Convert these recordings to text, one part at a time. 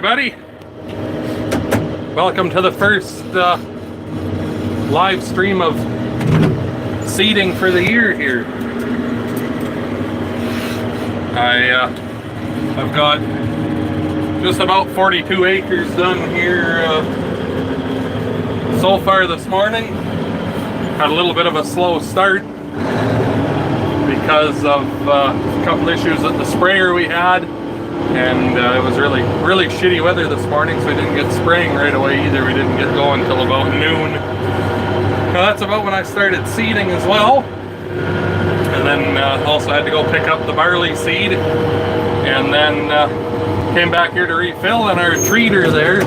everybody. Welcome to the first live stream of seeding for the year here. I've got just about 42 acres done here so far this morning. Had a little bit of a slow start because of a couple issues with the sprayer we had. And it was really shitty weather this morning, so we didn't get spraying right away either. We didn't get going until about noon. Now that's about when I started seeding as well. And then also had to go pick up the barley seed. And then came back here to refill, and our treater there,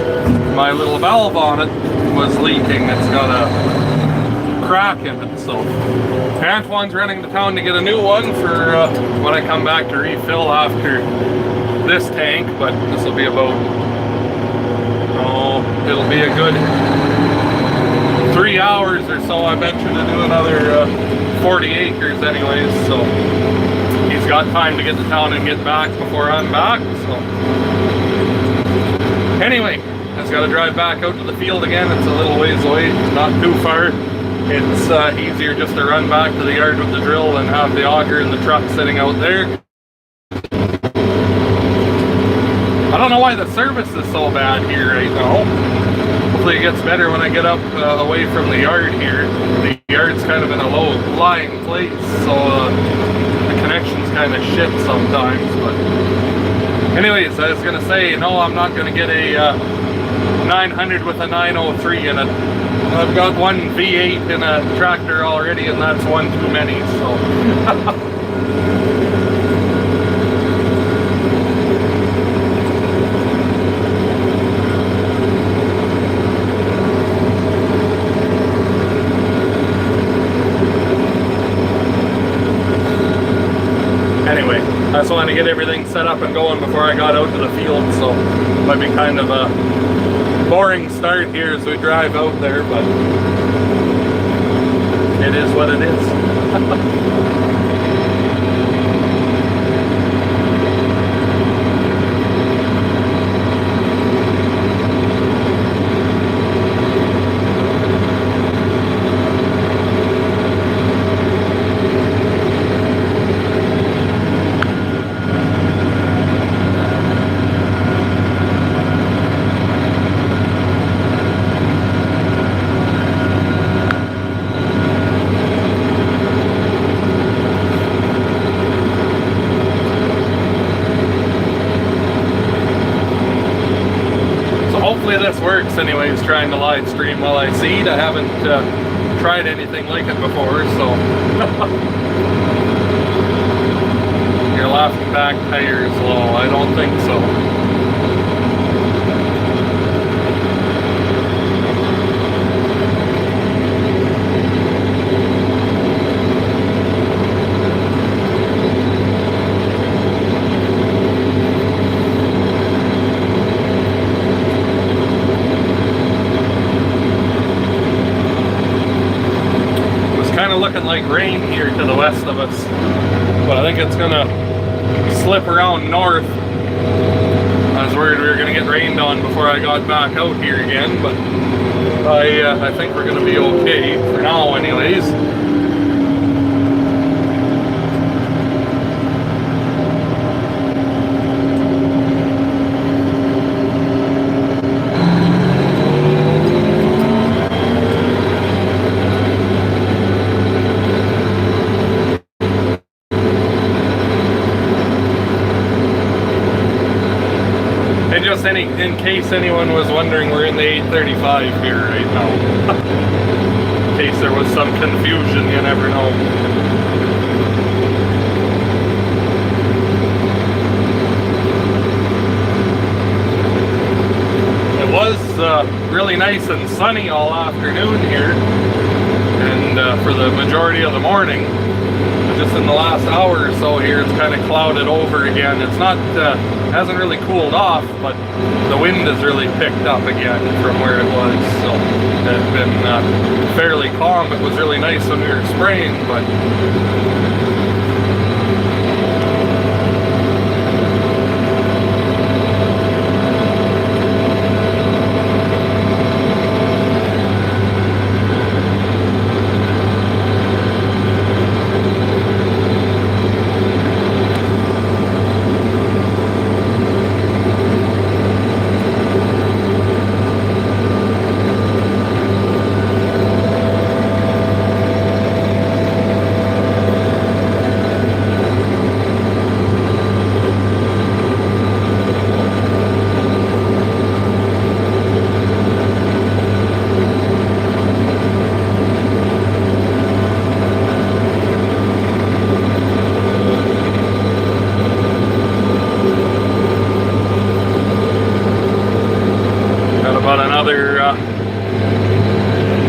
my little valve on it, was leaking. It's got a crack in it, so Antoine's running to town to get a new one for when I come back to refill after this tank, but this will be about, it'll be a good 3 hours or so. I bet you to do another 40 acres anyways, so he's got time to get to town and get back before I'm back. So anyway, just got to drive back out to the field again. It's a little ways away, not too far. It's easier just to run back to the yard with the drill and have the auger and the truck sitting out there. I don't know why the service is so bad here right now. Hopefully it gets better when I get up away from the yard here. The yard's kind of in a low-lying place, so the connection's kind of shit sometimes. But anyways, I was going to say, no, I'm not going to get a 900 with a 903 in it. I've got one V8 in a tractor already, and that's one too many, so... Anyway, I just wanted to get everything set up and going before I got out to the field, so it might be kind of a boring start here as we drive out there, but it is what it is. This works anyways, trying to live stream while I seed. I haven't tried anything like it before, so you're laughing back, tires low. I don't think so. Looking like rain here to the west of us, but I think it's gonna slip around north. I was worried we were gonna get rained on before I got back out here again, but I think we're gonna be okay for now anyways. In case anyone was wondering, we're in the 835 here right now. In case there was some confusion, you never know. It was really nice and sunny all afternoon here, and for the majority of the morning. Just in the last hour or so here, it's kind of clouded over again. It's not, hasn't really cooled off, but the wind has really picked up again from where it was. So it's been fairly calm. It was really nice when we were spraying, but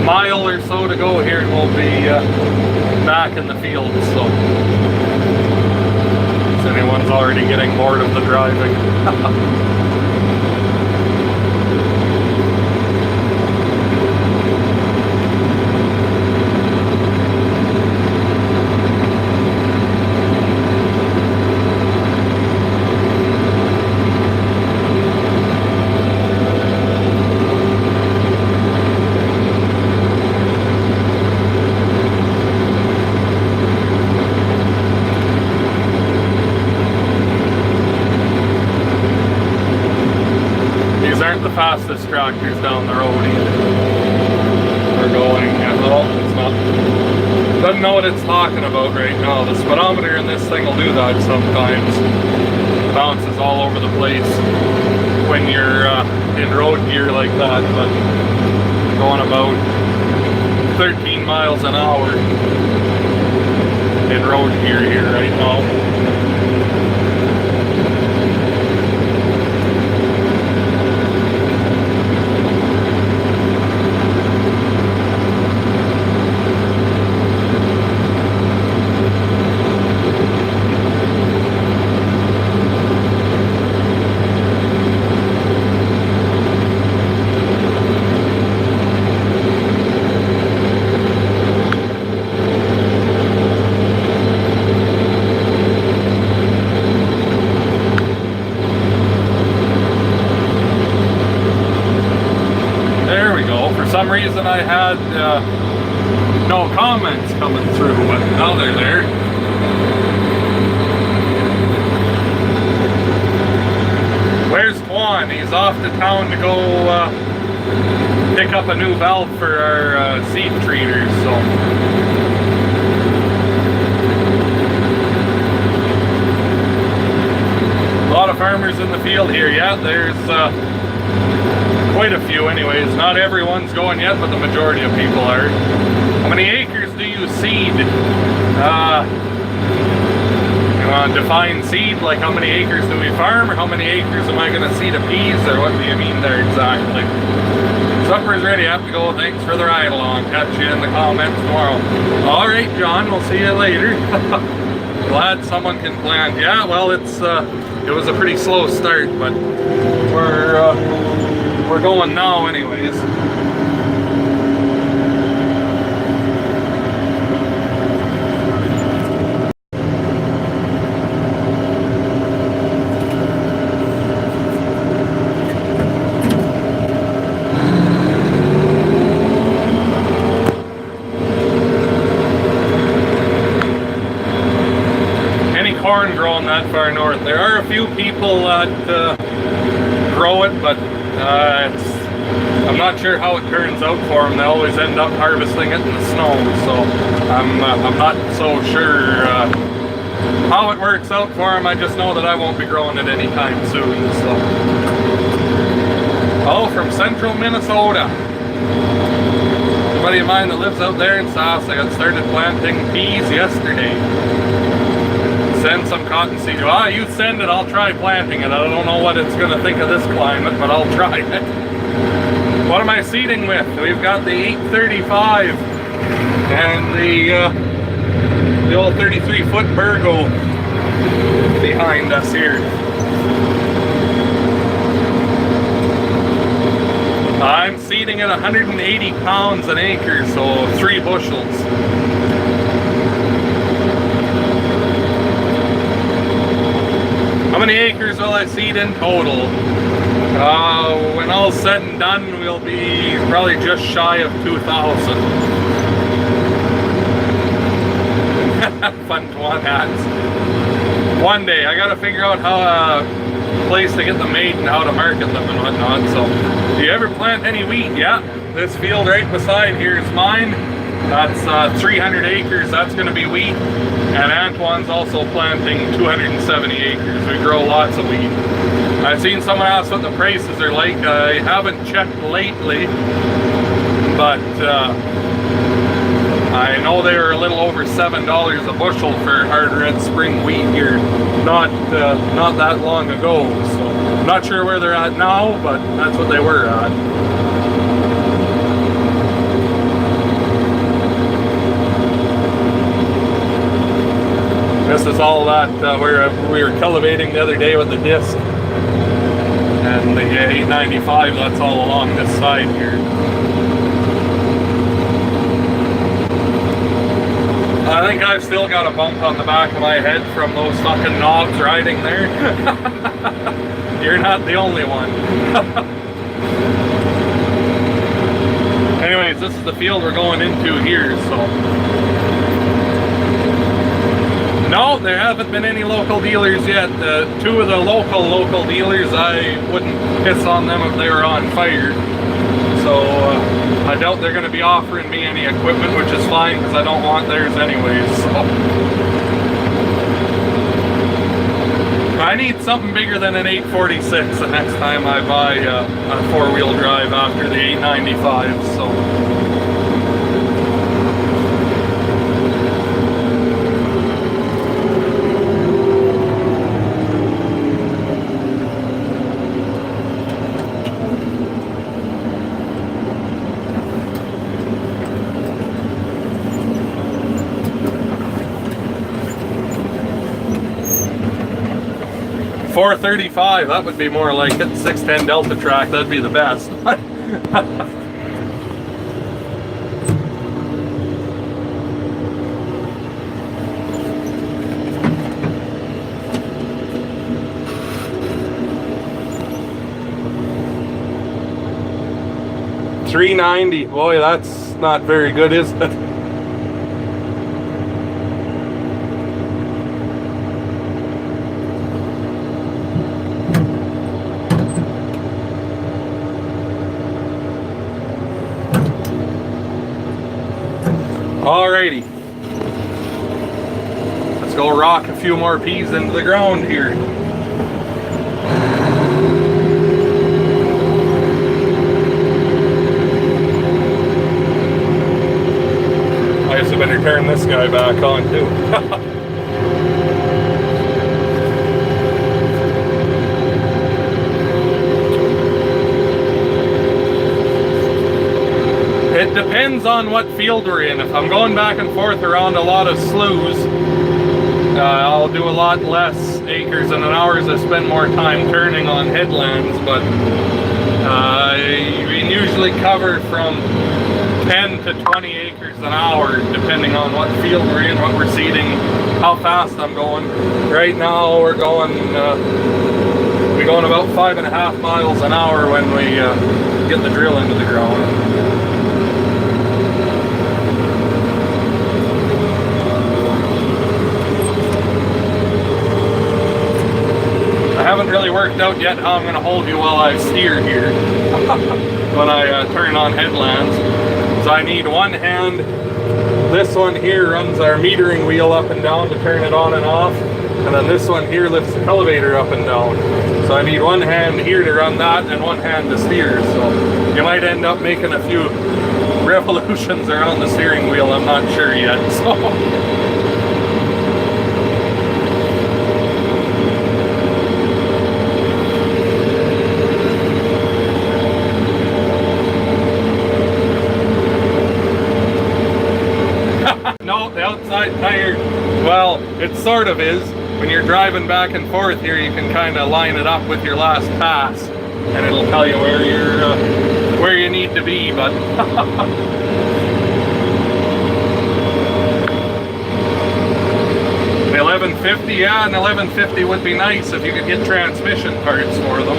mile or so to go here and we'll be back in the field. So if anyone's already getting bored of the driving. The fastest tractors down the road either. We're going, well, it's not, doesn't know what it's talking about right now. The speedometer in this thing will do that sometimes. It bounces all over the place when you're in road gear like that, but going about 13 miles an hour in road gear here right now. For some reason I had no comments coming through, but now they're there. Where's Juan? He's off to town to go pick up a new valve for our seed treaters, so. A lot of farmers in the field here. Yeah, there's quite a few anyways. Not everyone's going yet, but the majority of people are. How many acres do you seed? You want to define seed, like how many acres do we farm, or how many acres am I going to seed of peas, or what do you mean there exactly? Supper's ready, I have to go. Thanks for the ride along. Catch you in the comments tomorrow. Alright, John, we'll see you later. Glad someone can plant. Yeah, well, it was a pretty slow start, but we're going now anyways. Any corn growing that far north? There are a few people that grow it, but I'm not sure how it turns out for them. They always end up harvesting it in the snow, so I'm not so sure how it works out for them. I just know that I won't be growing it anytime soon. So, oh, from central Minnesota. A buddy of mine that lives out there in Sask, I got started planting peas yesterday. Send some cottonseed. Ah, you send it, I'll try planting it. I don't know what it's going to think of this climate, but I'll try it. What am I seeding with? We've got the 835 and the old 33-foot Burgo behind us here. I'm seeding at 180 pounds an acre, so 3 bushels. How many acres will I seed in total? When all's said and done, we'll be probably just shy of 2,000. Fun one hats. One day, I gotta figure out how place to get them made and how to market them and whatnot. So, do you ever plant any wheat? Yeah, this field right beside here is mine. That's 300 acres. That's going to be wheat. And Antoine's also planting 270 acres. We grow lots of wheat. I've seen someone ask what the prices are like. I haven't checked lately, but I know they were a little over $7 a bushel for hard red spring wheat here not that long ago. So I'm not sure where they're at now, but that's what they were at. This is all that where we were cultivating the other day with the disc. And the 895, that's all along this side here. I think I've still got a bump on the back of my head from those fucking knobs riding there. You're not the only one. Anyways, this is the field we're going into here, so. No, there haven't been any local dealers yet. Two of the local dealers, I wouldn't piss on them if they were on fire. So I doubt they're going to be offering me any equipment, which is fine because I don't want theirs anyways. So. I need something bigger than an 846 the next time I buy a four-wheel drive after the 895. So. .435, that would be more like it. 610 Delta track, that'd be the best. $390, boy, that's not very good, is it? Alrighty, let's go rock a few more peas into the ground here. I guess I better turn this guy back on too. It depends on what field we're in. If I'm going back and forth around a lot of sloughs, I'll do a lot less acres in an hour as I spend more time turning on headlands, but we usually cover from 10 to 20 acres an hour depending on what field we're in, what we're seeding, how fast I'm going. Right now we're going about 5.5 miles an hour when we get the drill into the ground. I haven't really worked out yet how I'm going to hold you while I steer here when I turn on headlands. So I need one hand. This one here runs our metering wheel up and down to turn it on and off, and then this one here lifts the elevator up and down. So I need one hand here to run that and one hand to steer. So you might end up making a few revolutions around the steering wheel, I'm not sure yet. So. No, the outside tire, well, it sort of is. When you're driving back and forth here, you can kind of line it up with your last pass, and it'll tell you where you need to be. But the 1150, yeah, an 1150 would be nice if you could get transmission parts for them.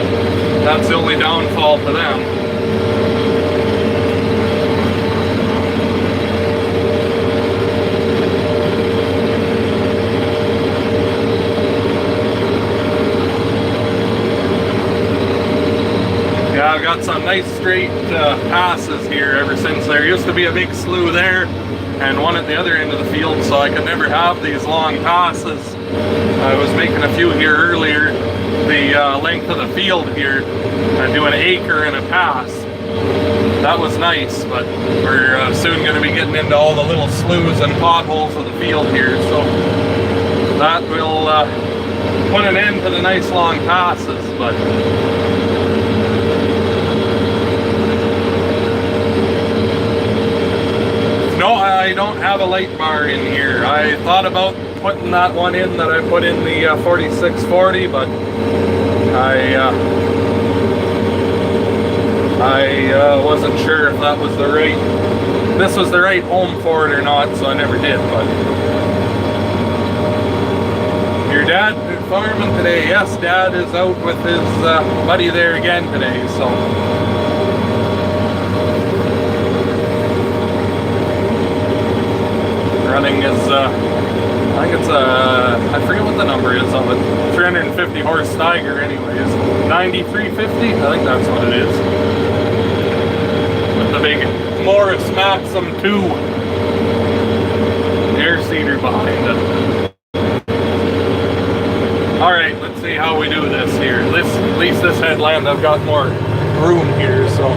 That's the only downfall to them. I've got some nice straight passes here ever since there used to be a big slough there and one at the other end of the field, so I could never have these long passes. I was making a few here earlier, the length of the field here, and do an acre in a pass. That was nice, but we're soon going to be getting into all the little sloughs and potholes of the field here, so that will put an end to the nice long passes. But no, I don't have a light bar in here. I thought about putting that one in that I put in the 4640, but I wasn't sure if that was this was the right home for it or not, so I never did. But your dad farming today? Yes, Dad is out with his buddy there again today, so. Running his, I think it's I forget what the number is of it, 350 horse Steiger anyways, 9350, I think that's what it is. With the big Morris Maxim 2 air seeder behind it. Alright, let's see how we do this here. At least this headland, I've got more room here, so.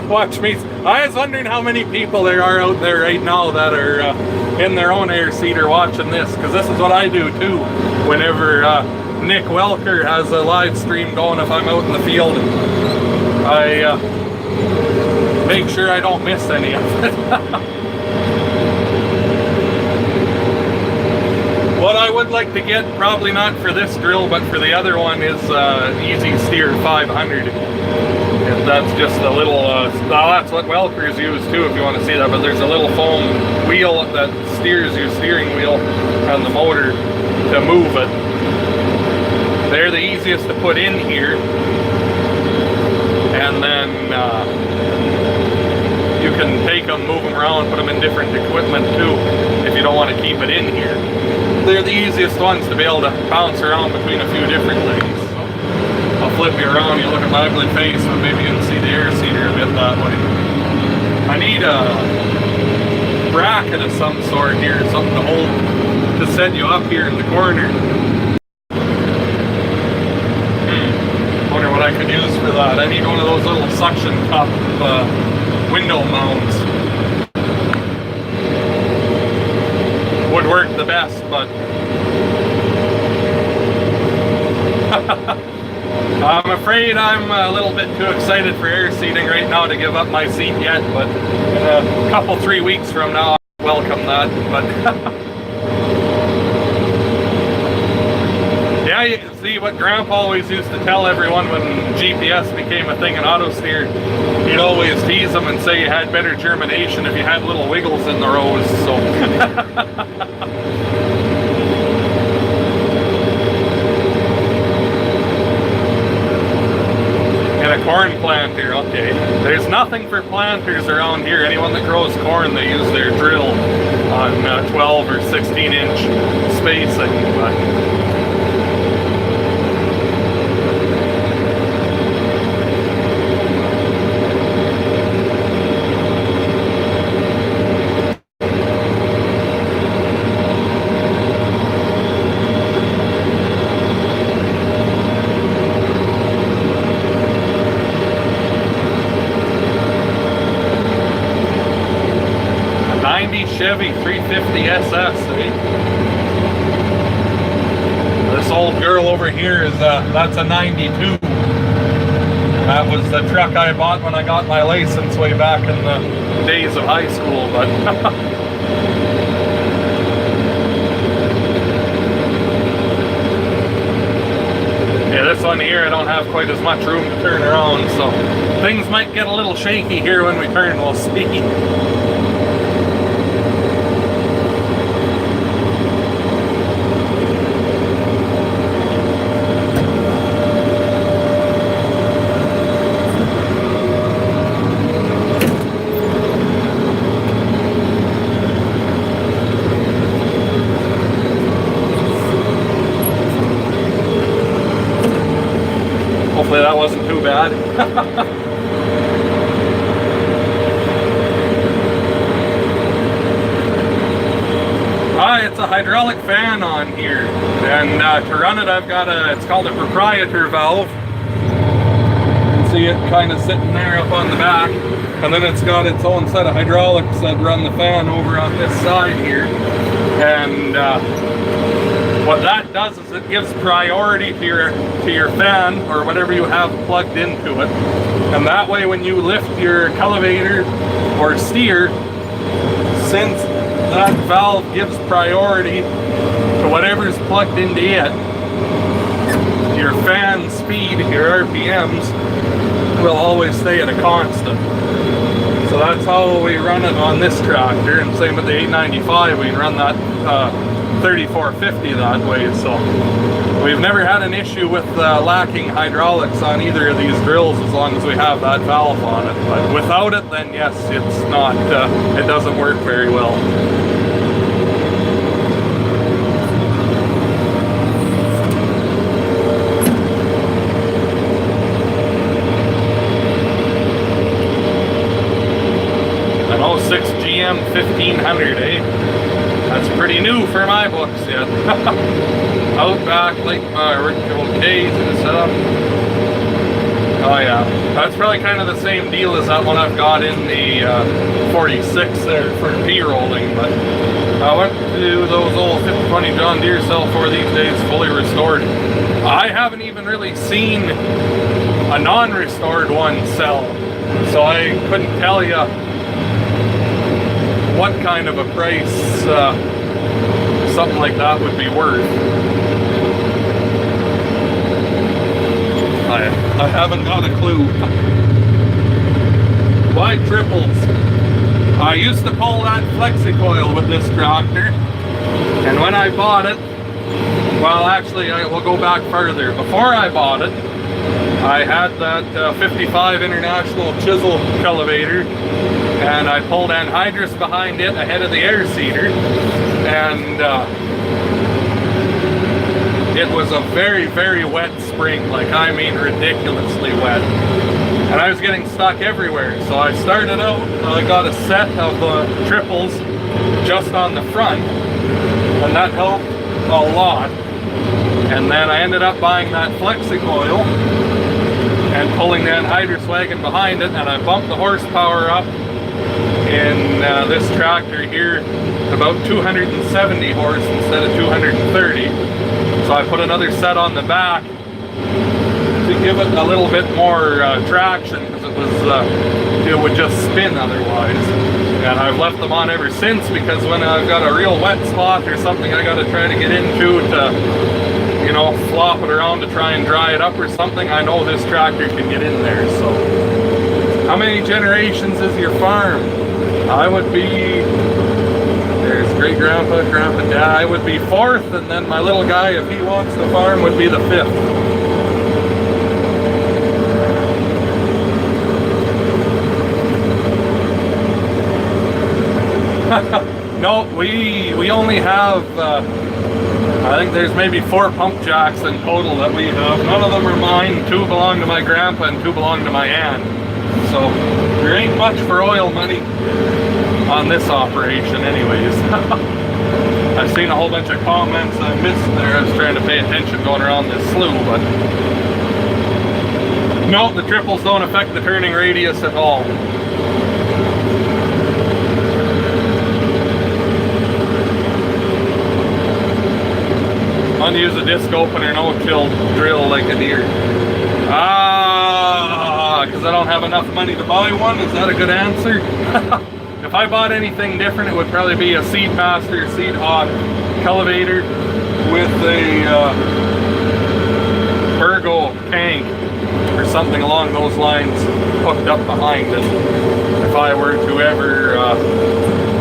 Watch me. I was wondering how many people there are out there right now that are in their own air seeder watching this, because this is what I do too. Whenever Nick Welker has a live stream going, if I'm out in the field, I make sure I don't miss any of it. What I would like to get, probably not for this drill, but for the other one, is Easy Steer 500. And that's just a little, that's what Welkers use too, if you want to see that, but there's a little foam wheel that steers your steering wheel and the motor to move it. They're the easiest to put in here. And then you can take them, move them around, put them in different equipment too, if you don't want to keep it in here. They're the easiest ones to be able to bounce around between a few different things. I'll flip you around, you look at my ugly face, but maybe you can see the air seeder a bit that way. I need a bracket of some sort here, something to hold, to set you up here in the corner. Wonder what I could use for that. I need one of those little suction cup window mounts. Would work the best, but I'm afraid I'm a little bit too excited for air seating right now to give up my seat yet, but in a couple, 3 weeks from now, I'll welcome that. But yeah, you can see what Grandpa always used to tell everyone when GPS became a thing in auto steer. He'd always tease them and say you had better germination if you had little wiggles in the rows, so. And a corn planter, okay. There's nothing for planters around here. Anyone that grows corn, they use their drill on 12 or 16 inch spacing, but Chevy 350 SS, eh? This old girl over here is that's a 92. That was the truck I bought when I got my license way back in the days of high school, but yeah, this one here I don't have quite as much room to turn around, so things might get a little shaky here when we turn, we'll see. Hopefully that wasn't too bad. It's a hydraulic fan on here, and to run it I've got it's called a proprietor valve. You can see it kind of sitting there up on the back, and then it's got its own set of hydraulics that run the fan over on this side here, and What that does is it gives priority to your fan or whatever you have plugged into it, and that way when you lift your elevator or steer, since that valve gives priority to whatever's plugged into it, your fan speed, your RPMs, will always stay at a constant. So that's how we run it on this tractor, and same with the 895, we run that 3450 that way. So we've never had an issue with lacking hydraulics on either of these drills as long as we have that valve on it. But without it, then yes, it's not, it doesn't work very well. An 06 GM 1500, eh? That's pretty new for my books yet. Outback, like okay to the setup. Oh yeah, that's probably kind of the same deal as that one I've got in the 46 there for P-rolling, but I went to those old 5020 John Deere sell for these days fully restored. I haven't even really seen a non-restored one sell, so I couldn't tell you what kind of a price something like that would be worth. I haven't got a clue. Why triples? I used to pull that flexi-coil with this tractor, and when I bought it, well actually I will go back further. Before I bought it, I had that 55 International chisel elevator, and I pulled anhydrous behind it ahead of the air seeder, and it was a very, very wet spring, like I mean ridiculously wet, and I was getting stuck everywhere. So I started out, I got a set of triples just on the front, and that helped a lot. And then I ended up buying that flexi coil and pulling the anhydrous wagon behind it, and I bumped the horsepower up in this tractor here about 270 horse instead of 230. So I put another set on the back to give it a little bit more traction, because it would just spin otherwise. And I've left them on ever since, because when I've got a real wet spot or something I got to try to get into to, you know, flop it around to try and dry it up or something, I know this tractor can get in there. So how many generations is your farm? I would be, there's great grandpa, grandpa, dad. I would be fourth, and then my little guy, if he wants to farm, would be the fifth. No, we only have, I think there's maybe 4 pump jacks in total that we have. None of them are mine. 2 belong to my grandpa and 2 belong to my aunt. So there ain't much for oil money on this operation anyways. I've seen a whole bunch of comments I missed there. I was trying to pay attention going around this slough, but no, the triples don't affect the turning radius at all. I'm gonna use a disc opener, no chill drill like a Deere. Because I don't have enough money to buy one. Is that a good answer? If I bought anything different, it would probably be a Seedmaster Seed Hawk elevator with a Virgo tank or something along those lines hooked up behind it. If I were to ever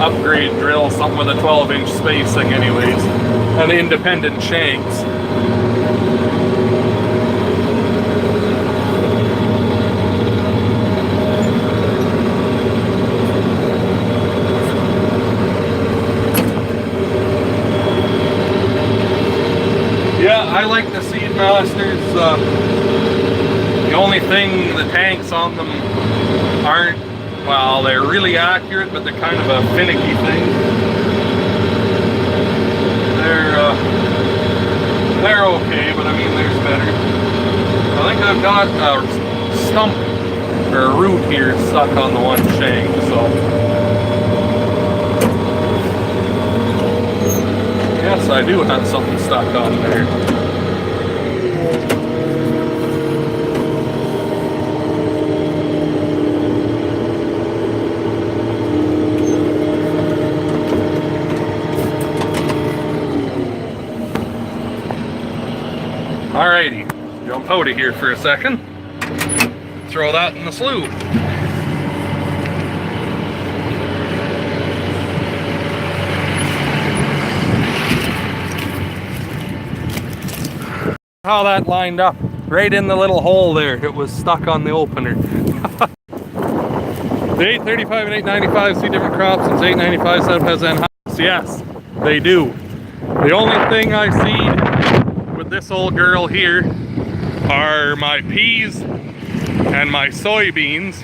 upgrade drill something with a 12-inch spacing anyways, and independent shanks. I like the Seedmasters. The only thing, the tanks on them aren't, well, they're really accurate, but they're kind of a finicky thing. They're okay, but I mean, there's better. I think I've got a stump or a root here stuck on the one shank, so. Yeah, Yes, I do have something stuck on there. Alrighty, jump out of here for a second. Throw that in the slough. How that lined up right in the little hole there. It was stuck on the opener. The 835 and 895 see different crops since 895 South has N. Yes, they do. The only thing I see with this old girl here are my peas and my soybeans,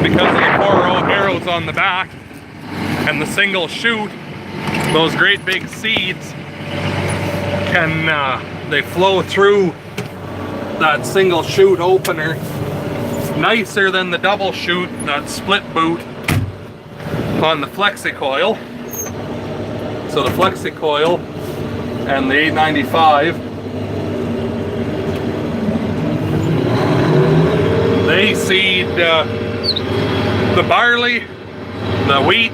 because of the 4-row arrows on the back and the single shoot. Those great big seeds can they flow through that single shoot opener nicer than the double shoot, that split boot on the flexi coil. So the flexi coil and the 895, they seed the barley, the wheat,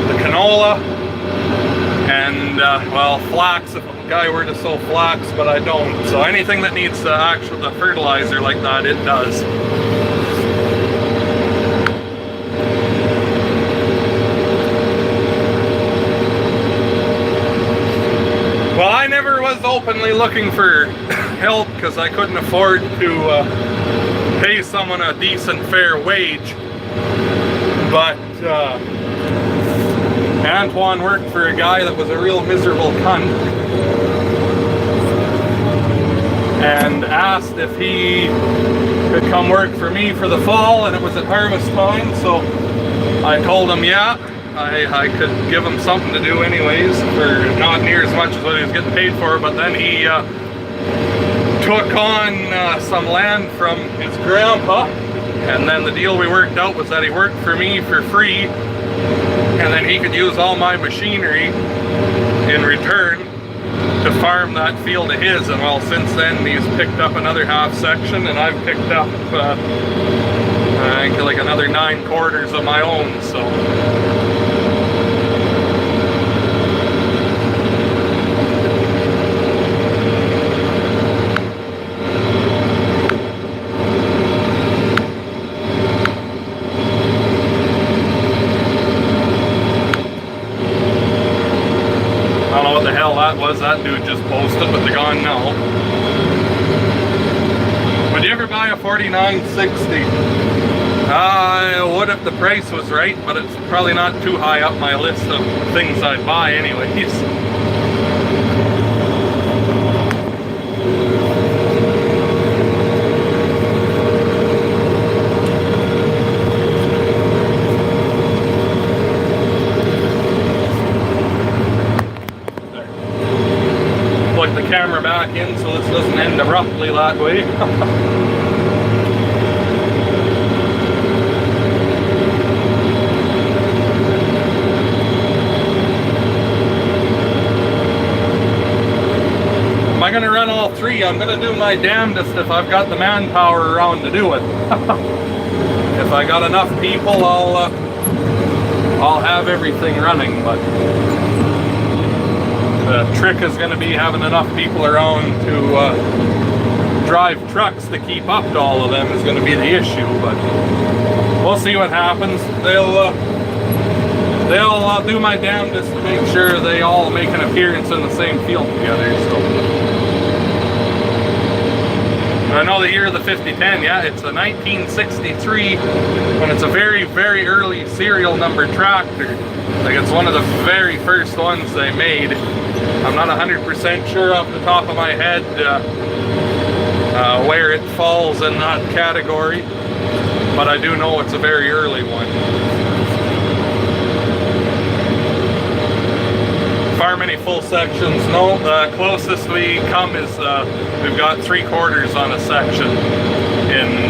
the canola, and well, flax if a guy were to sow flax, but I don't. So anything that needs the fertilizer like that, it does. Well, I never was openly looking for help because I couldn't afford to pay someone a decent, fair wage. But Antoine worked for a guy that was a real miserable cunt and asked if he could come work for me for the fall, and it was at harvest time, so I told him yeah, I could give him something to do anyways for not near as much as what he was getting paid for. But then he took on some land from his grandpa, and then the deal we worked out was that he worked for me for free, and then he could use all my machinery in return to farm that field of his. And well, since then he's picked up another half section, and I've picked up I think like another 9 quarters of my own. So that was. That dude just posted, but they're gone now. Would you ever buy a 4960? I would if the price was right, but it's probably not too high up my list of things I'd buy anyways. The camera back in so this doesn't end abruptly that way. Am I gonna run all 3? I'm gonna do my damnedest if I've got the manpower around to do it. If I got enough people, I'll have everything running, but the trick is going to be having enough people around to drive trucks to keep up to all of them is going to be the issue. But we'll see what happens. They'll do my damnedest to make sure they all make an appearance in the same field together. So I know the year of the 5010, yeah, it's a 1963, and it's a very, very early serial number tractor. Like, it's one of the very first ones they made. I'm not 100% sure off the top of my head where it falls in that category, but I do know it's a very early one. Farm any full sections? No, the closest we come is we've got 3 quarters on a section in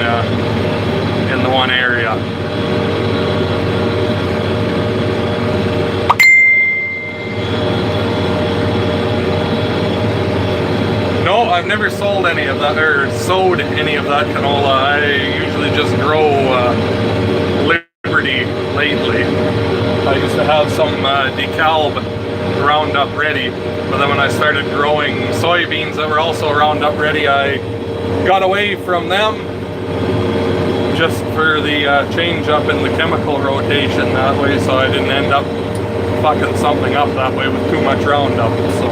the one area. I've never sold any of that or sowed any of that canola. I usually just grow Liberty lately. I used to have some DeKalb Roundup Ready, but then when I started growing soybeans that were also Roundup Ready, I got away from them just for the change up in the chemical rotation that way, so I didn't end up fucking something up that way with too much Roundup. So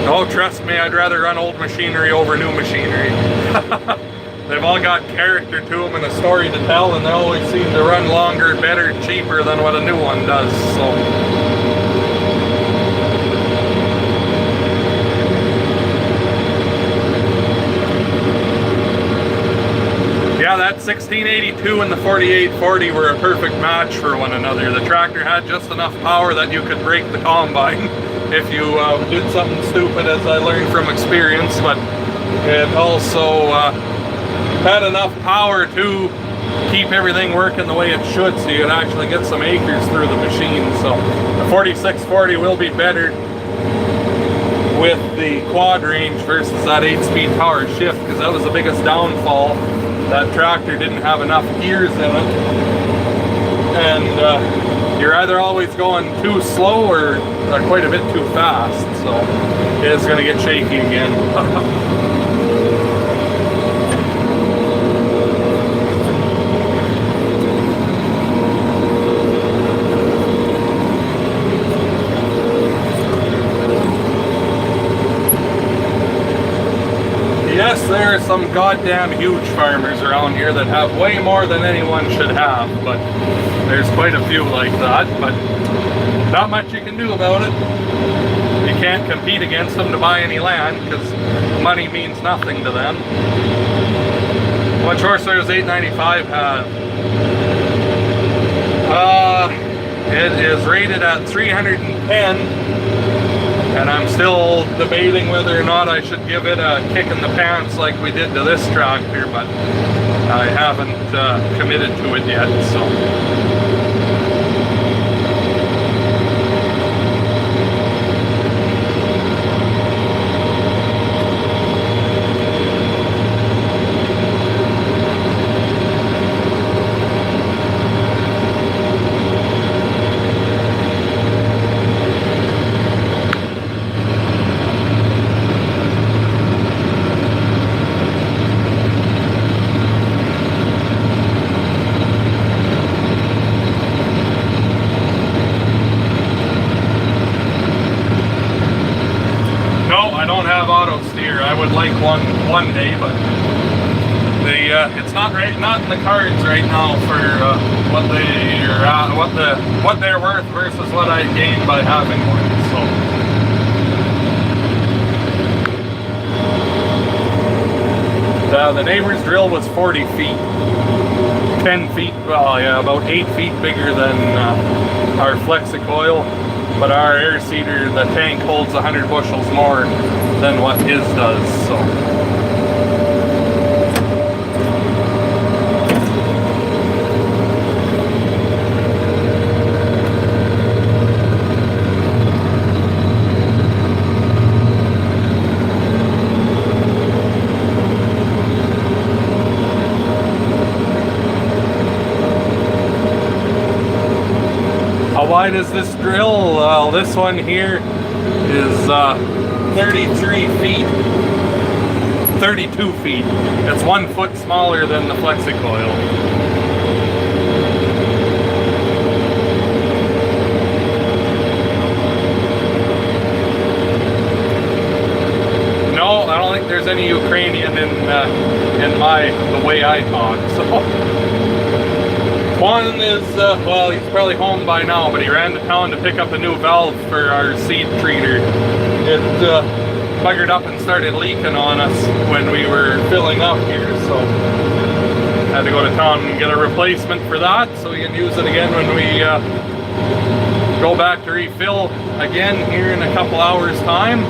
oh, trust me, I'd rather run old machinery over new machinery. They've all got character to them and a story to tell, and they always seem to run longer, better, cheaper than what a new one does. So yeah, that 1682 and the 4840 were a perfect match for one another. The tractor had just enough power that you could break the combine if you did something stupid, as I learned from experience, but it also had enough power to keep everything working the way it should, so you'd actually get some acres through the machine. So the 4640 will be better with the quad range versus that 8-speed power shift, because that was the biggest downfall. That tractor didn't have enough gears in it, and you're either always going too slow or quite a bit too fast, so it's going to get shaky again. Yes, there are some goddamn huge farmers around here that have way more than anyone should have, but there's quite a few like that, but not much you can do about it. You can't compete against them to buy any land, because money means nothing to them. What horsepower does 895 have? It is rated at 310. And I'm still debating whether or not I should give it a kick in the pants like we did to this tractor, but I haven't committed to it yet, so. One day, but it's not in the cards right now for what they're worth versus what I gained by having one. So the neighbor's drill was 40 feet, 10 feet, well, yeah, about 8 feet bigger than our Flexicoil, but our air seeder, the tank holds 100 bushels more than what his does. So. How wide is this drill? Well, this one here is 33 feet, 32 feet. It's 1 foot smaller than the Flexicoil. No, I don't think there's any Ukrainian in the way I talk. So. One is, well, he's probably home by now, but he ran to town to pick up a new valve for our seed treater. It buggered up and started leaking on us when we were filling up here, so had to go to town and get a replacement for that, so we can use it again when we go back to refill again here in a couple hours time.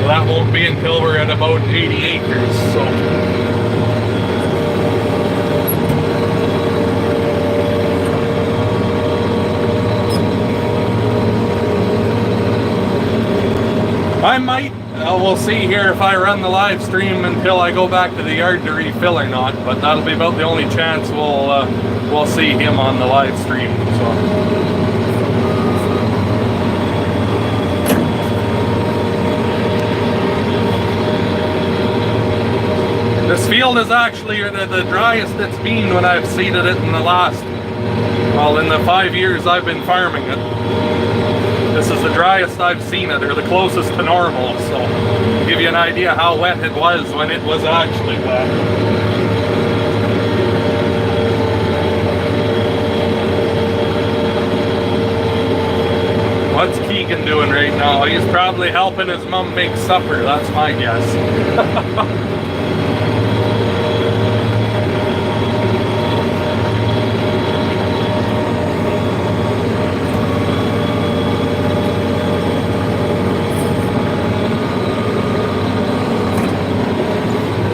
That won't be until we're at about 80 acres, so. I might. We'll see here if I run the live stream until I go back to the yard to refill or not. But that'll be about the only chance we'll see him on the live stream. So. This field is actually the driest it's been when I've seeded it in the last, well, in the 5 years I've been farming it. This is the driest I've seen it, or the closest to normal, so to give you an idea how wet it was when it was actually wet. What's Keegan doing right now? He's probably helping his mom make supper, that's my guess.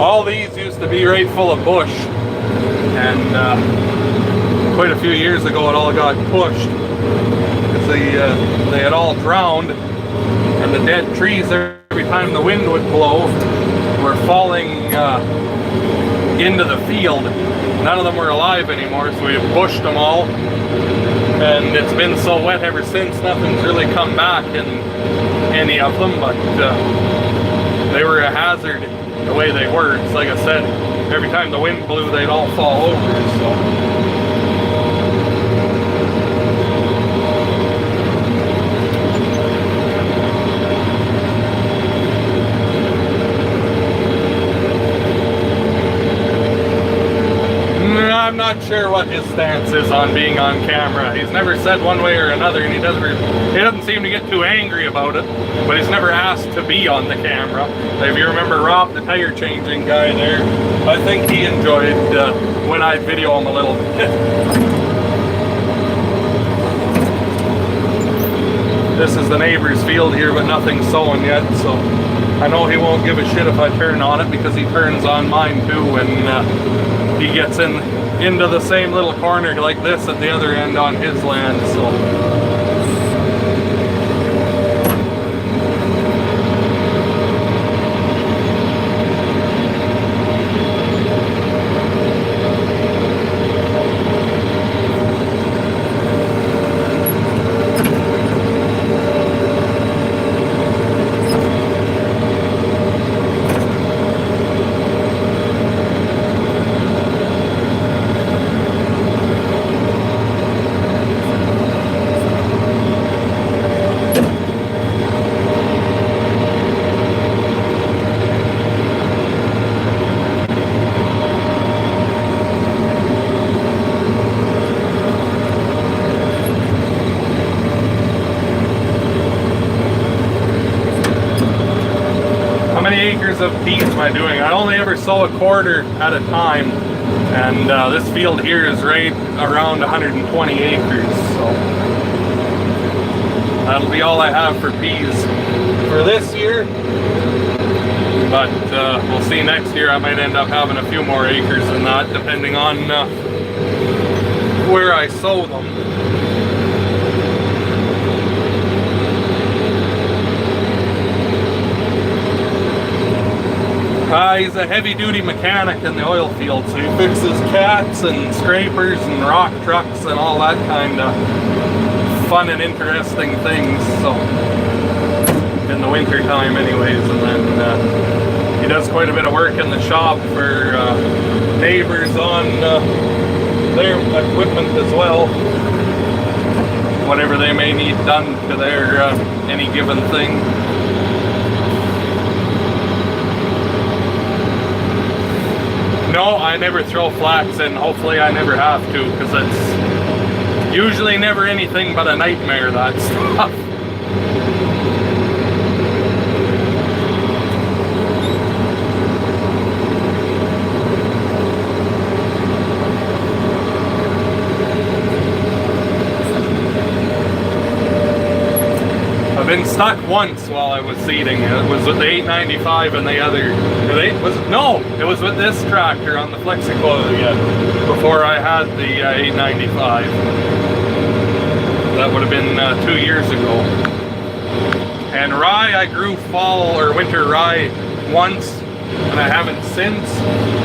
All these used to be right full of bush, and quite a few years ago it all got pushed because they had all drowned, and the dead trees every time the wind would blow were falling into the field. None of them were alive anymore, so we pushed them all, and it's been so wet ever since, nothing's really come back in any of them, but they were a hazard the way they were. It's like I said, every time the wind blew they'd all fall over, so. I'm not sure what his stance is on being on camera. He's never said one way or another, and he doesn't seem to get too angry about it, but he's never asked to be on the camera. If you remember Rob, the tire changing guy there, I think he enjoyed when I video him a little bit. This is the neighbor's field here, but nothing's sown yet, so I know he won't give a shit if I turn on it, because he turns on mine too when he gets into the same little corner like this at the other end on his land, so. Of peas am I doing? I only ever sow a quarter at a time, and this field here is right around 120 acres, so that'll be all I have for peas for this year, but we'll see next year. I might end up having a few more acres than that, depending on where I sow them. He's a heavy-duty mechanic in the oil field, so he fixes cats and scrapers and rock trucks and all that kind of fun and interesting things, so in the winter time anyways. And then he does quite a bit of work in the shop for neighbors on their equipment as well, whatever they may need done to their any given thing. No, I never throw flax in. Hopefully I never have to, because it's usually never anything but a nightmare, that stuff. I've been stuck once while I was seeding. It was with the 895 and the other. It was with this tractor on the FlexiCoil yet, before I had the 895. That would have been 2 years ago. And rye, I grew fall or winter rye once, and I haven't since,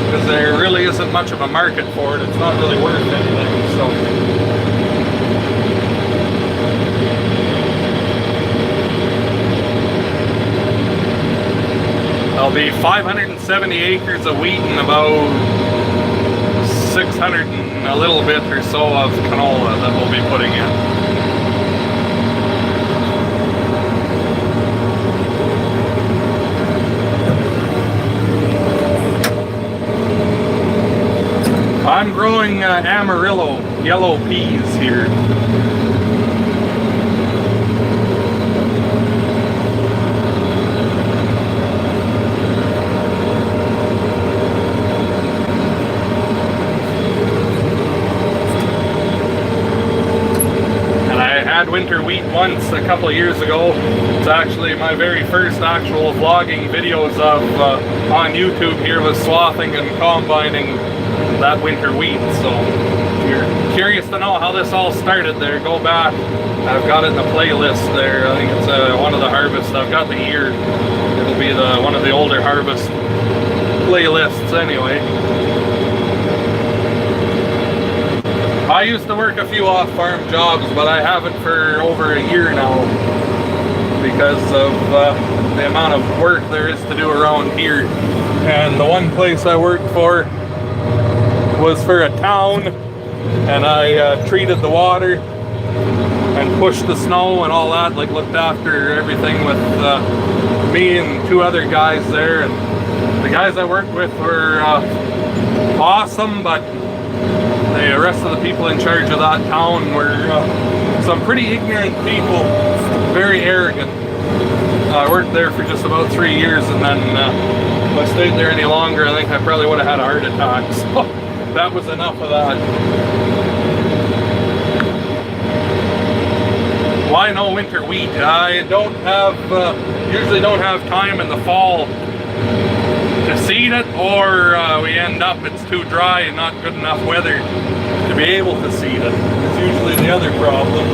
because there really isn't much of a market for it. It's not really worth anything, so. There'll be 570 acres of wheat and about 600 and a little bit or so of canola that we'll be putting in. I'm growing Amarillo yellow peas here. And I had winter wheat once a couple of years ago. It's actually my very first actual vlogging videos of on YouTube here was swathing and combining that winter wheat. So if you're curious to know how this all started there, go back. I've got it in a playlist there. I think it's one of the harvests. I've got the year. It'll be one of the older harvest playlists anyway. I used to work a few off-farm jobs, but I haven't for over a year now because of the amount of work there is to do around here. And the one place I worked for was for a town, and I treated the water and pushed the snow and all that, like looked after everything with me and two other guys there. And the guys I worked with were awesome, but the rest of the people in charge of that town were some pretty ignorant people, very arrogant. I worked there for just about 3 years, and then if I stayed there any longer, I think I probably would have had a heart attack. So that was enough of that. Why no winter wheat? I don't have, usually don't have time in the fall to seed it, or we end up, it's too dry and not good enough weather to be able to seed it. It's usually the other problem.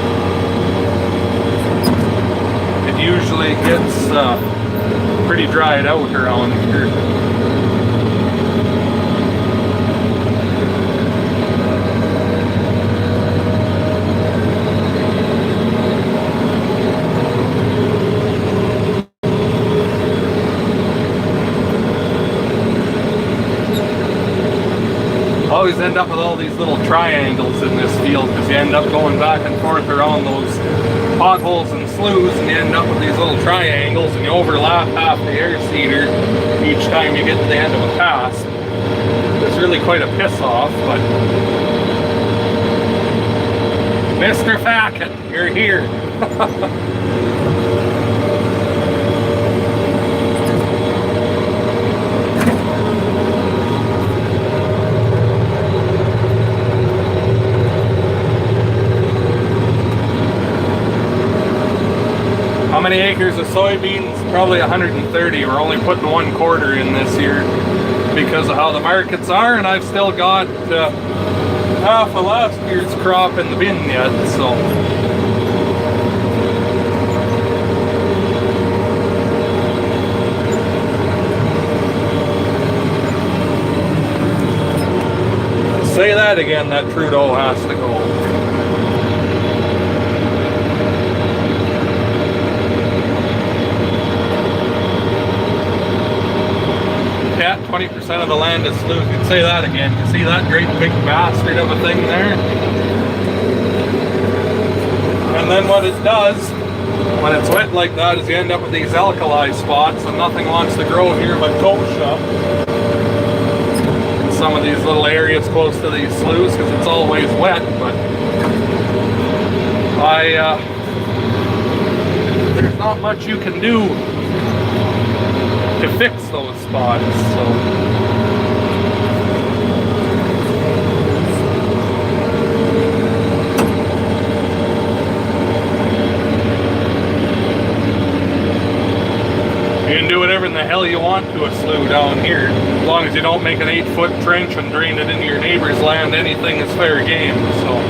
It usually gets pretty dried out around here. Always end up with all these little triangles in this field because you end up going back and forth around those potholes and sloughs, and you end up with these little triangles, and you overlap half the air seeder each time you get to the end of a pass. It's really quite a piss off, but Mr. Fackett, you're here. How many acres of soybeans? Probably 130. We're only putting 1/4 in this year because of how the markets are, and I've still got half of last year's crop in the bin yet, so. Say that again, that Trudeau has to go. Yeah, 20% of the land is sloughs. You can say that again. You see that great big bastard of a thing there? And then what it does, when it's wet like that, is you end up with these alkali spots, and nothing wants to grow here but kochia. In some of these little areas close to these sloughs, because it's always wet, but there's not much you can do to fix those spots, so. You can do whatever in the hell you want to a slough down here. As long as you don't make an 8-foot trench and drain it into your neighbor's land, anything is fair game, so.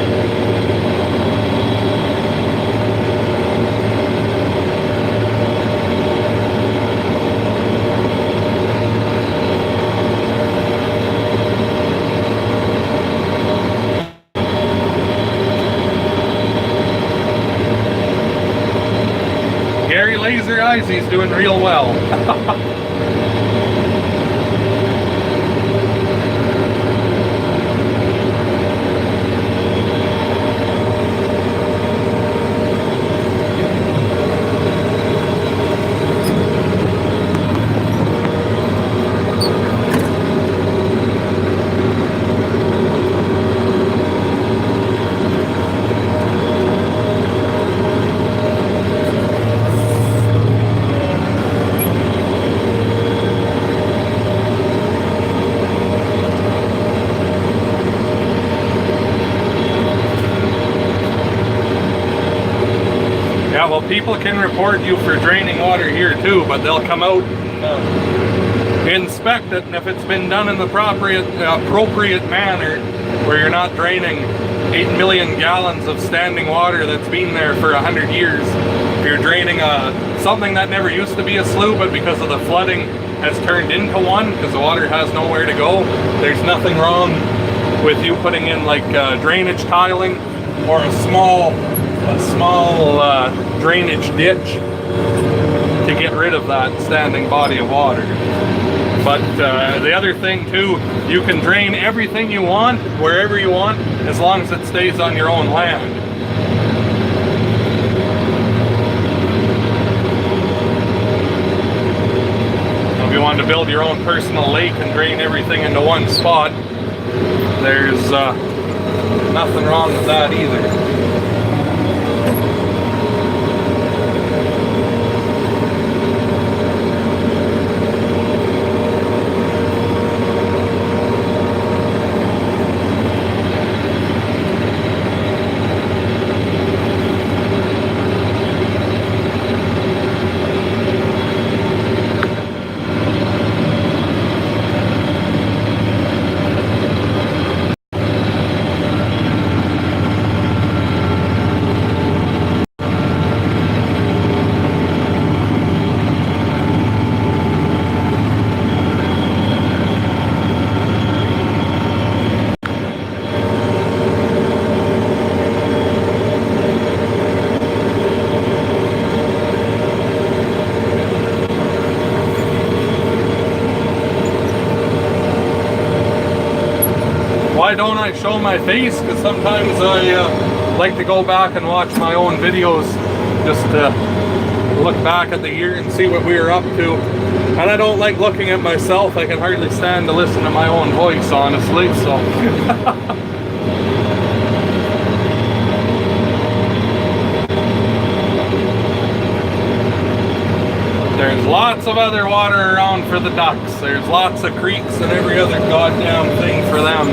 X-ray laser eyes, he's doing real well. Yeah, well, people can report you for draining water here too, but they'll come out, inspect it, and if it's been done in the appropriate manner, where you're not draining 8 million gallons of standing water that's been there for 100 years, if you're draining something that never used to be a slough, but because of the flooding has turned into one, because the water has nowhere to go, there's nothing wrong with you putting in like drainage tiling or a small drainage ditch to get rid of that standing body of water. But the other thing too, you can drain everything you want, wherever you want, as long as it stays on your own land. If you want to build your own personal lake and drain everything into one spot, there's nothing wrong with that either. Why don't I show my face? Because sometimes I like to go back and watch my own videos just to look back at the year and see what we were up to. And I don't like looking at myself. I can hardly stand to listen to my own voice, honestly, so. There's lots of other water around for the ducks. There's lots of creeks and every other goddamn thing for them,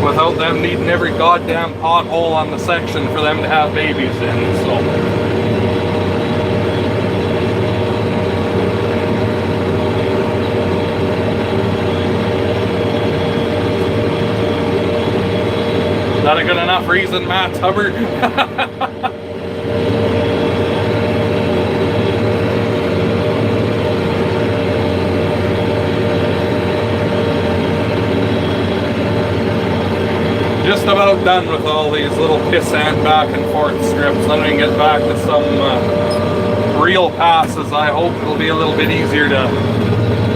without them needing every goddamn pothole on the section for them to have babies in, so. Is that a good enough reason, Matt Hubbard? Just about done with all these little pissant back and forth strips. Then we can get back to some real passes. I hope it'll be a little bit easier to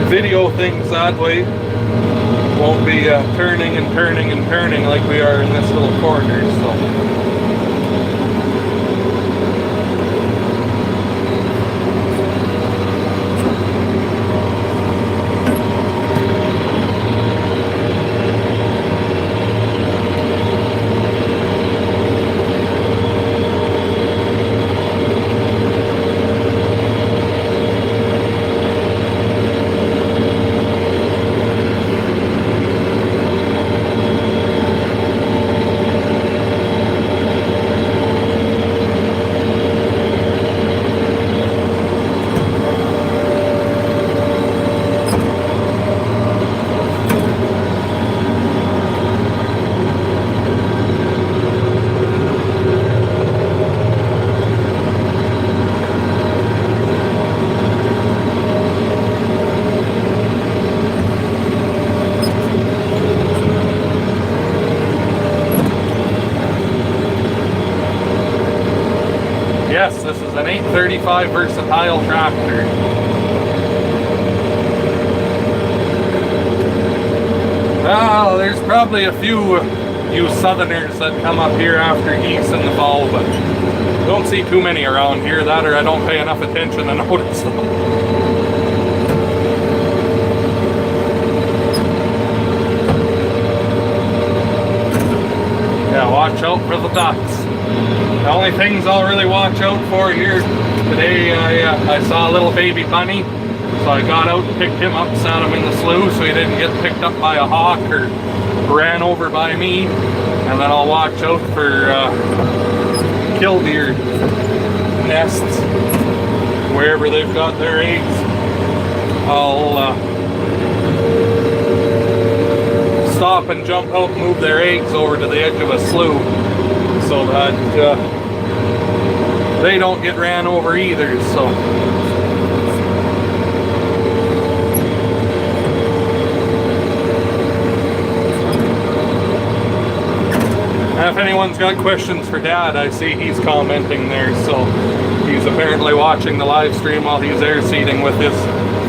video things that way. Won't be turning and turning and turning like we are in this little corner, so. Yes, this is an 835 Versatile tractor. Well, there's probably a few you southerners that come up here after geese in the fall, but don't see too many around here. That or I don't pay enough attention to notice them. Yeah, watch out for the ducks. The only things I'll really watch out for here today, I saw a little baby bunny, so I got out and picked him up, sat him in the slough so he didn't get picked up by a hawk or ran over by me. And then I'll watch out for killdeer nests wherever they've got their eggs. I'll stop and jump out and move their eggs over to the edge of a slough so that they don't get ran over either. So if anyone's got questions for Dad, I see he's commenting there, so he's apparently watching the live stream while he's air seeding with his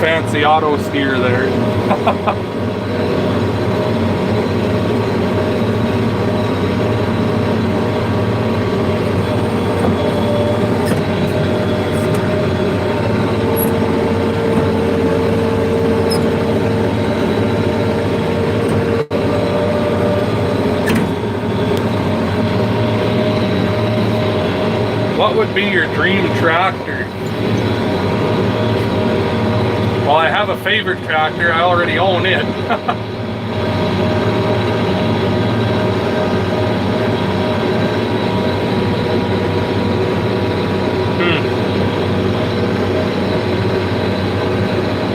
fancy auto steer there. What would be your dream tractor? Well, I have a favorite tractor. I already own it.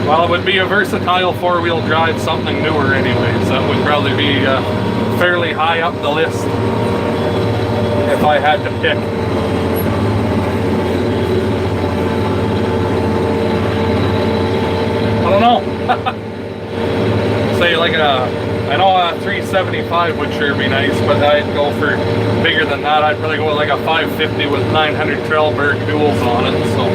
Well, it would be a Versatile four-wheel drive, something newer anyways. That would probably be fairly high up the list if I had to pick. I don't know. Say like I know a 375 would sure be nice, but I'd go for bigger than that. I'd probably go with like a 550 with 900 Trellberg duals on it, so.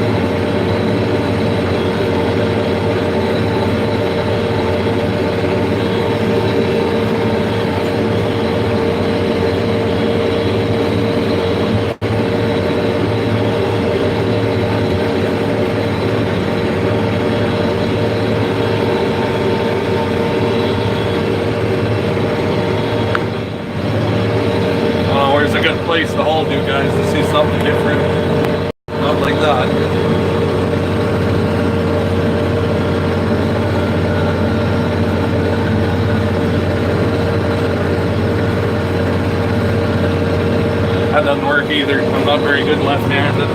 Place to hold you guys to see something different. Not like that. That doesn't work either. I'm not very good left-handed.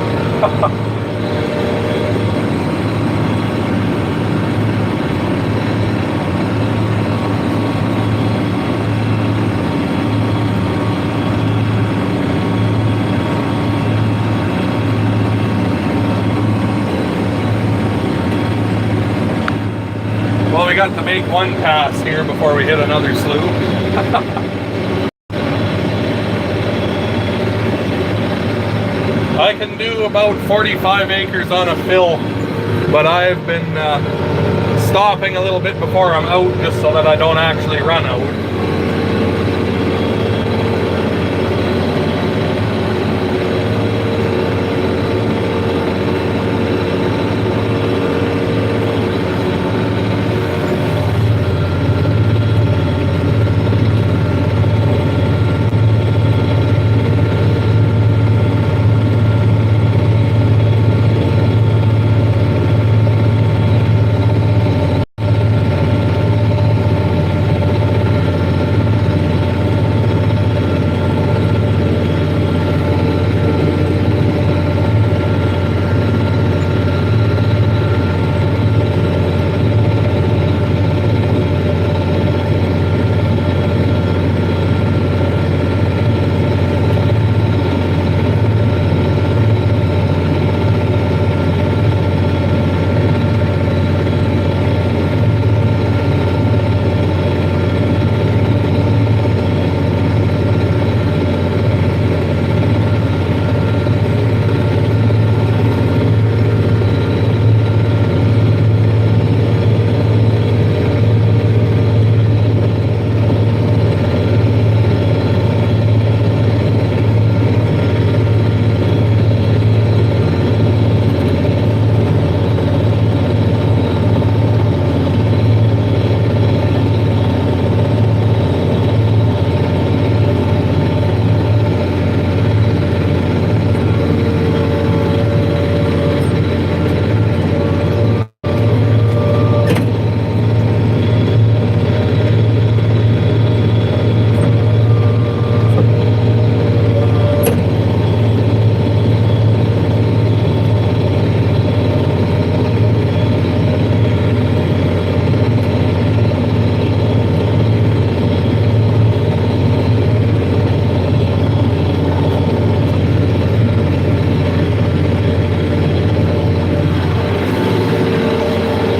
We got to make one pass here before we hit another slough. I can do about 45 acres on a fill, but I've been stopping a little bit before I'm out just so that I don't actually run out.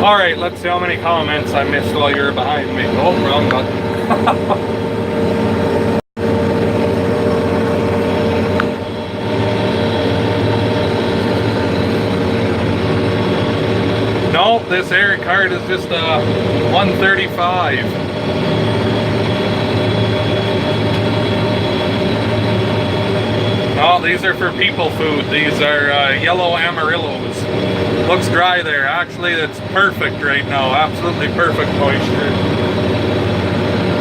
Alright, let's see how many comments I missed while you were behind me. Oh, wrong button. No, this air card is just a 135. Oh, these are for people food. These are yellow amarillos. Looks dry there. Actually, it's perfect right now. Absolutely perfect moisture.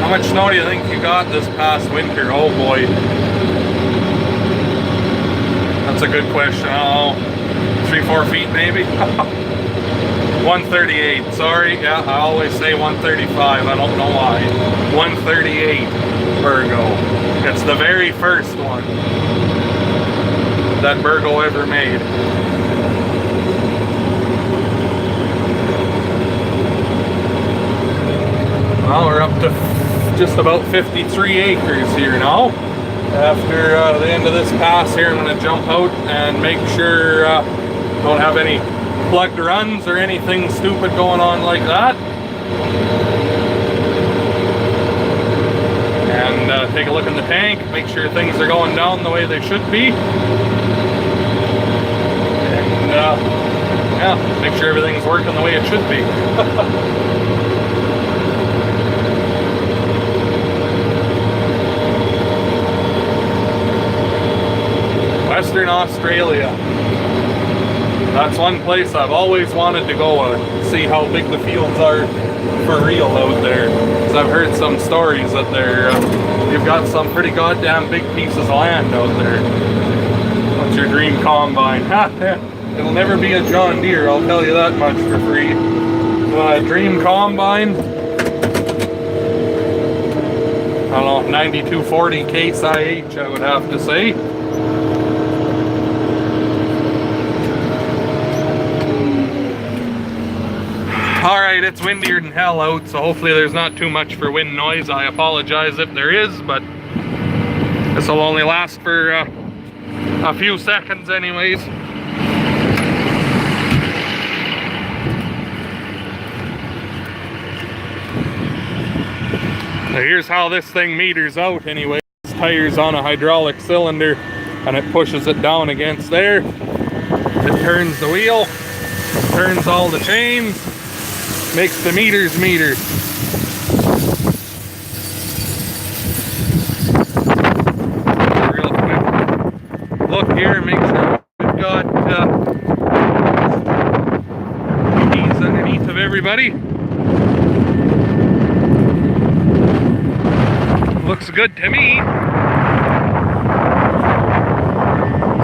How much snow do you think you got this past winter? Oh boy. That's a good question. I don't know. 3-4 feet maybe? 138. Sorry. Yeah, I always say 135. I don't know why. 138 Burgo. It's the very first one that Burgo ever made. Well, we're up to just about 53 acres here now. After the end of this pass here, I'm going to jump out and make sure don't have any plugged runs or anything stupid going on like that. And take a look in the tank, make sure things are going down the way they should be. And yeah, make sure everything's working the way it should be. Western Australia. That's one place I've always wanted to go and see how big the fields are for real out there. Because I've heard some stories that you've got some pretty goddamn big pieces of land out there. What's your dream combine? It'll never be a John Deere, I'll tell you that much for free. Dream combine? I don't know, 9240 Case IH, I would have to say. Alright, it's windier than hell out, so hopefully there's not too much for wind noise. I apologize if there is, but this will only last for a few seconds anyways. Now here's how this thing meters out anyway. This tire's on a hydraulic cylinder and it pushes it down against there. It turns the wheel, turns all the chains, makes the meters meter. Real quick look here, make sure we've got keys underneath of everybody. Looks good to me.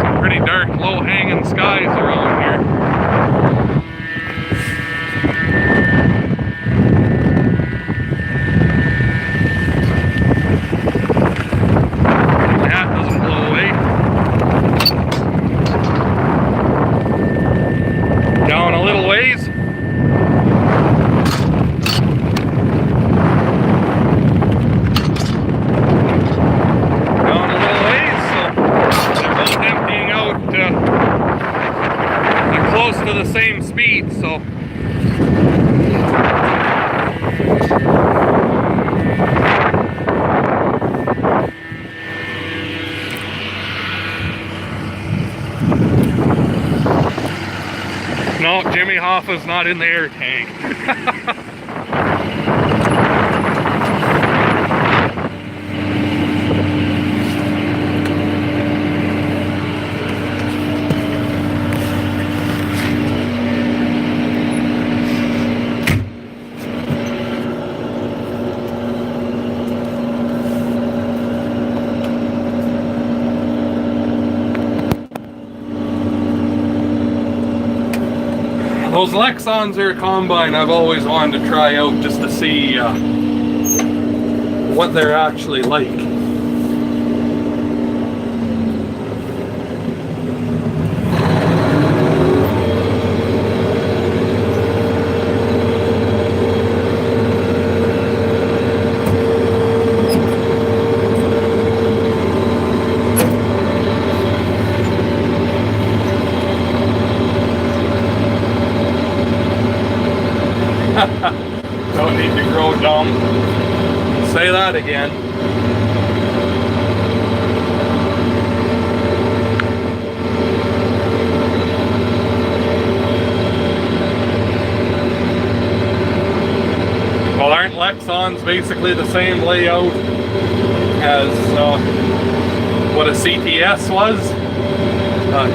Some pretty dark, low-hanging skies around here. Same speed, so no, Jimmy Hoffa's not in the air tank. Those Lexons are a combine I've always wanted to try out just to see what they're actually like. Don't need to grow dumb. Say that again. Well, aren't Lexons basically the same layout as what a CTS was?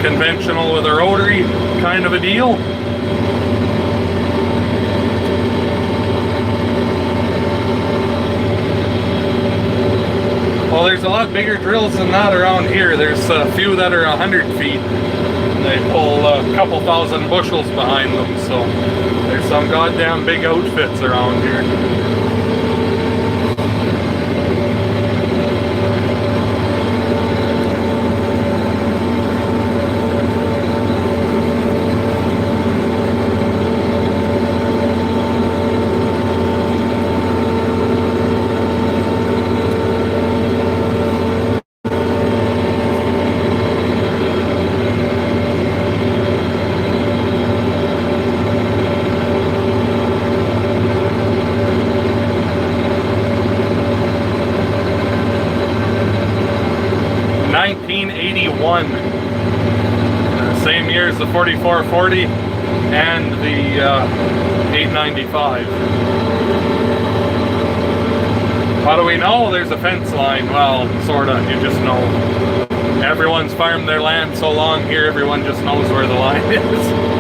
Conventional with a rotary kind of a deal. Well, there's a lot bigger drills than that around here. There's a few that are 100 feet. And they pull a couple thousand bushels behind them, so there's some goddamn big outfits around here. Same year as the 4440 and the 895. How do we know there's a fence line? Well, sorta, you just know. Everyone's farmed their land so long here, everyone just knows where the line is.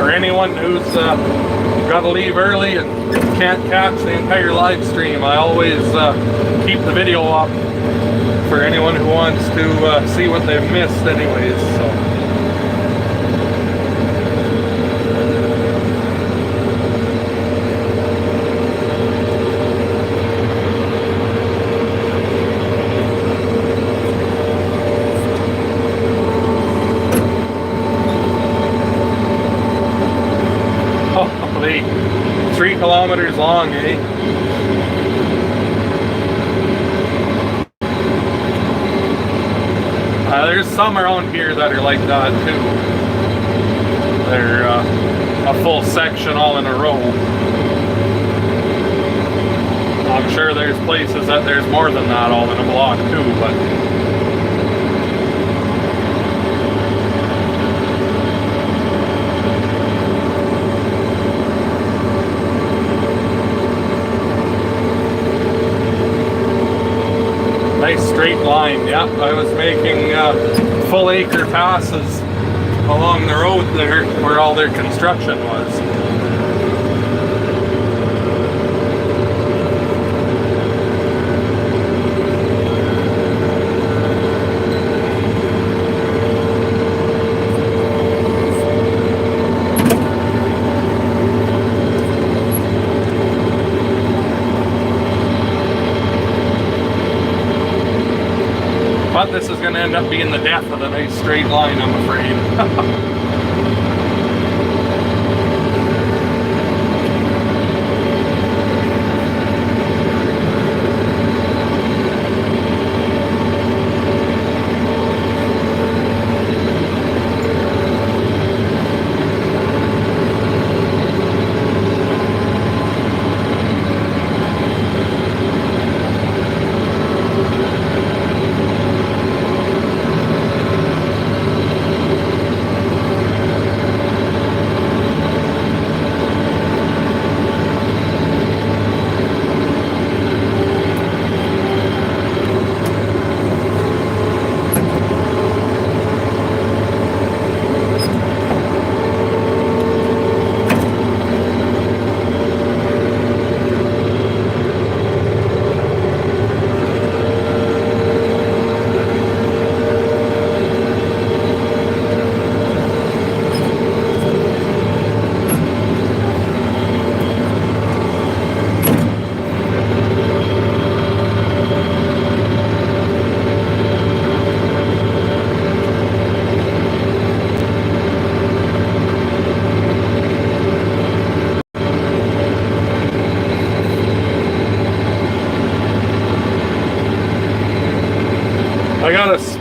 Anyone who's got to leave early and can't catch the entire live stream, I always keep the video up for anyone who wants to see what they've missed anyways. So. Holy, 3 kilometers long, eh? There's some around here that are like that too. They're a full section all in a row. I'm sure there's places that there's more than that all in a block too, but nice straight line. Yeah, I was making full acre passes along the road there where all their construction was. But this is going to end up being the death of the nice straight line, I'm afraid.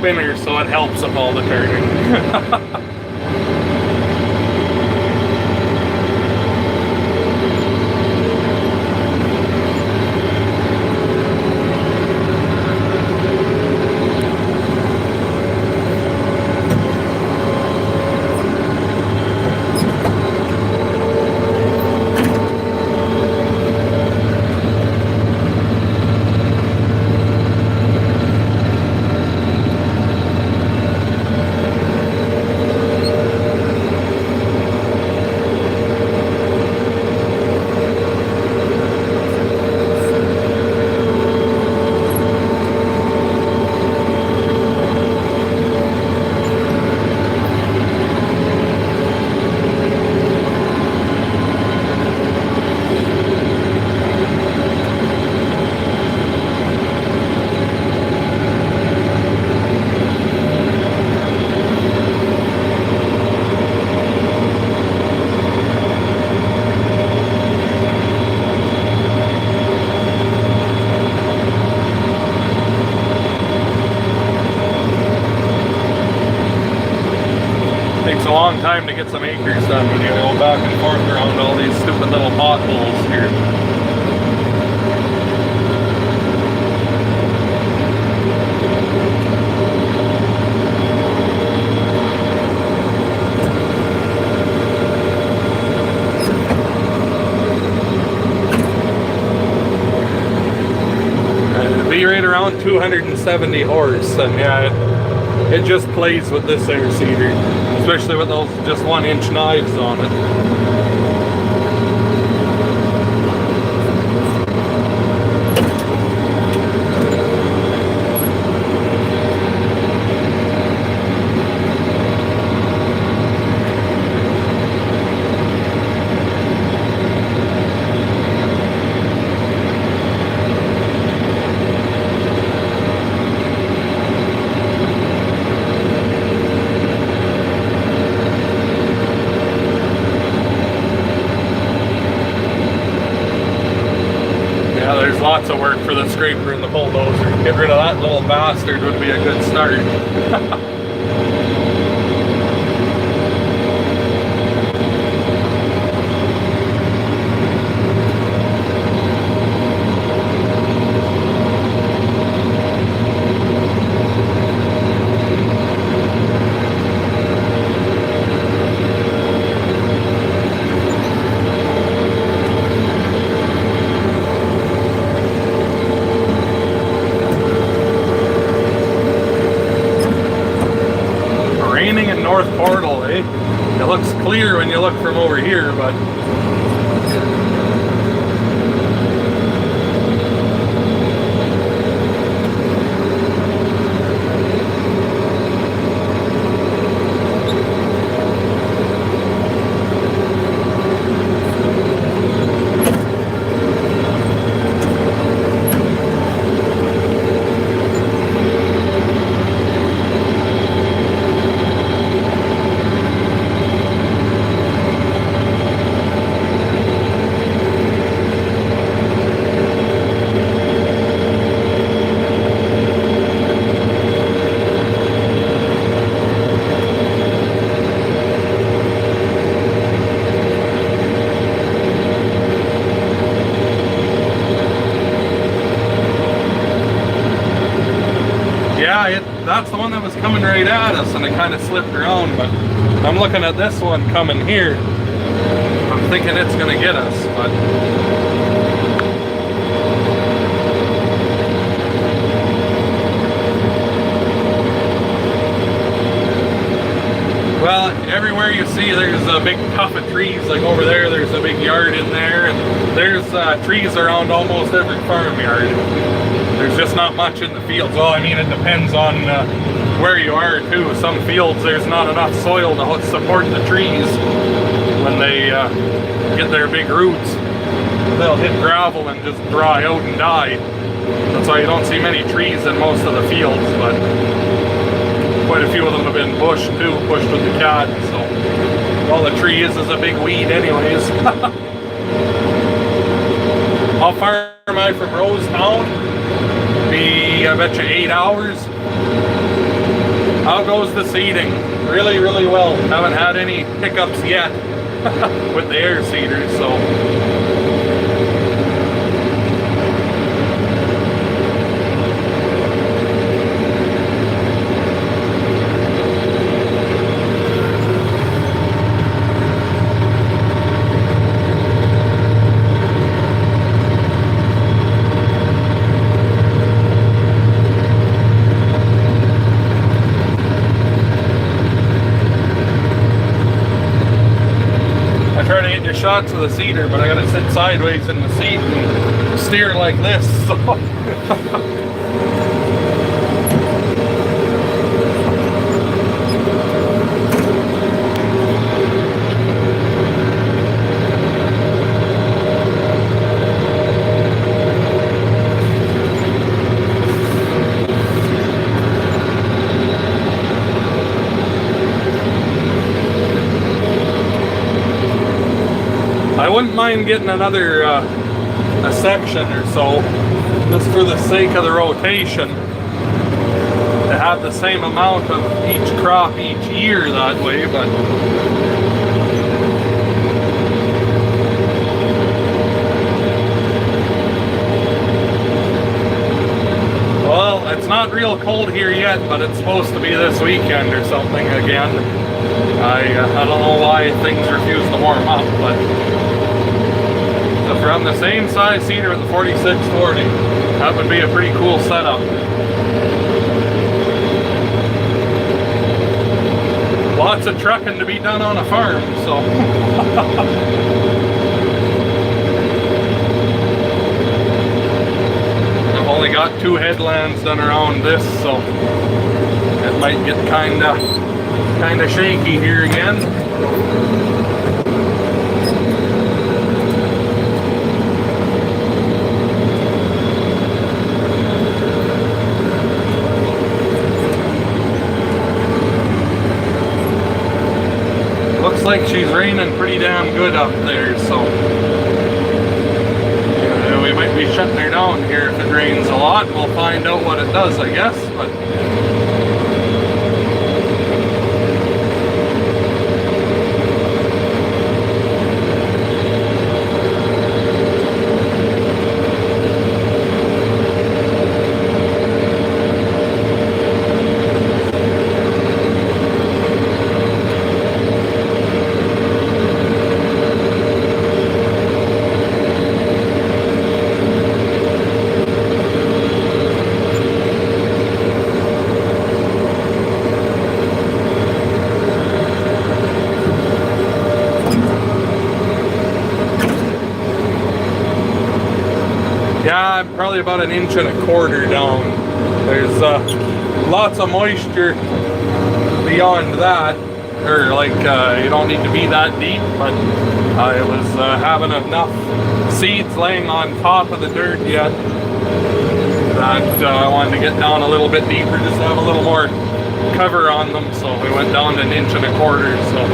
spinner, so it helps with all the turning. Takes a long time to get some acres done when you go back and forth around all these stupid little potholes here. It'd be right around 270 horse, and yeah, it just plays with this air seeder, especially with those just 1-inch knives on it. There's lots of work for the scraper and the bulldozer. Get rid of that little bastard would be a good start. North Portal, eh? It looks clear when you look from over here, but that's the one that was coming right at us, and it kind of slipped around, but I'm looking at this one coming here. I'm thinking it's going to get us, but well, everywhere you see there's a big tuft of trees, like over there's a big yard in there, and there's trees around almost every farmyard. There's just not much in the fields. Well, I mean, it depends on where you are too. Some fields there's not enough soil to support the trees when they get their big roots. They'll hit gravel and just dry out and die. That's why you don't see many trees in most of the fields, but quite a few of them have been pushed too, pushed with the cat. So all the tree is a big weed anyways. How far am I from Rosetown? I bet you 8 hours. How goes the seeding? Really, really well. Haven't had any hiccups yet with the air seeders, so. Shots of the seeder, but I gotta sit sideways in the seat and steer like this, so. I wouldn't mind getting another a section or so, just for the sake of the rotation, to have the same amount of each crop each year that way, but well, it's not real cold here yet, but it's supposed to be this weekend or something again. I don't know why things refuse to warm up, but if we're on the same size seeder with the 4640, that would be a pretty cool setup. Lots of trucking to be done on a farm, so. I've only got 2 headlands done around this, so it might get kinda shaky here again. Looks like she's raining pretty damn good up there, so we might be shutting her down here if it rains a lot. We'll find out what it does, I guess, but yeah, I'm probably about 1.25 inches down. There's lots of moisture beyond that, or like you don't need to be that deep, but I was having enough seeds laying on top of the dirt yet that I wanted to get down a little bit deeper, just to have a little more cover on them, so we went down to 1.25 inches, so.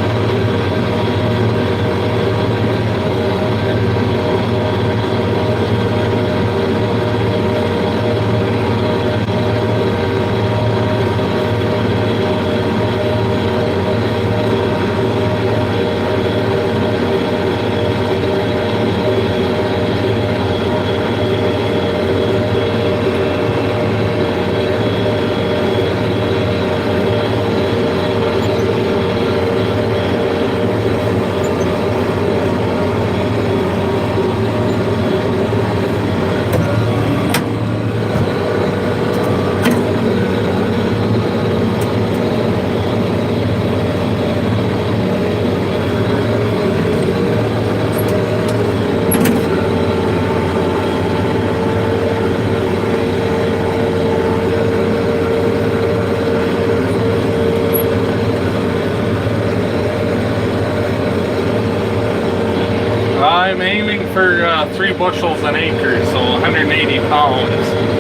I'm aiming for 3 bushels an acre, so 180 pounds.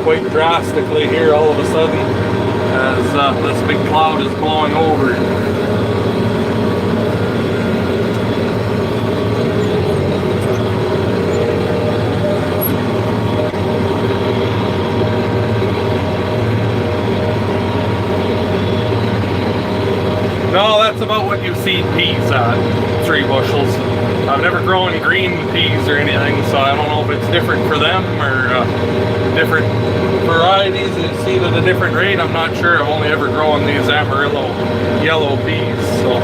quite drastically here all of a sudden as this big cloud is blowing over. No, that's about what you see peas at, 3 bushels. I've never grown green peas or anything, so I don't know if it's different for them or different varieties. It's seen at a different rate. I'm not sure. I've only ever grown these Amarillo yellow peas, so.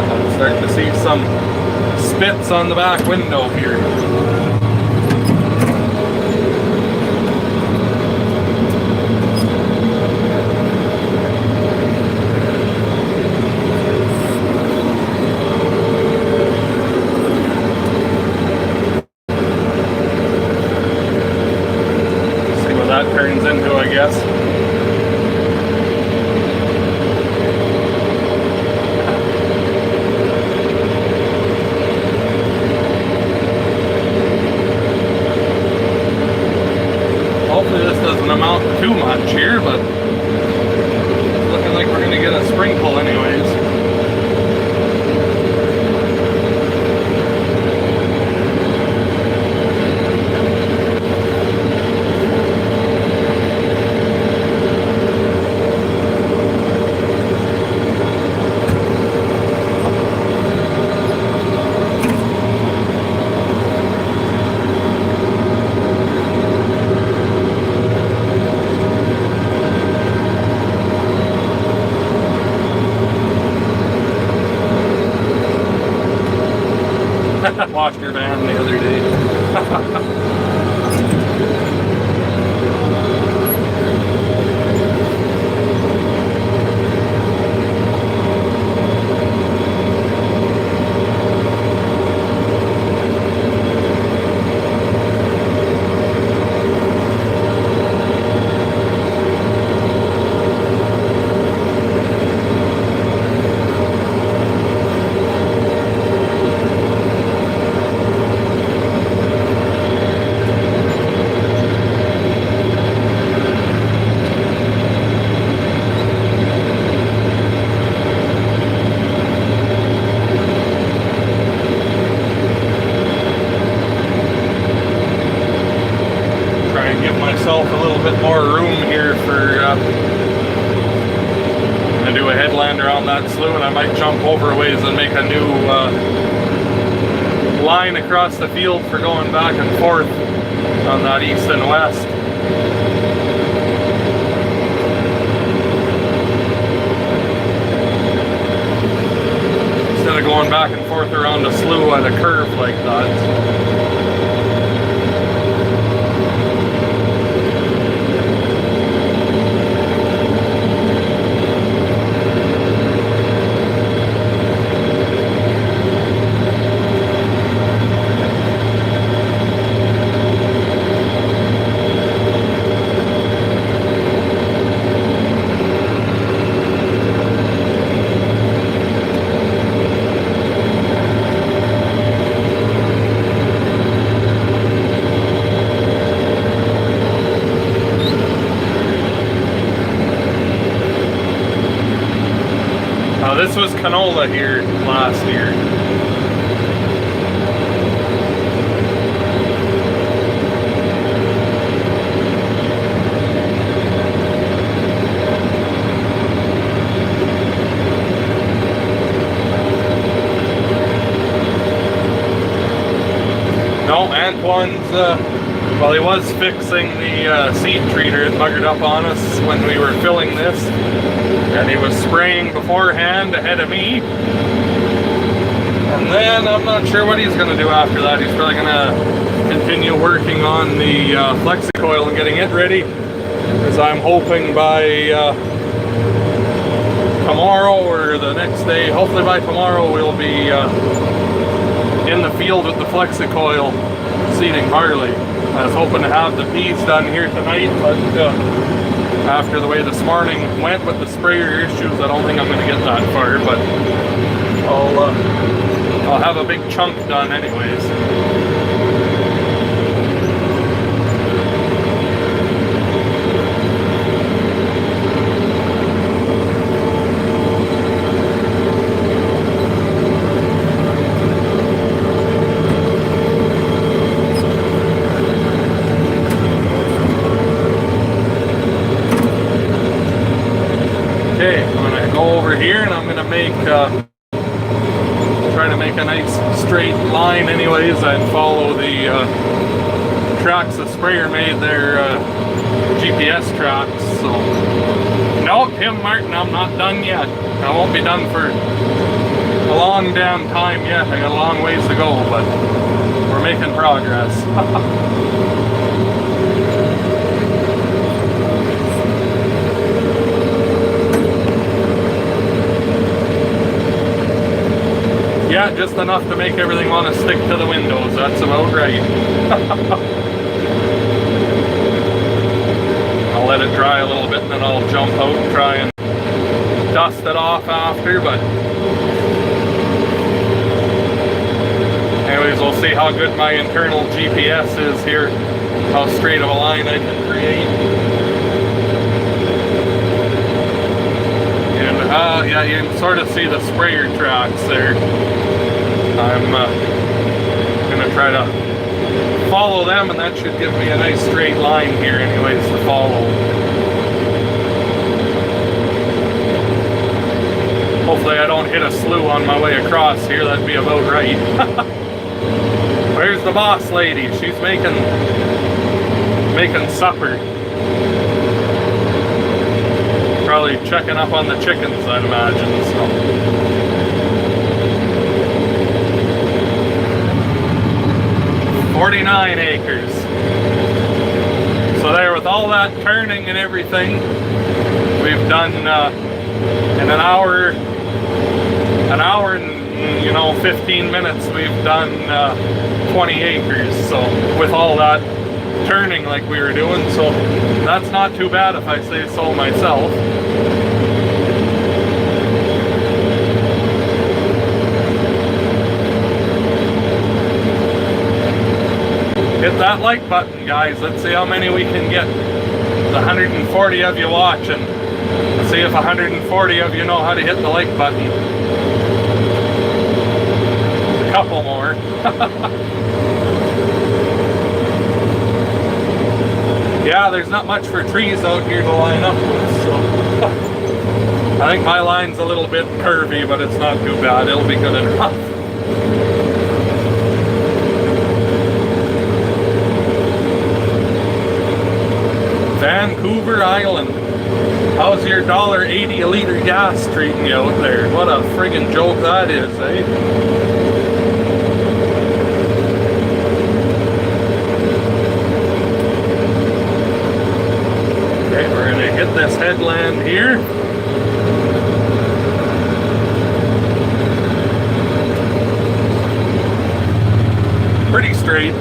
I'm starting to see some spits on the back window here. See what that turns into, I guess. Hopefully this doesn't amount to too much here, but it's looking like we're going to get a sprinkle anyways. Washed your van the other day. A little bit more room here for to do a headland around that slough, and I might jump over a ways and make a new line across the field for going back and forth on that east and west. Instead of going back and forth around the slough at a curve like that. This was canola here last year. No, Antoine's, well, he was fixing the seed treater. It buggered up on us when we were filling this. And he was spraying beforehand ahead of me. And then I'm not sure what he's going to do after that. He's probably going to continue working on the FlexiCoil and getting it ready. Because I'm hoping by tomorrow or the next day, hopefully by tomorrow, we'll be in the field with the FlexiCoil seeding barley. I was hoping to have the peas done here tonight, but After the way this morning went with the sprayer issues, I don't think I'm going to get that far, but I'll have a big chunk done anyways. Okay, I'm gonna go over here and I'm gonna make try to make a nice straight line anyways and follow the tracks the sprayer made, their GPS tracks. So no, Tim Martin, I'm not done yet. I won't be done for a long damn time yet. I got a long ways to go, but we're making progress. Yeah, just enough to make everything want to stick to the windows. That's about right. I'll let it dry a little bit and then I'll jump out and try and dust it off after, but anyways, we'll see how good my internal GPS is here, how straight of a line I can create. And yeah, you can sort of see the sprayer tracks there. I'm gonna try to follow them, and that should give me a nice straight line here anyways to follow. Hopefully I don't hit a slough on my way across here. That'd be about right. Where's the boss lady? She's making supper. Probably checking up on the chickens, I'd imagine. So 49 acres. So there, with all that turning and everything, we've done in an hour and 15 minutes, we've done 20 acres. So with all that turning like we were doing, so that's not too bad if I say so myself. Hit that like button, guys. Let's see how many we can get. The 140 of you watching. Let's see if 140 of you know how to hit the like button. A couple more. Yeah, there's not much for trees out here to line up with, so I think my line's a little bit curvy, but it's not too bad. It'll be good enough. Vancouver Island. How's your $1.80 a liter gas treating you out there? What a friggin' joke that is, eh? Okay, we're gonna hit this headland here. Pretty straight.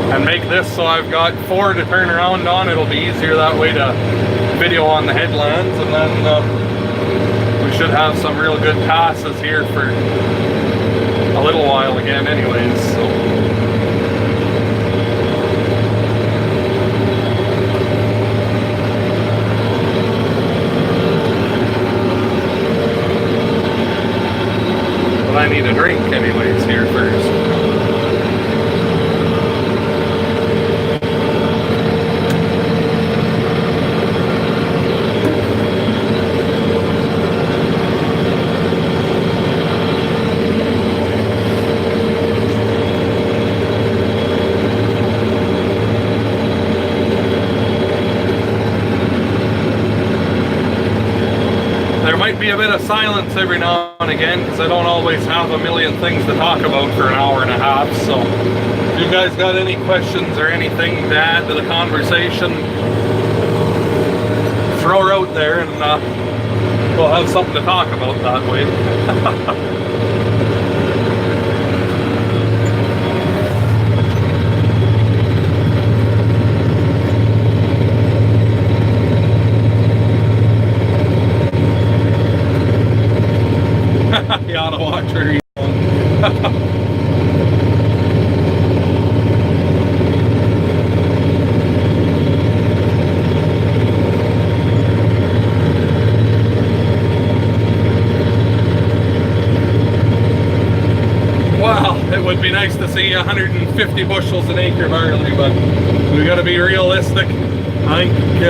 And make this so I've got 4 to turn around on. It'll be easier that way to video on the headlands, and then we should have some real good passes here for a little while again anyways. So but I need a drink anyways here first. Be a bit of silence every now and again because I don't always have a million things to talk about for an hour and a half. So if you guys got any questions or anything to add to the conversation, throw her out there and we'll have something to talk about that way. You ought to watch where he's going. It would be nice to see 150 bushels an acre barley, but we got to be realistic. I think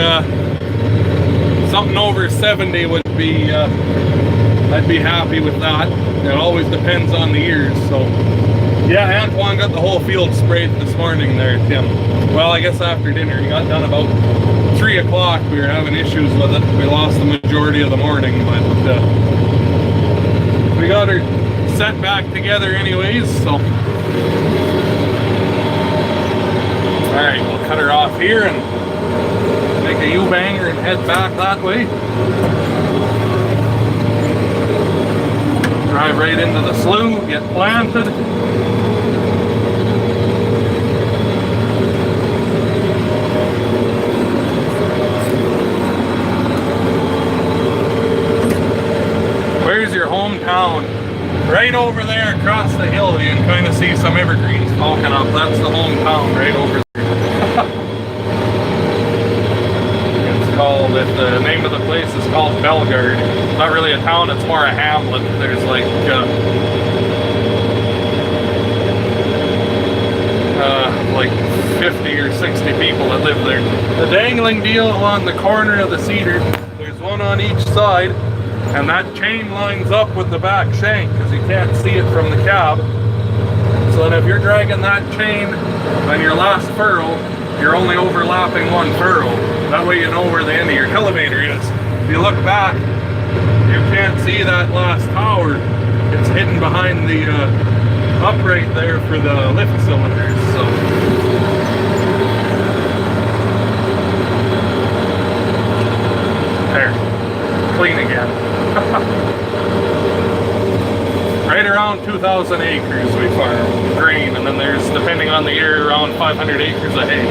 something over 70 would be, I'd be happy with that. It always depends on the years. So yeah, Antoine got the whole field sprayed this morning there, Tim. Well, I guess after dinner. He got done about 3 o'clock. We were having issues with it. We lost the majority of the morning, but we got her set back together anyways, so alright, we'll cut her off here and make a U-banger and head back that way. Drive right into the slough, get planted. Where's your hometown? Right over there across the hill, you can kind of see some evergreens poking up. That's the hometown right over there. It's called, the name of the place is called Bellegarde. It's not really a town, it's more a hamlet. There's like 50 or 60 people that live there. The dangling deal on the corner of the cedar, there's one on each side. And that chain lines up with the back shank because you can't see it from the cab. So then if you're dragging that chain on your last furrow, you're only overlapping one furrow. That way you know where the end of your elevator is. If you look back, you can't see that last tower. It's hidden behind the upright there for the lift cylinders. So there, clean again. Right around 2,000 acres we farm grain, and then there's, depending on the year, around 500 acres of hay.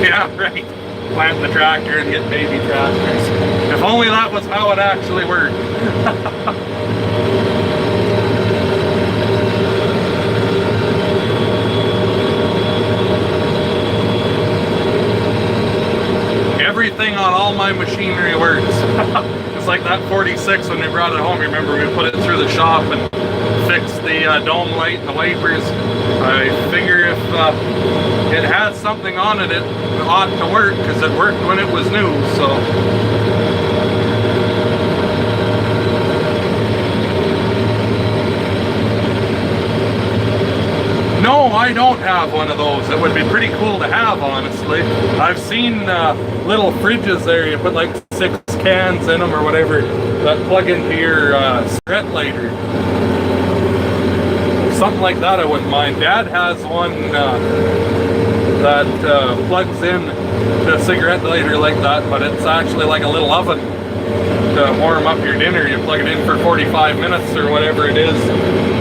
Yeah, right. Plant the tractor and get baby tractors. If only that was how it actually worked. Everything on all my machinery works. It's like that 46 when we brought it home. Remember, we put it through the shop and fixed the dome light and the wipers. I figure if it has something on it, it ought to work because it worked when it was new. So no, I don't have one of those. It would be pretty cool to have, honestly. I've seen little fridges there. You put like 6 cans in them or whatever that plug into your cigarette lighter. Something like that I wouldn't mind. Dad has one that plugs in to a cigarette lighter like that, but it's actually like a little oven to warm up your dinner. You plug it in for 45 minutes or whatever it is,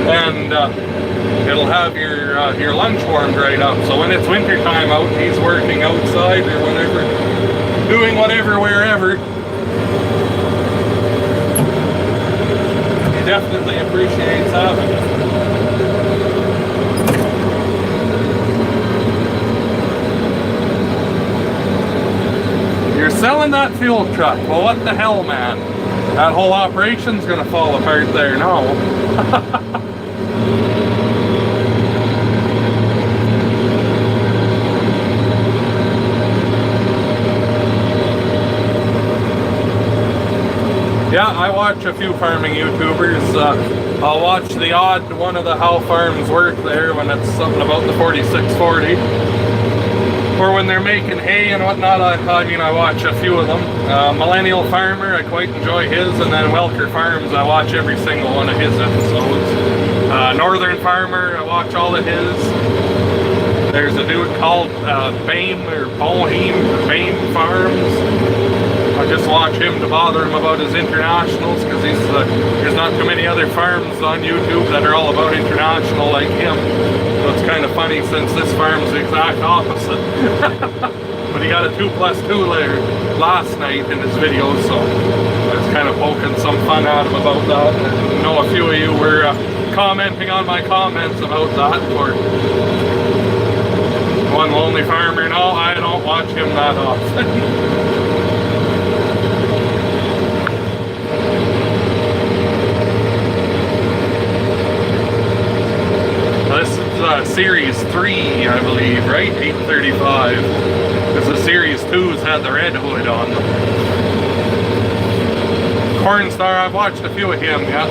and it'll have your lunch warmed right up. So when it's winter time out, he's working outside or whatever, doing whatever, wherever, he definitely appreciates having it. You're selling that fuel truck. Well, what the hell, man? That whole operation's gonna fall apart there now. Yeah, I watch a few farming YouTubers. I'll watch the odd one of the how farms work there when it's something about the 4640. Or when they're making hay and whatnot, I watch a few of them. Millennial Farmer, I quite enjoy his, and then Welker Farms, I watch every single one of his episodes. Northern Farmer, I watch all of his. There's a dude called Bame or Bame Farms. I just watch him to bother him about his internationals, because there's not too many other farms on YouTube that are all about international like him. So it's kind of funny since this farm's the exact opposite. but he got a 2+2 layer last night in his videos, so I was kind of poking some fun at him about that. And I know a few of you were commenting on my comments about that. For One Lonely Farmer, no, I don't watch him that often. This is Series 3, I believe, right? 835. Because the Series 2s had the red hood on them. Cornstar, I've watched a few of him, yeah.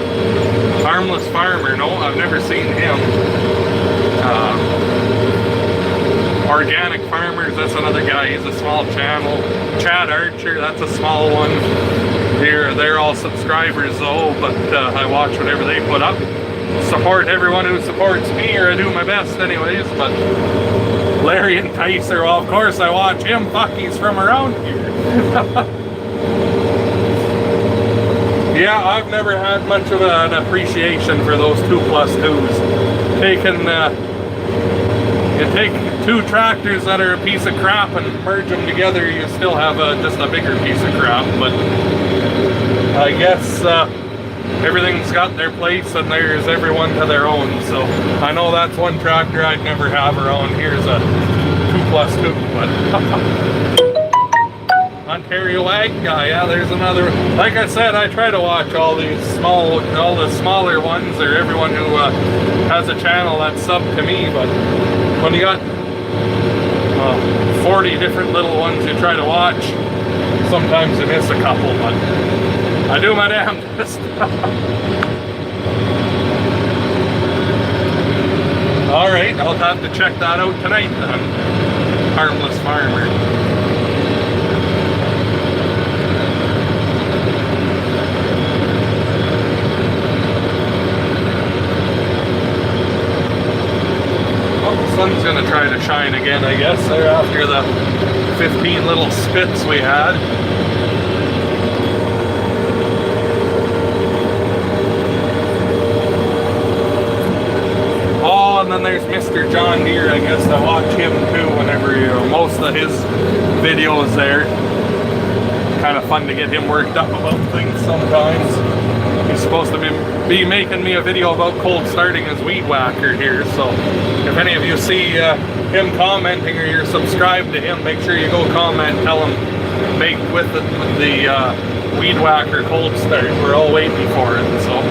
Harmless Farmer, no, I've never seen him. Organic Farmers, that's another guy, he's a small channel. Chad Archer, that's a small one. They're all subscribers though, but I watch whatever they put up. Support everyone who supports me, or I do my best anyways. But Larry and Tyser, well, of course I watch him. Fuck, he's from around here. Yeah, I've never had much of an appreciation for those 2+2s. You take two tractors that are a piece of crap and merge them together, you still have just a bigger piece of crap. But I guess everything's got their place, and there's everyone to their own. So I know that's one tractor I'd never have around here is a 2+2, but Ontario Ag Guy, yeah, there's another. Like I said, I try to watch all the smaller ones, or everyone who has a channel that's sub to me. But when you got 40 different little ones you try to watch, sometimes you miss a couple, but I do my damnedest. Alright, I'll have to check that out tonight then. Harmless Farmer. Well, the sun's gonna try to shine again, I guess, there after the 15 little spits we had. And then there's Mr. John Deere, I guess I watch him too whenever, most of his videos there. Kind of fun to get him worked up about things sometimes. He's supposed to be making me a video about cold starting his weed whacker here, so if any of you see him commenting or you're subscribed to him, make sure you go comment, tell him make with the weed whacker cold start. We're all waiting for it, so.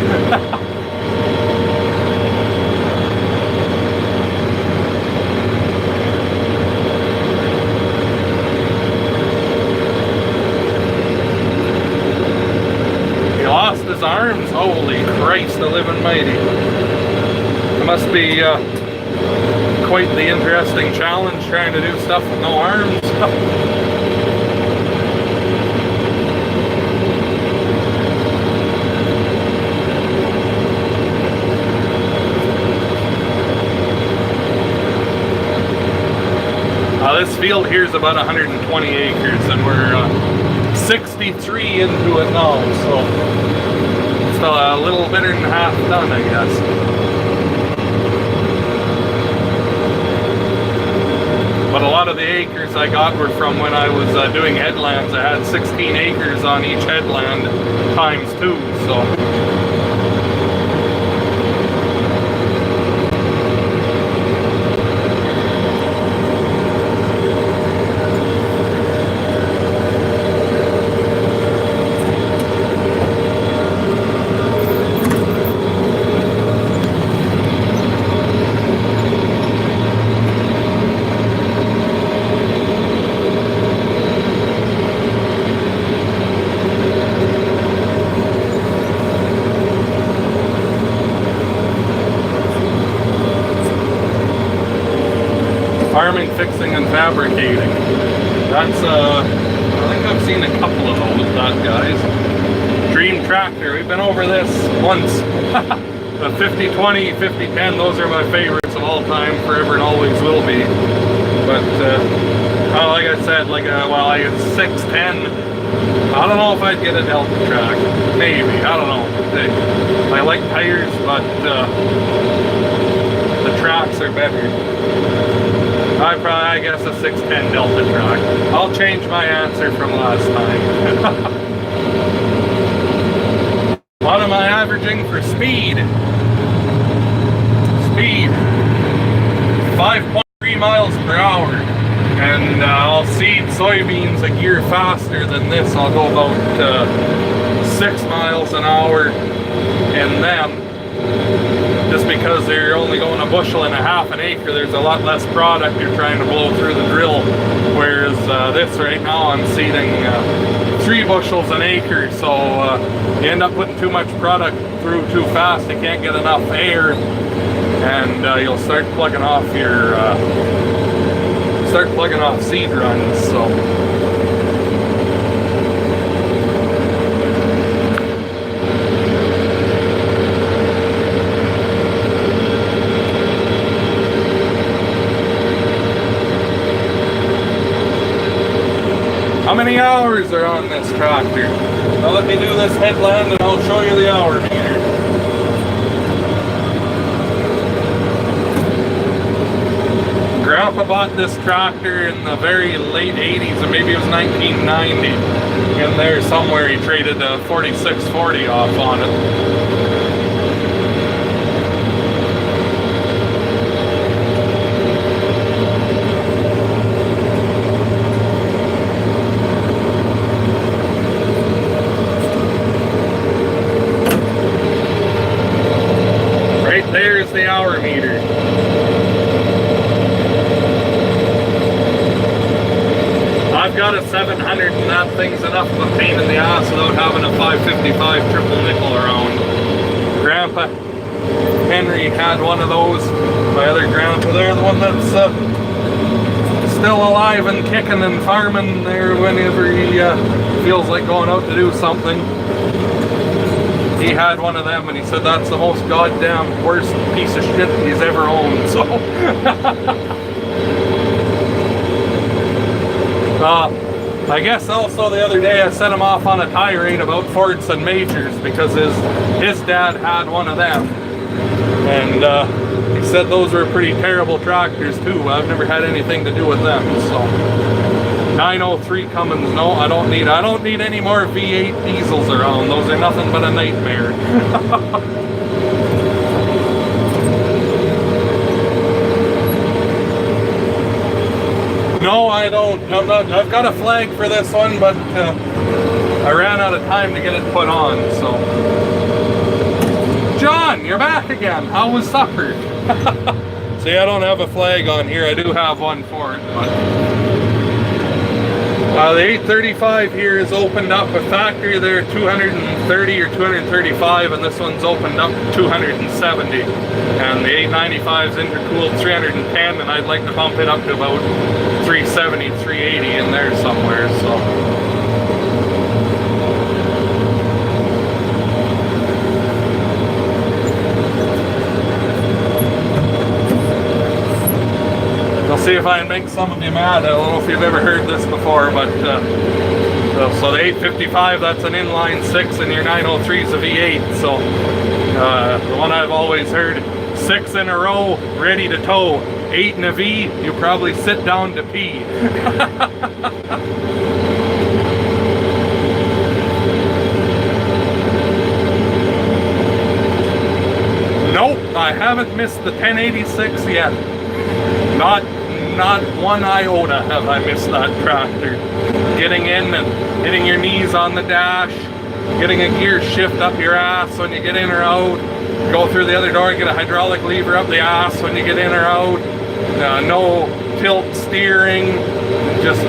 Lost his arms, holy Christ, the living mighty. It must be quite the interesting challenge trying to do stuff with no arms. This field here is about 120 acres, and we're 63 into it now, so it's still a little bit and a half done, I guess. But a lot of the acres I got were from when I was doing headlands. I had 16 acres on each headland times 2, so. Farming, fixing, and fabricating. That's, I think I've seen a couple of those, that guys. Dream Tractor, we've been over this once. The 50-20, 50-10, those are my favorites of all time, forever and always will be. But, like I said, well, I got 610. I don't know if I'd get a Delta track. Maybe, I don't know. I like tires, but the tracks are better. I guess a 610 Delta track. I'll change my answer from last time. What am I averaging for speed? Speed, 5.3 miles per hour. And I'll seed soybeans a gear faster than this. I'll go about 6 miles an hour in them. Just because they're only going a bushel and a half an acre, there's a lot less product you're trying to blow through the drill. Whereas this right now, I'm seeding 3 bushels an acre, so you end up putting too much product through too fast. You can't get enough air, and you'll start plugging off your seed runs. So. How many hours are on this tractor? Now let me do this headland and I'll show you the hour meter. Grandpa bought this tractor in the very late 80s, or maybe it was 1990. In there somewhere he traded a 4640 off on it. There's the hour meter. I've got a 700 and that thing's enough of a pain in the ass without having a 555 triple nickel around. Grandpa Henry had one of those. My other grandpa there, the one that's still alive and kicking and farming there whenever he feels like going out to do something. He had one of them and he said that's the most goddamn worst piece of shit he's ever owned, so. I guess also the other day I sent him off on a tirade about Fords and Majors because his dad had one of them. And he said those were pretty terrible tractors too. I've never had anything to do with them, so. 903 Cummins, no, I don't need any more V8 diesels around. Those are nothing but a nightmare. No, I don't. I've got a flag for this one, but I ran out of time to get it put on, so. John, you're back again. How was supper? See, I don't have a flag on here. I do have one for it, but. The 835 here is opened up. A factory there 230 or 235, and this one's opened up 270. And the 895's intercooled 310, and I'd like to bump it up to about 370, 380 in there somewhere. So. See if I can make some of you mad. I don't know if you've ever heard this before, but so the 855, that's an inline 6, and your 903's a V8. So the one I've always heard, 6 in a row, ready to tow. 8 in a V, you probably sit down to pee. Nope, I haven't missed the 1086 yet. Not one iota have I missed that tractor. Getting in and hitting your knees on the dash, getting a gear shift up your ass when you get in or out, go through the other door, get a hydraulic lever up the ass when you get in or out, no tilt steering, just,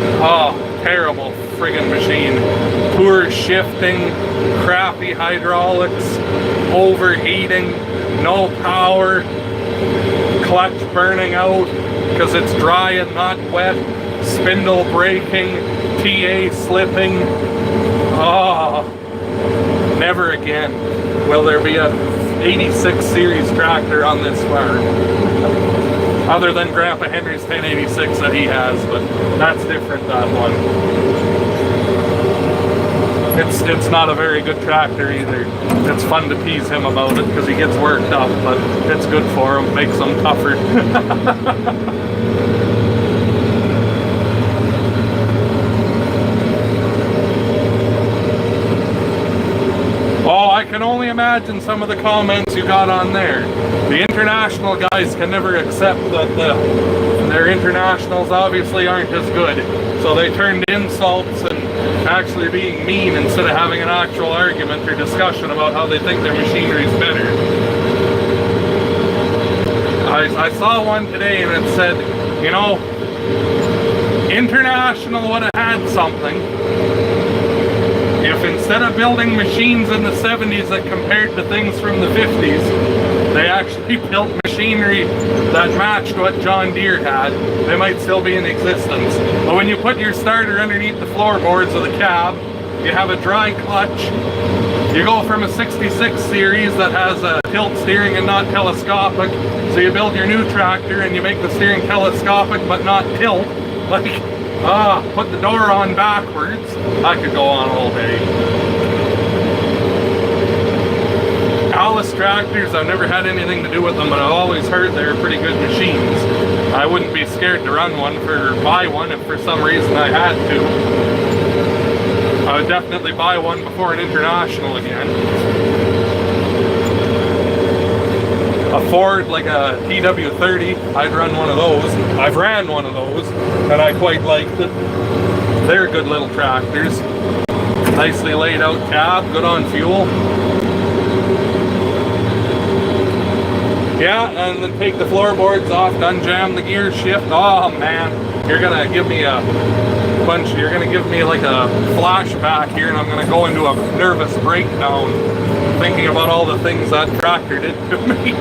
terrible friggin' machine. Poor shifting, crappy hydraulics, overheating, no power, clutch burning out because it's dry and not wet, spindle breaking, TA slipping. Never again will there be a 86 series tractor on this farm. Other than Grandpa Henry's 1086 that he has, but that's different, that one. It's not a very good tractor either. It's fun to tease him about it because he gets worked up, but it's good for him, makes him tougher. can only imagine some of the comments you got on there. The international guys can never accept that their internationals obviously aren't as good. So they turned insults and actually being mean instead of having an actual argument or discussion about how they think their machinery is better. I saw one today and it said, you know, International would have had something if instead of building machines in the 70s that compared to things from the 50s, they actually built machinery that matched what John Deere had. They might still be in existence. But when you put your starter underneath the floorboards of the cab, you have a dry clutch. You go from a 66 series that has a tilt steering and not telescopic. So you build your new tractor and you make the steering telescopic but not tilt. Like, put the door on backwards. I could go on all day. Alice tractors, I've never had anything to do with them, but I've always heard they're pretty good machines. I wouldn't be scared to run one or buy one if for some reason I had to. I would definitely buy one before an International again. A Ford, like a TW30, I'd run one of those. I've ran one of those, and I quite liked it. They're good little tractors. Nicely laid out cab, good on fuel. Yeah, and then take the floorboards off, unjam the gear shift. Oh man, you're gonna give me a bunch, you're gonna give me like a flashback here, and I'm gonna go into a nervous breakdown thinking about all the things that tractor did to me.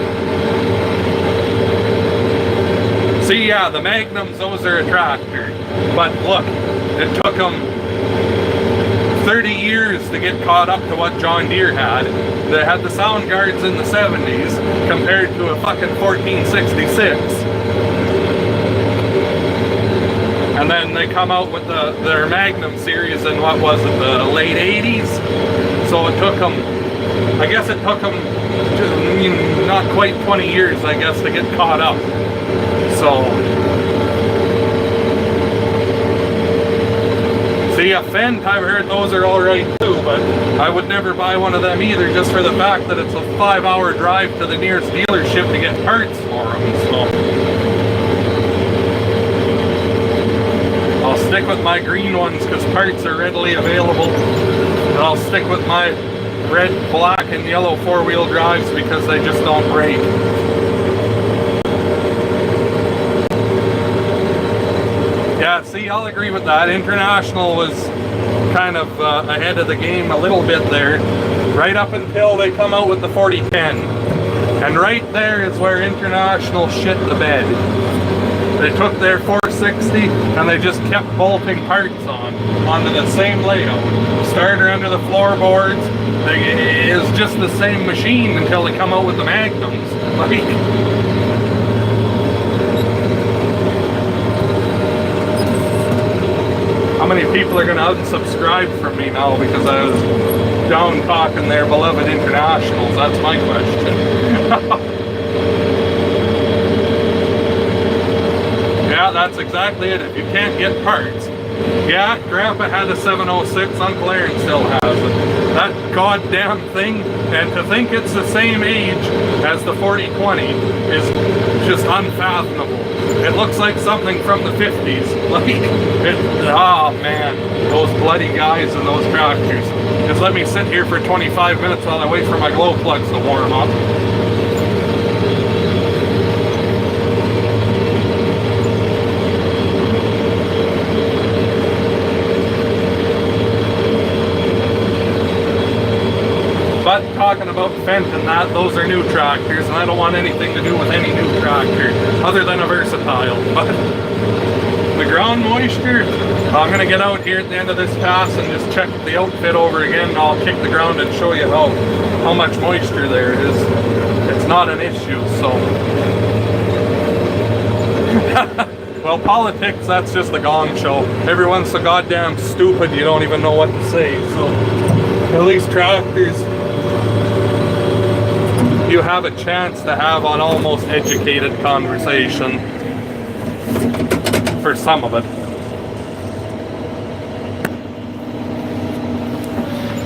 See, yeah, the Magnums, those are a tractor. But look, it took them 30 years to get caught up to what John Deere had. They had the sound guards in the 70s compared to a fucking 1466. And then they come out with their Magnum series in, what was it, the late 80s? So it took them, I guess it took them not quite 20 years, I guess, to get caught up. So, see, a Fendt, I've heard those are alright too, but I would never buy one of them either, just for the fact that it's a 5-hour drive to the nearest dealership to get parts for them. So, I'll stick with my green ones because parts are readily available. And I'll stick with my red, black, and yellow 4-wheel drives because they just don't break. Yeah, see, I'll agree with that. International was kind of ahead of the game a little bit there, right up until they come out with the 4010. And right there is where International shit the bed. They took their 460 and they just kept bolting parts onto the same layout. Starter under the floorboards. It's just the same machine until they come out with the Magnums. Like, how many people are going to unsubscribe from me now because I was down talking their beloved Internationals? That's my question. Yeah, that's exactly it. If you can't get parts. Yeah, Grandpa had a 706, Uncle Aaron still has it. That goddamn thing, and to think it's the same age as the 4020 is just unfathomable. It looks like something from the 50s. Like, oh man, those bloody guys and those tractors. Just let me sit here for 25 minutes while I wait for my glow plugs to warm up. But talking about Fendt and that, those are new tractors, and I don't want anything to do with any new tractor other than a Versatile. But the ground moisture, I'm going to get out here at the end of this pass and just check the outfit over again, and I'll kick the ground and show you how much moisture there is. It's not an issue, so. Well, politics, that's just a gong show. Everyone's so goddamn stupid you don't even know what to say. So at least tractors, you have a chance to have an almost educated conversation for some of it.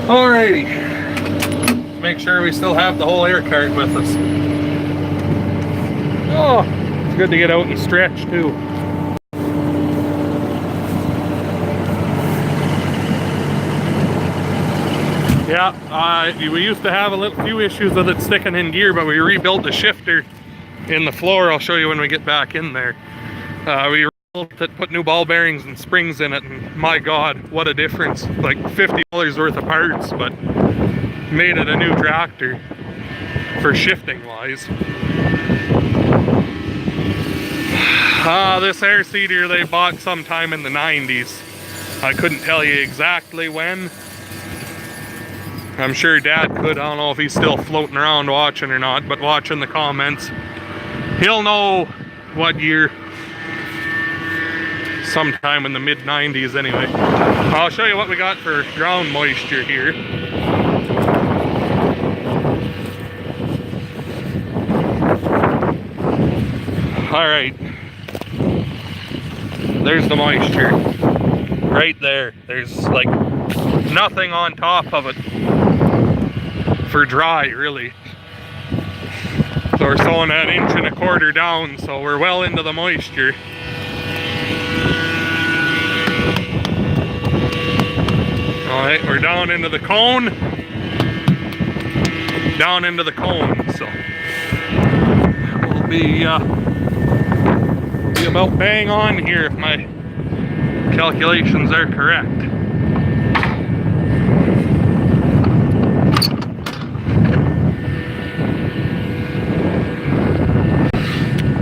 Alrighty. make sure we still have the whole air cart with us. Oh, it's good to get out and stretch too. Yeah, we used to have a few issues with it sticking in gear, but we rebuilt the shifter in the floor. I'll show you when we get back in there. We rebuilt it, put new ball bearings and springs in it, and my God, what a difference. Like $50 worth of parts, but made it a new tractor for shifting wise. This air seeder they bought sometime in the 90s. I couldn't tell you exactly when. I'm sure Dad could. I don't know if he's still floating around watching or not, but watching the comments, he'll know what year. Sometime in the mid-90s anyway. I'll show you what we got for ground moisture here. Alright. There's the moisture. Right there. There's like nothing on top of it for dry, really. So we're sowing an 1.25 inches down, so we're well into the moisture. Alright, we're down into the cone. Down into the cone, so we'll be about bang on here if my calculations are correct.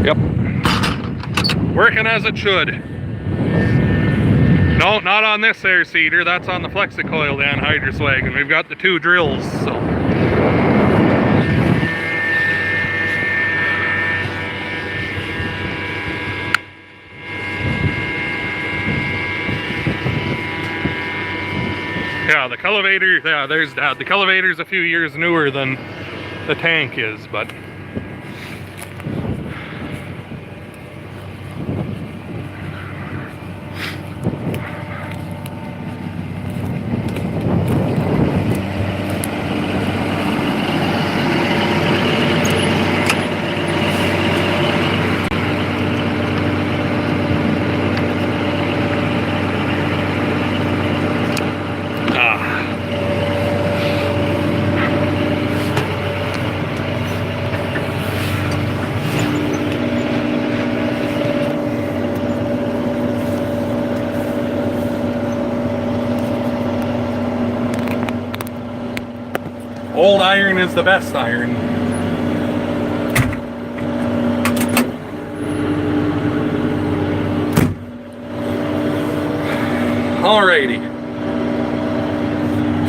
Yep. Working as it should. No, not on this air seeder. That's on the Flexicoil anhydrous wagon. We've got the 2 drills, so. Yeah, the cultivator, yeah, there's Dad. The cultivator's a few years newer than the tank is, but old iron is the best iron. Alrighty.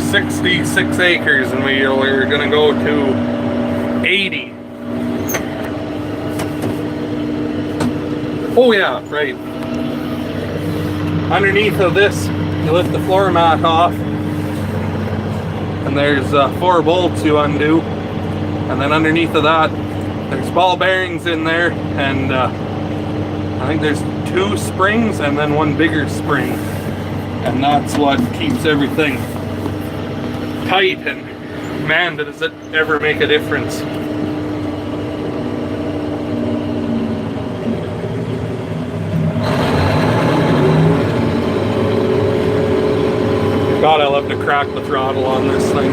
66 acres and we're gonna go to 80. Oh yeah, right. Underneath of this, you lift the floor mat off. And there's 4 bolts you undo, and then underneath of that there's ball bearings in there, and I think there's 2 springs and then 1 bigger spring, and that's what keeps everything tight. And man, does it ever make a difference. God, I love to crack the throttle on this thing.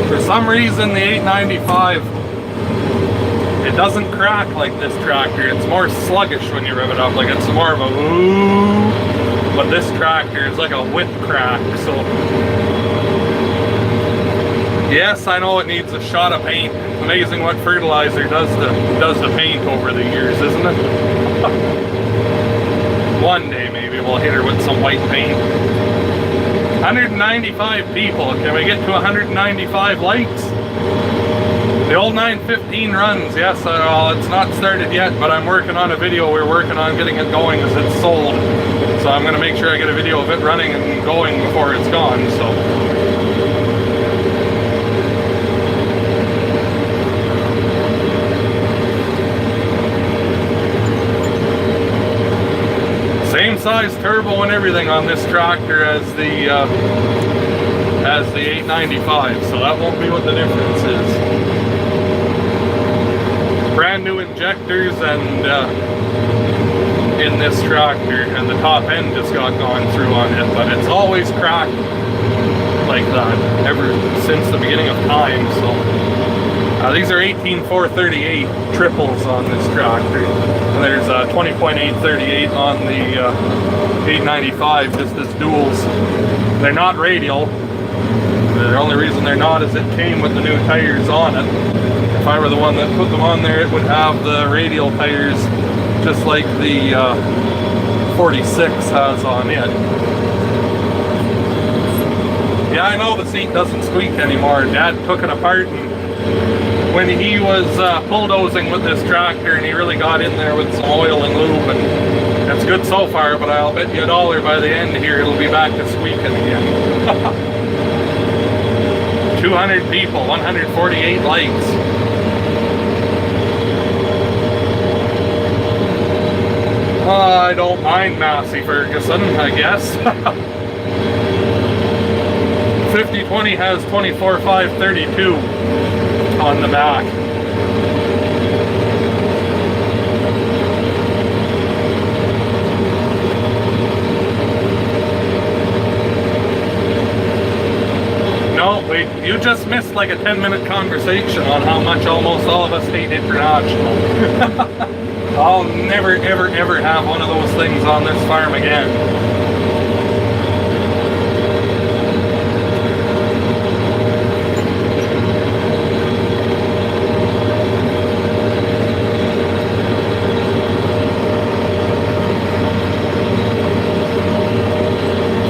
For some reason, the 895, it doesn't crack like this tractor. It's more sluggish when you rev it up. Like it's more of a ooh, but this tractor is like a whip crack. So yes, I know it needs a shot of paint. It's amazing what fertilizer does the paint over the years, isn't it? One day maybe we'll hit her with some white paint. 195 people. Can we get to 195 likes? The old 915 runs. Yes, it's not started yet, but I'm working on a video. We're working on getting it going as it's sold. So I'm going to make sure I get a video of it running and going before it's gone. So. size turbo and everything on this tractor as the 895, so that won't be what the difference is. Brand new injectors and in this tractor, and the top end just got gone through on it, but it's always cracked like that ever since the beginning of time. So these are 18438 triples on this tractor, and there's 20.838 on the 895, just as duals. They're not radial. The only reason they're not is it came with the new tires on it. If I were the one that put them on there, it would have the radial tires just like the 46 has on it. Yeah, I know the seat doesn't squeak anymore. Dad took it apart, and when he was bulldozing with this tractor, and he really got in there with some oil and lube, and it's good so far, but I'll bet you $1 by the end here it'll be back to squeaking again. 200 people, 148 likes. I don't mind Massey Ferguson, I guess. 5020 has 24,532 on the back. No, wait, you just missed like a 10-minute conversation on how much almost all of us hate International. I'll never, ever, ever have one of those things on this farm again.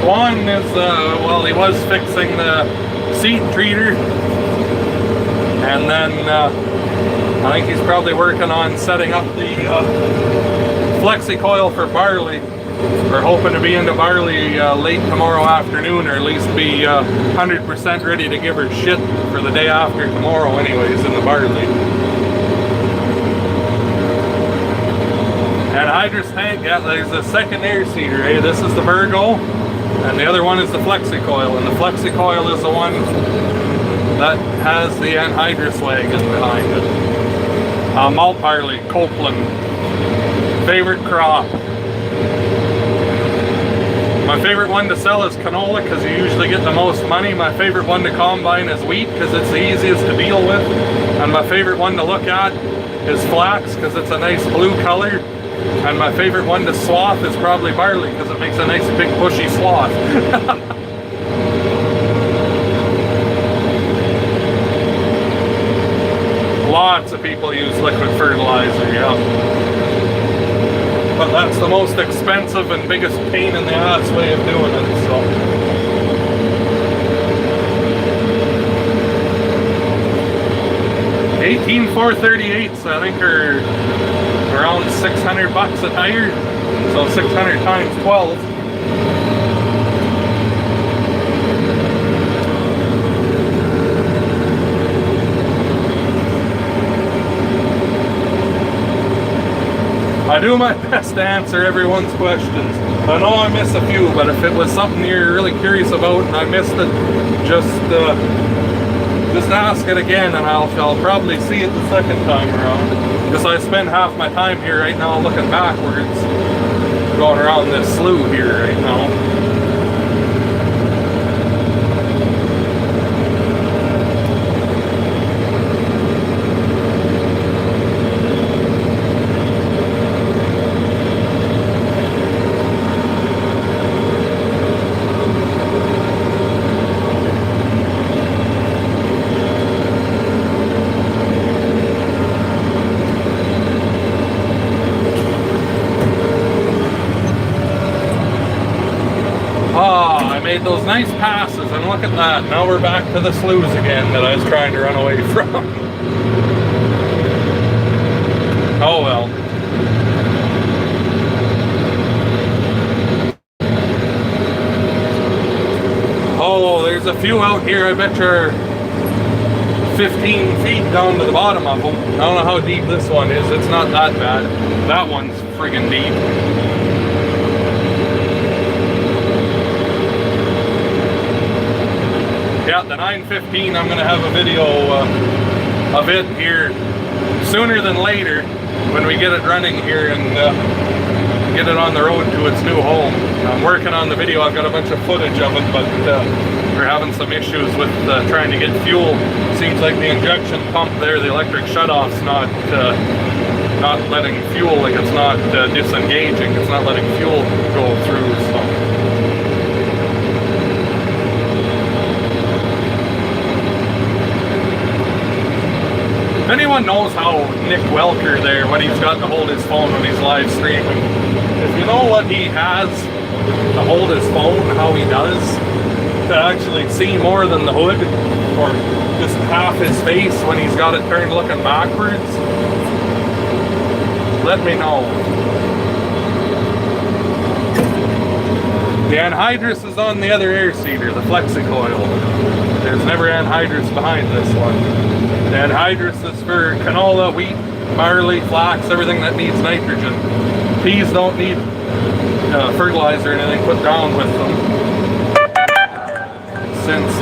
One is, well, he was fixing the seat treater, and then I think he's probably working on setting up the flexi coil for barley. We're hoping to be into barley late tomorrow afternoon, or at least be 100% ready to give her shit for the day after tomorrow anyways in the barley. And hydrous tank, yeah, there's a second air seeder, eh? This is the Virgo, and the other one is the flexi coil, and the flexi coil is the one that has the anhydrous wagon behind it. Malt barley, Copeland, favorite crop. My favorite one to sell is canola because you usually get the most money. My favorite one to combine is wheat because it's the easiest to deal with. And my favorite one to look at is flax because it's a nice blue color. And my favorite one to swath is probably barley because it makes a nice big bushy swath. Lots of people use liquid fertilizer, yeah. But that's the most expensive and biggest pain in the ass way of doing it, so. $18,438, so I think are around $600 a tire. So 600 times 12. I do my best to answer everyone's questions. I know I miss a few, but if it was something you're really curious about and I missed it, just ask it again, and I'll probably see it the second time around. Because I spend half my time here right now looking backwards, going around this slough here right now. Those nice passes, and look at that, now we're back to the sloughs again that I was trying to run away from. Oh well. Oh, there's a few out here, I bet you're 15 feet down to the bottom of them. I don't know how deep this one is, it's not that bad. That one's friggin' deep. yeah, the 915, I'm going to have a video of it here sooner than later when we get it running here and get it on the road to its new home. I'm working on the video. I've got a bunch of footage of it, but we're having some issues with trying to get fuel. Seems like the injection pump there, the electric shutoff's not letting fuel, like it's not disengaging. It's not letting fuel go through, so. If anyone knows how Nick Welker there, when he's got to hold his phone when he's live streaming, if you know what he has to hold his phone, how he does to actually see more than the hood, or just half his face when he's got it turned looking backwards, let me know. The anhydrous is on the other air seeder, the FlexiCoil. There's never anhydrous behind this one. The anhydrous is for canola, wheat, barley, flax, everything that needs nitrogen. Peas don't need fertilizer or anything put down with them, since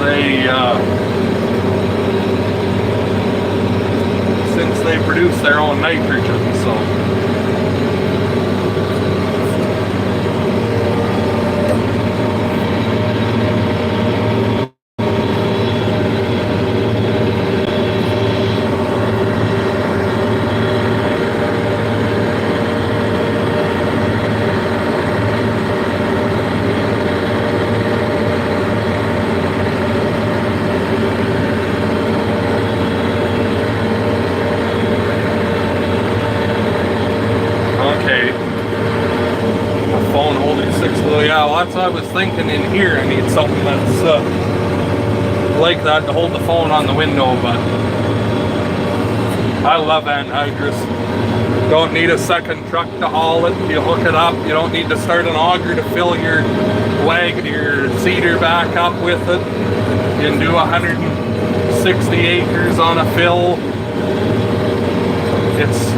they produce their own nitrogen. So. That's what I was thinking in here. I need something that's like that to hold the phone on the window, but I love anhydrous. Don't need a second truck to haul it. You hook it up. You don't need to start an auger to fill your seeder back up with it. You can do 160 acres on a fill. It's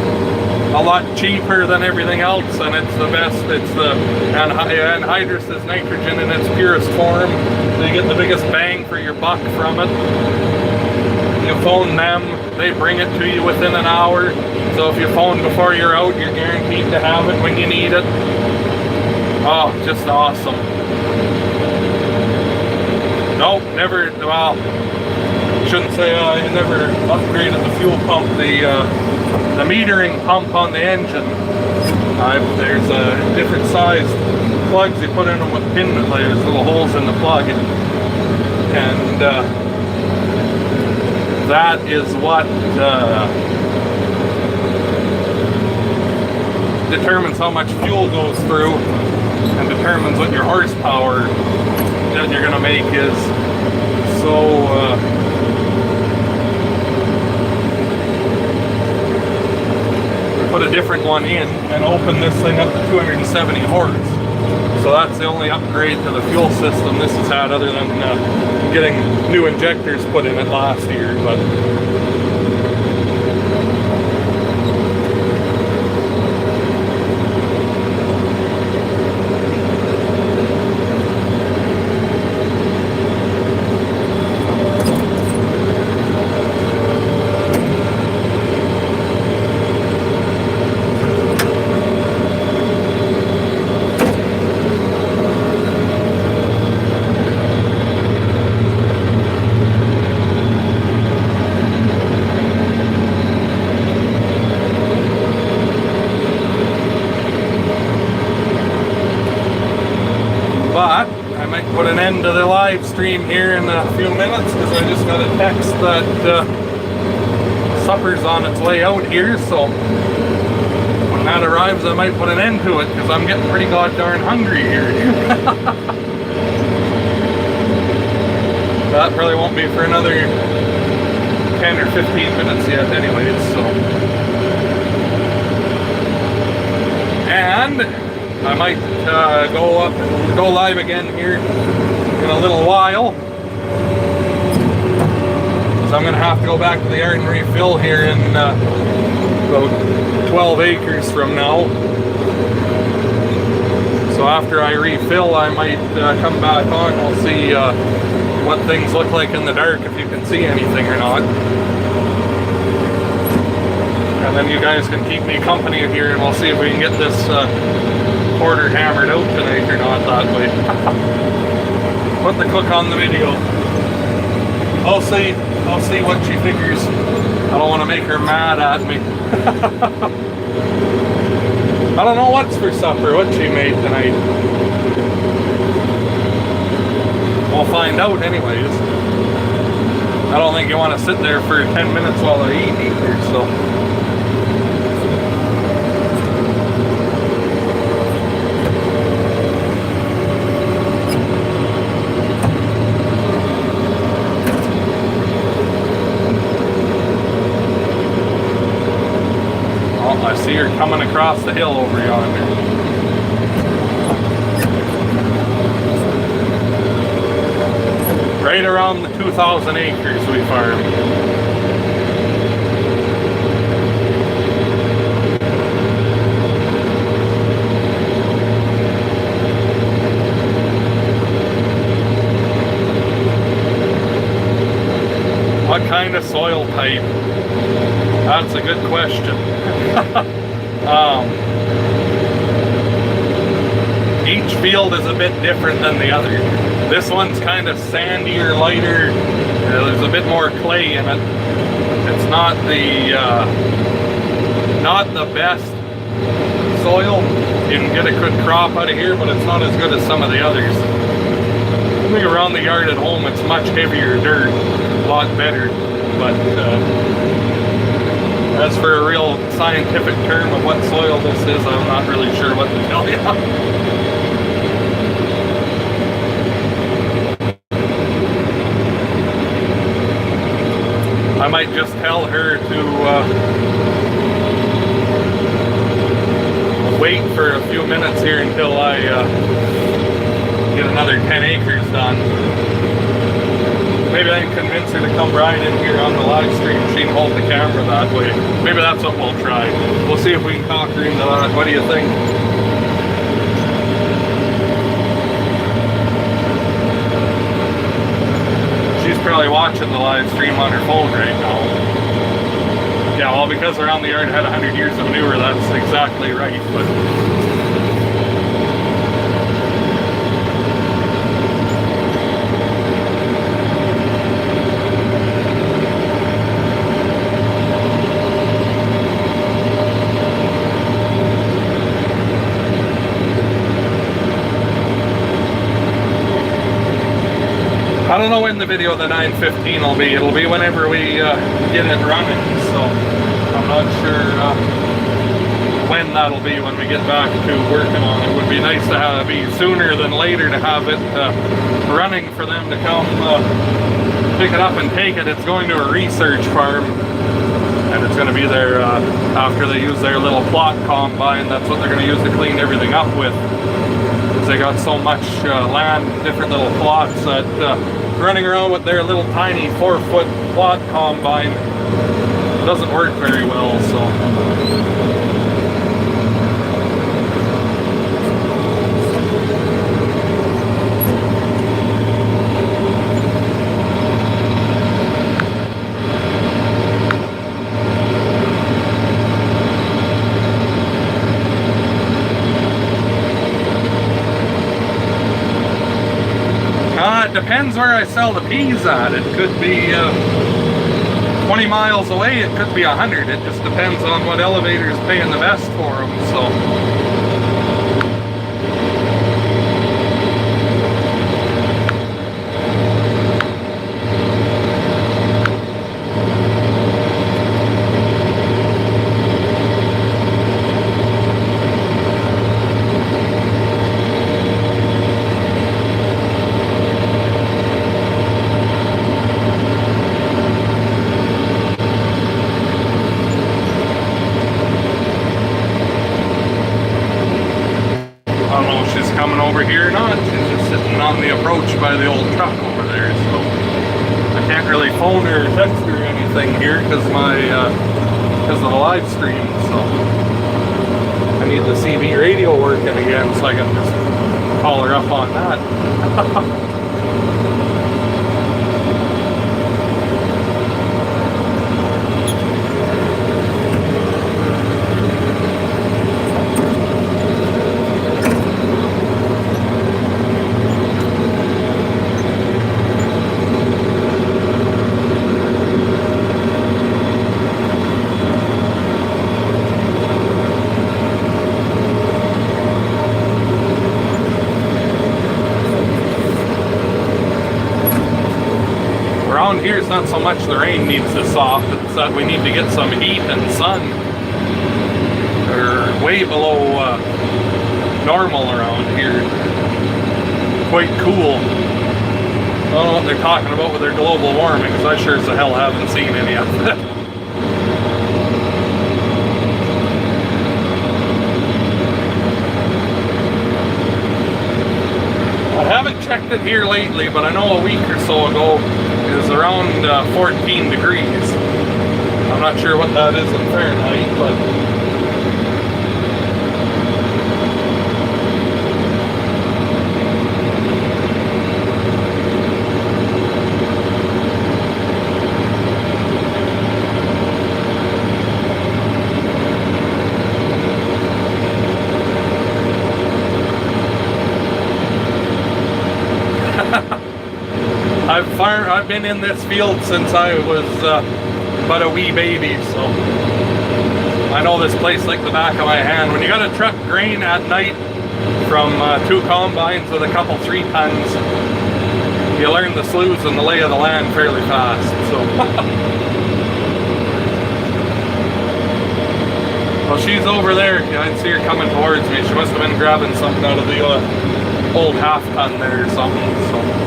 a lot cheaper than everything else, and it's the best. It's the anhydrous is nitrogen in its purest form, so you get the biggest bang for your buck from it. You phone them, they bring it to you within an hour. So if you phone before you're out, you're guaranteed to have it when you need it. Oh, just awesome. Nope, never, well, shouldn't say I never upgraded the fuel pump, the metering pump on the engine. There's different sized plugs you put in them with pin, there's little holes in the plug, and that is what determines how much fuel goes through and determines what your horsepower that you're going to make is. So put a different one in and open this thing up to 270 horse. So that's the only upgrade to the fuel system this has had, other than getting new injectors put in it last year. But I might put an end to the live stream here in a few minutes, because I just got a text that supper's on its way out here. So when that arrives, I might put an end to it, because I'm getting pretty goddamn hungry here. That probably won't be for another 10 or 15 minutes yet anyways, so. And I might go live again here in a little while. So I'm going to have to go back to the yard and refill here in about 12 acres from now. So after I refill, I might come back on. We'll see what things look like in the dark, if you can see anything or not. And then you guys can keep me company here, and we'll see if we can get this quarter hammered out tonight or not that way. Put the cook on the video. I'll see what she figures. I don't want to make her mad at me. I don't know what's for supper, what she made tonight. We'll find out anyways. I don't think you want to sit there for 10 minutes while I eat either, so. Oh, I see her coming across the hill over yonder. Right around the 2,000 acres we farm. What kind of soil type? That's a good question. Each field is a bit different than the other. This one's kind of sandier, lighter. There's a bit more clay in it. It's not the best soil. You can get a good crop out of here, but it's not as good as some of the others. I think around the yard at home, it's much heavier dirt, a lot better. But as for a real scientific term of what soil this is, I'm not really sure what to tell you. I might just tell her to wait for a few minutes here until I get another 10 acres done. Maybe I can convince her to come right in here on the live stream. She can hold the camera that way. Maybe that's what we'll try. We'll see if we can talk her into that. What do you think? She's probably watching the live stream on her phone right now. Yeah, well, because around the yard had 100 years of manure, that's exactly right. But I don't know when the video of the 915 will be. It'll be whenever we get it running, so I'm not sure when that'll be when we get back to working on it. It would be nice to have it be sooner than later to have it running for them to come pick it up and take it. It's going to a research farm, and it's going to be there after they use their little plot combine. That's what they're going to use to clean everything up with. They got so much land, different little plots, that running around with their little tiny 4-foot plot combine doesn't work very well, so. It depends where I sell the peas at. It could be 20 miles away, it could be 100. It just depends on what elevator is paying the best for them, so. Over here or not. She's just sitting on the approach by the old truck over there, so I can't really phone her or text her or anything here because of the live stream, so I need the CB radio working again so I can just call her up on that. around here it's not so much the rain needs to soft, it's that we need to get some heat and sun. They're way below normal around here. Quite cool. I don't know what they're talking about with their global warming, because I sure as the hell haven't seen any of it. I haven't checked it here lately, but I know a week or so ago it was around 14 degrees. I'm not sure what that is in Fahrenheit, but I've been in this field since I was but a wee baby, so I know this place like the back of my hand. When you got to truck grain at night from 2 combines with a couple 3 tons, you learn the sloughs and the lay of the land fairly fast. So, well, she's over there. I see her coming towards me. She must have been grabbing something out of the old half ton there or something. So.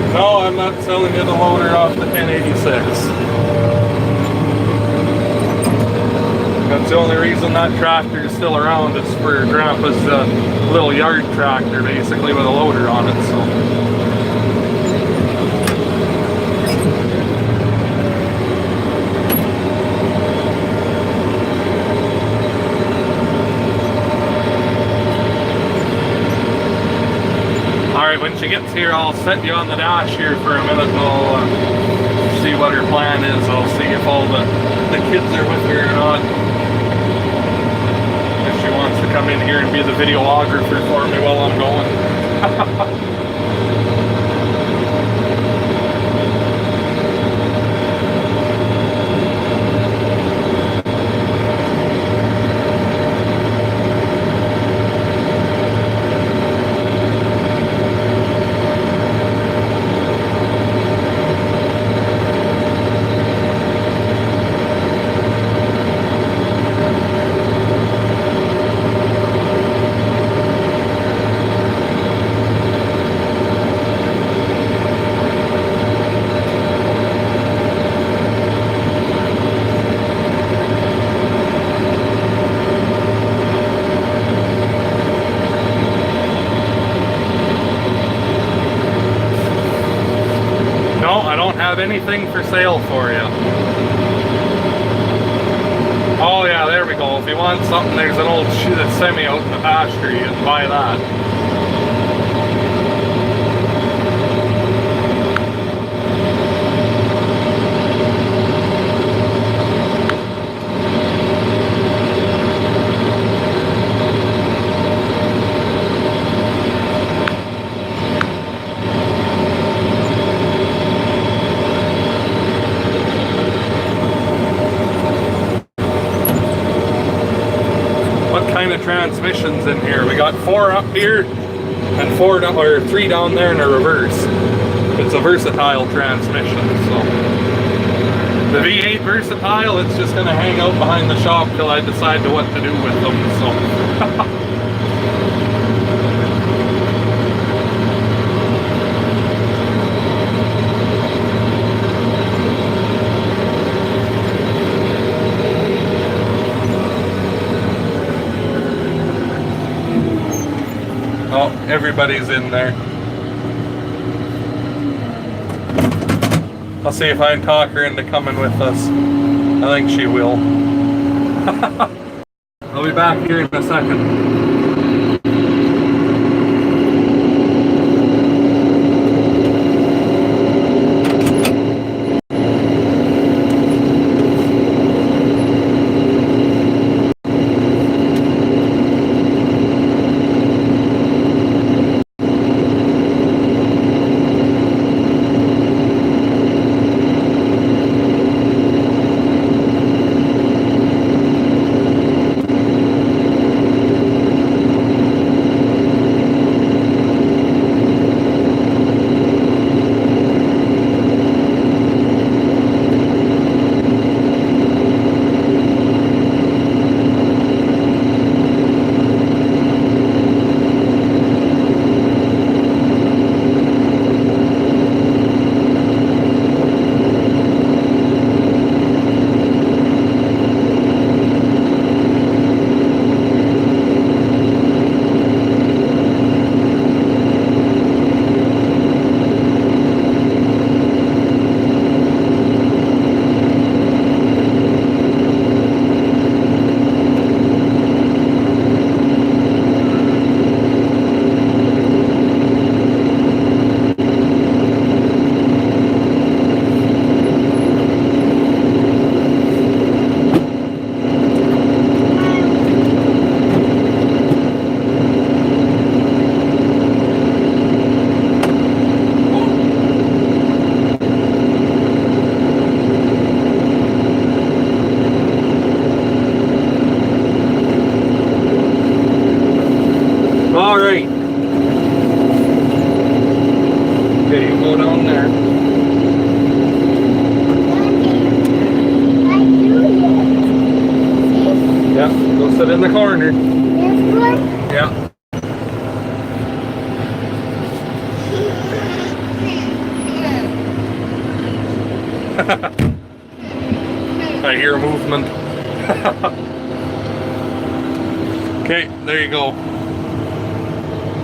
No, I'm not selling you the loader off the 1086. That's the only reason that tractor is still around, is for Grandpa's little yard tractor, basically, with a loader on it. So. When she gets here, I'll set you on the dash here for a minute, and I'll see what her plan is. I'll see if all the kids are with her or not. If she wants to come in here and be the videographer for me while I'm going. Anything for sale for you. Oh yeah, there we go. If you want something, there's an old semi out in the pasture, you can buy that. Transmissions in here. We got 4 up here and 4 down, or 3 down there in a reverse. It's a versatile transmission, so the V8 versatile, it's just gonna hang out behind the shop till I decide what to do with them. So everybody's in there. I'll see if I can talk her into coming with us. I think she will. I'll be back here in a second. Sit in the corner. This one? Yeah. I hear movement. Okay, there you go.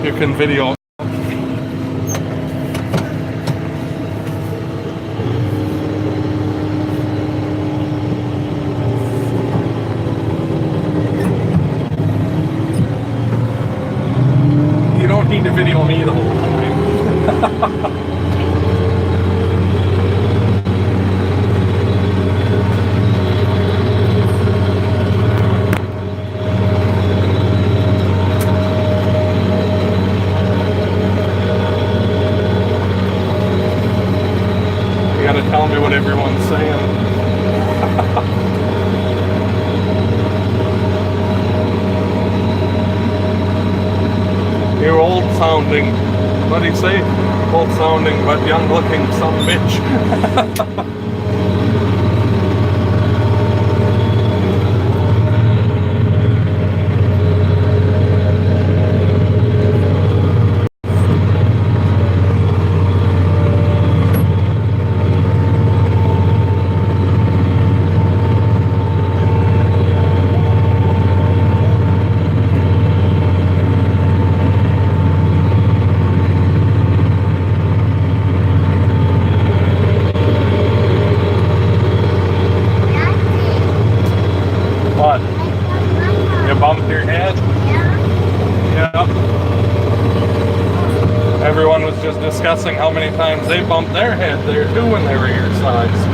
You can video. You don't need to video me the whole time. You gotta tell me what everyone's saying. You're old sounding. What do you say? Old sounding, but young looking, some bitch. What? You bumped your head? Yeah. Everyone was just discussing how many times they bumped their head there too when they were your size.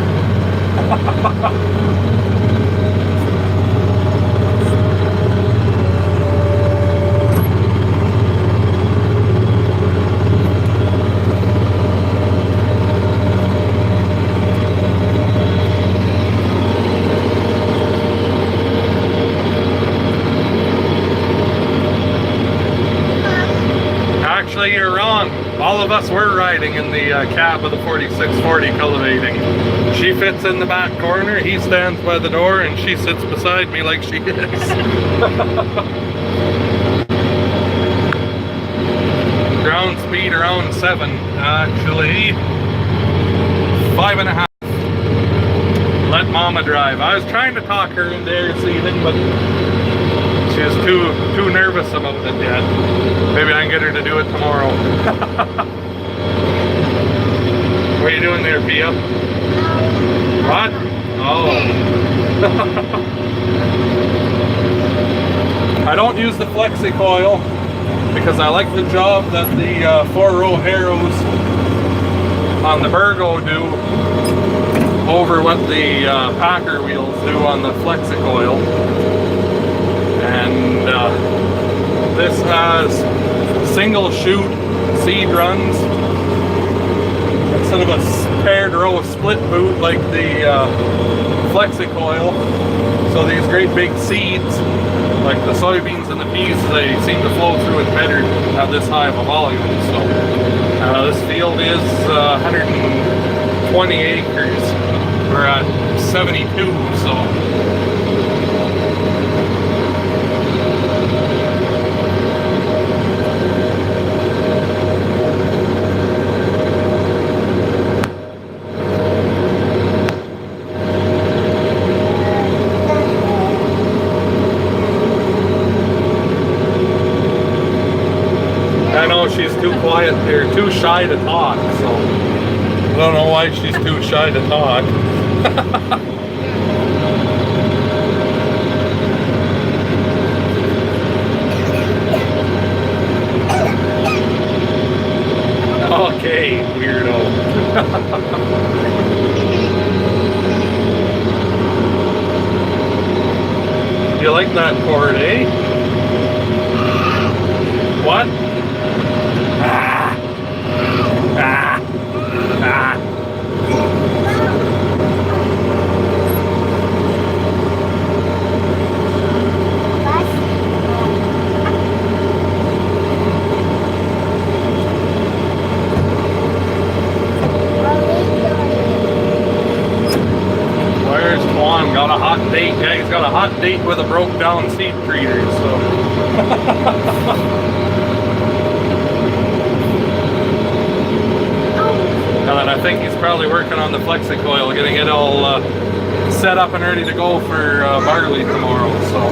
Actually, you're wrong. All of us were riding in the cab of the 4640 cultivating. She fits in the back corner, he stands by the door, and she sits beside me like she is. Ground speed around 7. Actually, 5.5. Let Mama drive. I was trying to talk her into air seating, but she's too nervous about it yet. Maybe I can get her to do it tomorrow. What are you doing there, Pia? What? Oh. I don't use the flexi coil because I like the job that the 4-row harrows on the Burgo do over what the Packer wheels do on the flexi coil. And this has single chute seed runs instead of a paired row split boot like the flexi coil. So these great big seeds, like the soybeans and the peas, they seem to flow through it better at this high of a volume. So this field is 120 acres. We're at 72, so. I know she's too quiet there, too shy to talk, so I don't know why she's too shy to talk. Okay, weirdo. You like that chord, eh? What? Ah. Ah. Ah. Where's Juan Got a hot date. Yeah, he's got a hot date with a broke down seed treater, so. And then I think he's probably working on the FlexiCoil, getting it all set up and ready to go for barley tomorrow, so.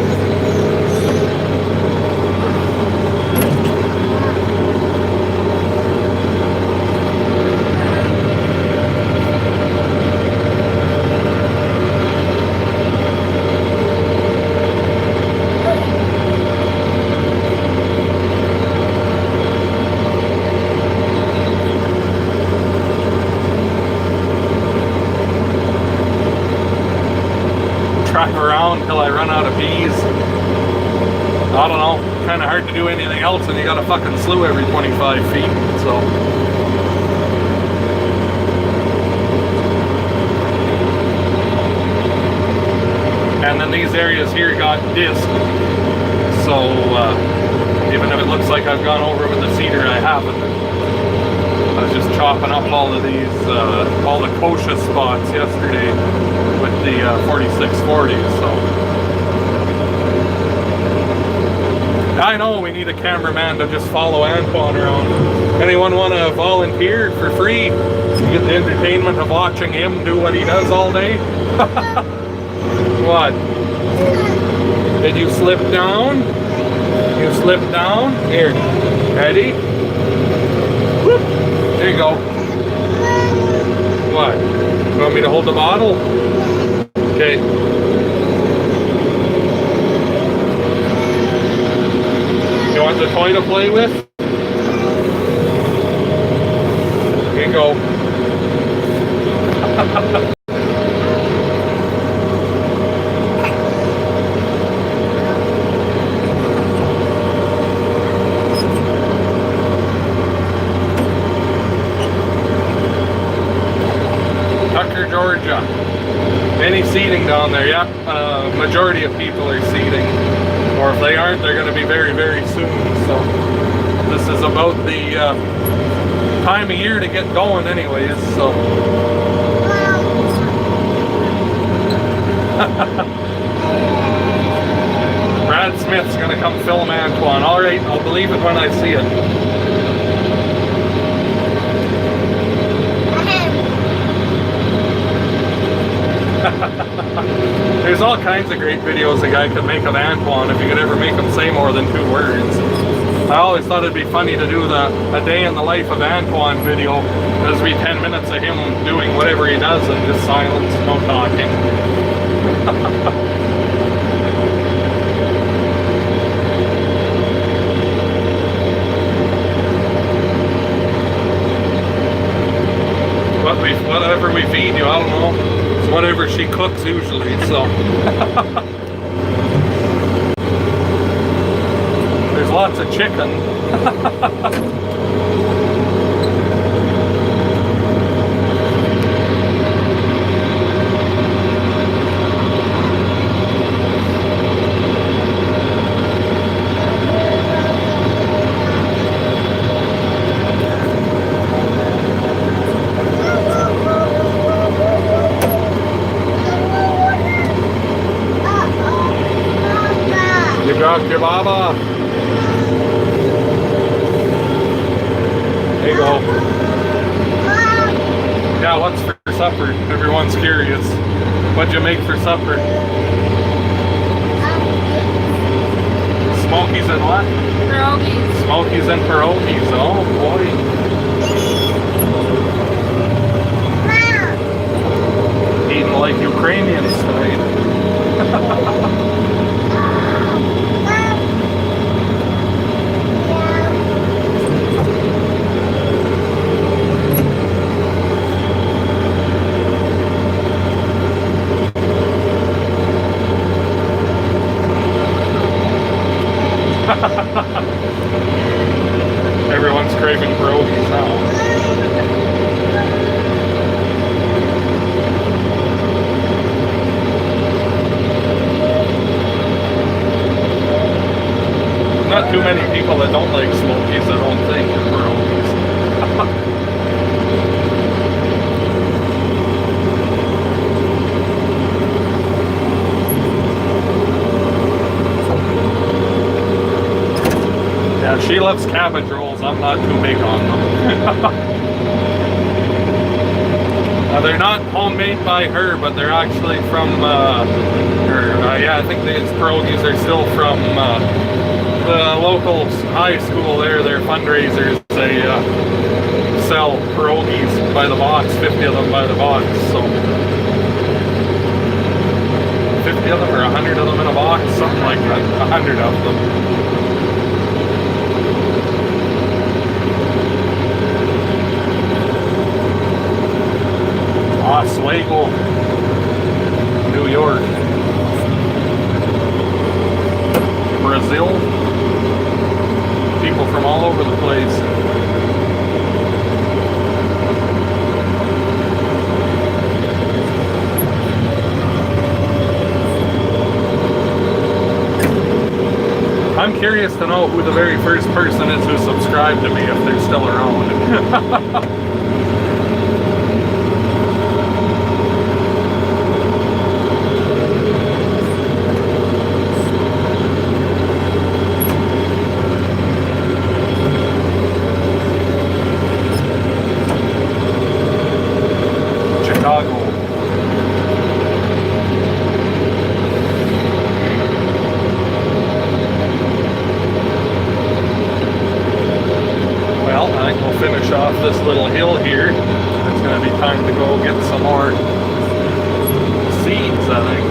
Drive around till I run out of bees. I don't know, kind of hard to do anything else and you got a fucking slough every 25 feet, so. And then these areas here got disc, so even if it looks like I've gone over with the seeder, I haven't. I was just chopping up all of these, all the kochia spots yesterday with the 4640, so. I know we need a cameraman to just follow Antoine around. Anyone want to volunteer for free? You get the entertainment of watching him do what he does all day? What? Did you slip down? You slipped down? Here. Ready? Whoop. There you go. What? You want me to hold the bottle? Okay. You want the toy to play with? Here you go. Tucker, Georgia. Any seating down there? Yeah, majority of people are seating. Or if they aren't, they're going to be very, very soon. So this is about the time of year to get going anyways. So Brad Smith's going to come film Antoine. All right, I'll believe it when I see it. There's all kinds of great videos a guy could make of Antoine if you could ever make him say more than 2 words. I always thought it'd be funny to do a day in the life of Antoine video. There's be 10 minutes of him doing whatever he does and just silence, no talking. Whatever we feed you, I don't know. It's whatever she cooks usually, so. There's lots of chicken. Your baba. There you go. Yeah, what's for supper? Everyone's curious. What'd you make for supper? Smokies and what? Pierogies. Smokies and pierogies. Oh boy. Eating like Ukrainians tonight. Everyone's craving pierogies now. Not too many people that don't like smokies, I don't think, or pierogies. She loves cabbage rolls. I'm not too big on them. They're not homemade by her, but they're actually from, yeah, I think these pierogies are still from the local high school there. Their fundraisers, they sell pierogies by the box, 50 of them by the box, so 50 of them or 100 of them in a box, something like that, 100 of them. Oswego, New York, Brazil, people from all over the place. I'm curious to know who the very first person is who subscribed to me, if they're still around. This little hill here. It's going to be time to go get some more seeds, I think.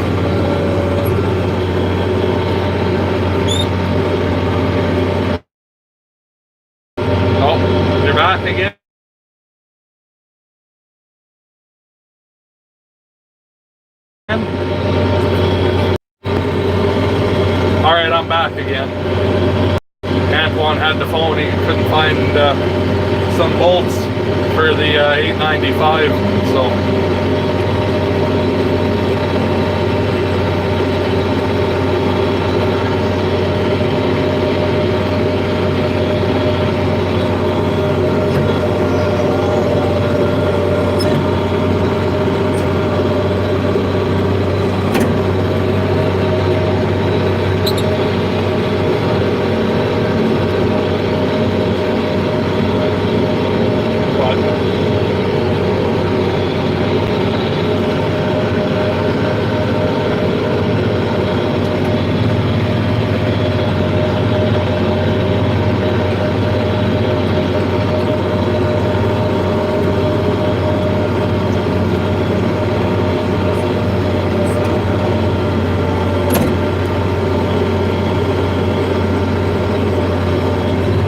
Oh, you're back again? Alright, I'm back again. Antoine had the phone, he couldn't find some bolts for the 895, so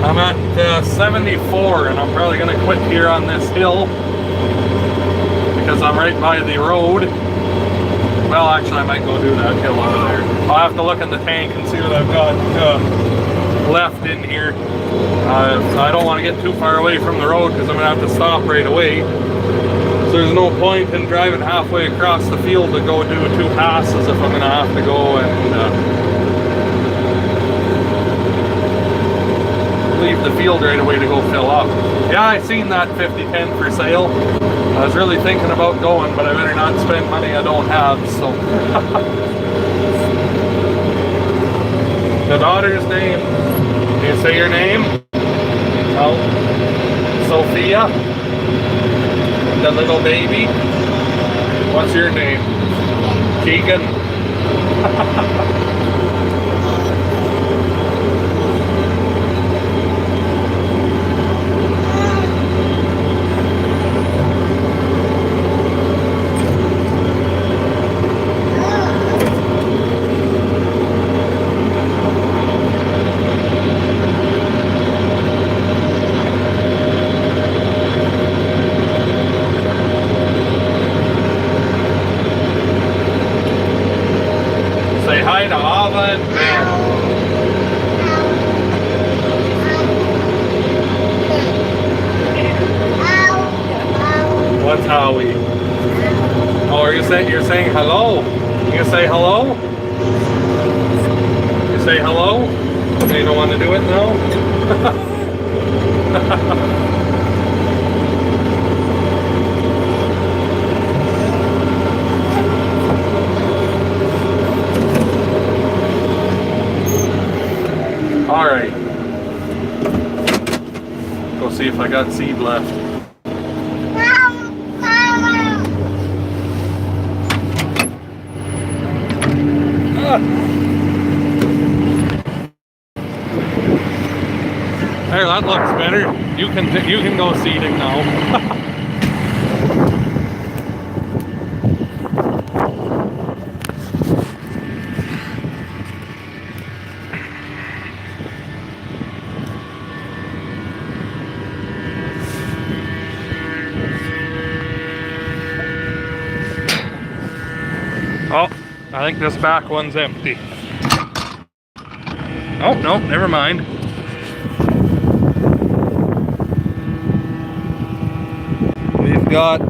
I'm at 74, and I'm probably going to quit here on this hill because I'm right by the road. Well, actually, I might go do that hill out of there. I'll have to look in the tank and see what I've got left in here. I don't want to get too far away from the road because I'm going to have to stop right away. So there's no point in driving halfway across the field to go do 2 passes if I'm going to have to go and leave the field right away to go fill up. Yeah, I seen that 5010 for sale. I was really thinking about going, but I better not spend money I don't have, so. The daughter's name. Can you say your name? Oh, Sophia. The little baby. What's your name? Keegan. What's Howie? Oh, are you saying you're saying hello? You say hello? You say hello? You don't want to do it now? All right. if I got seed left. There, that looks better. You can go seeding now. Oh, I think this back one's empty. Oh, no, never mind. We've got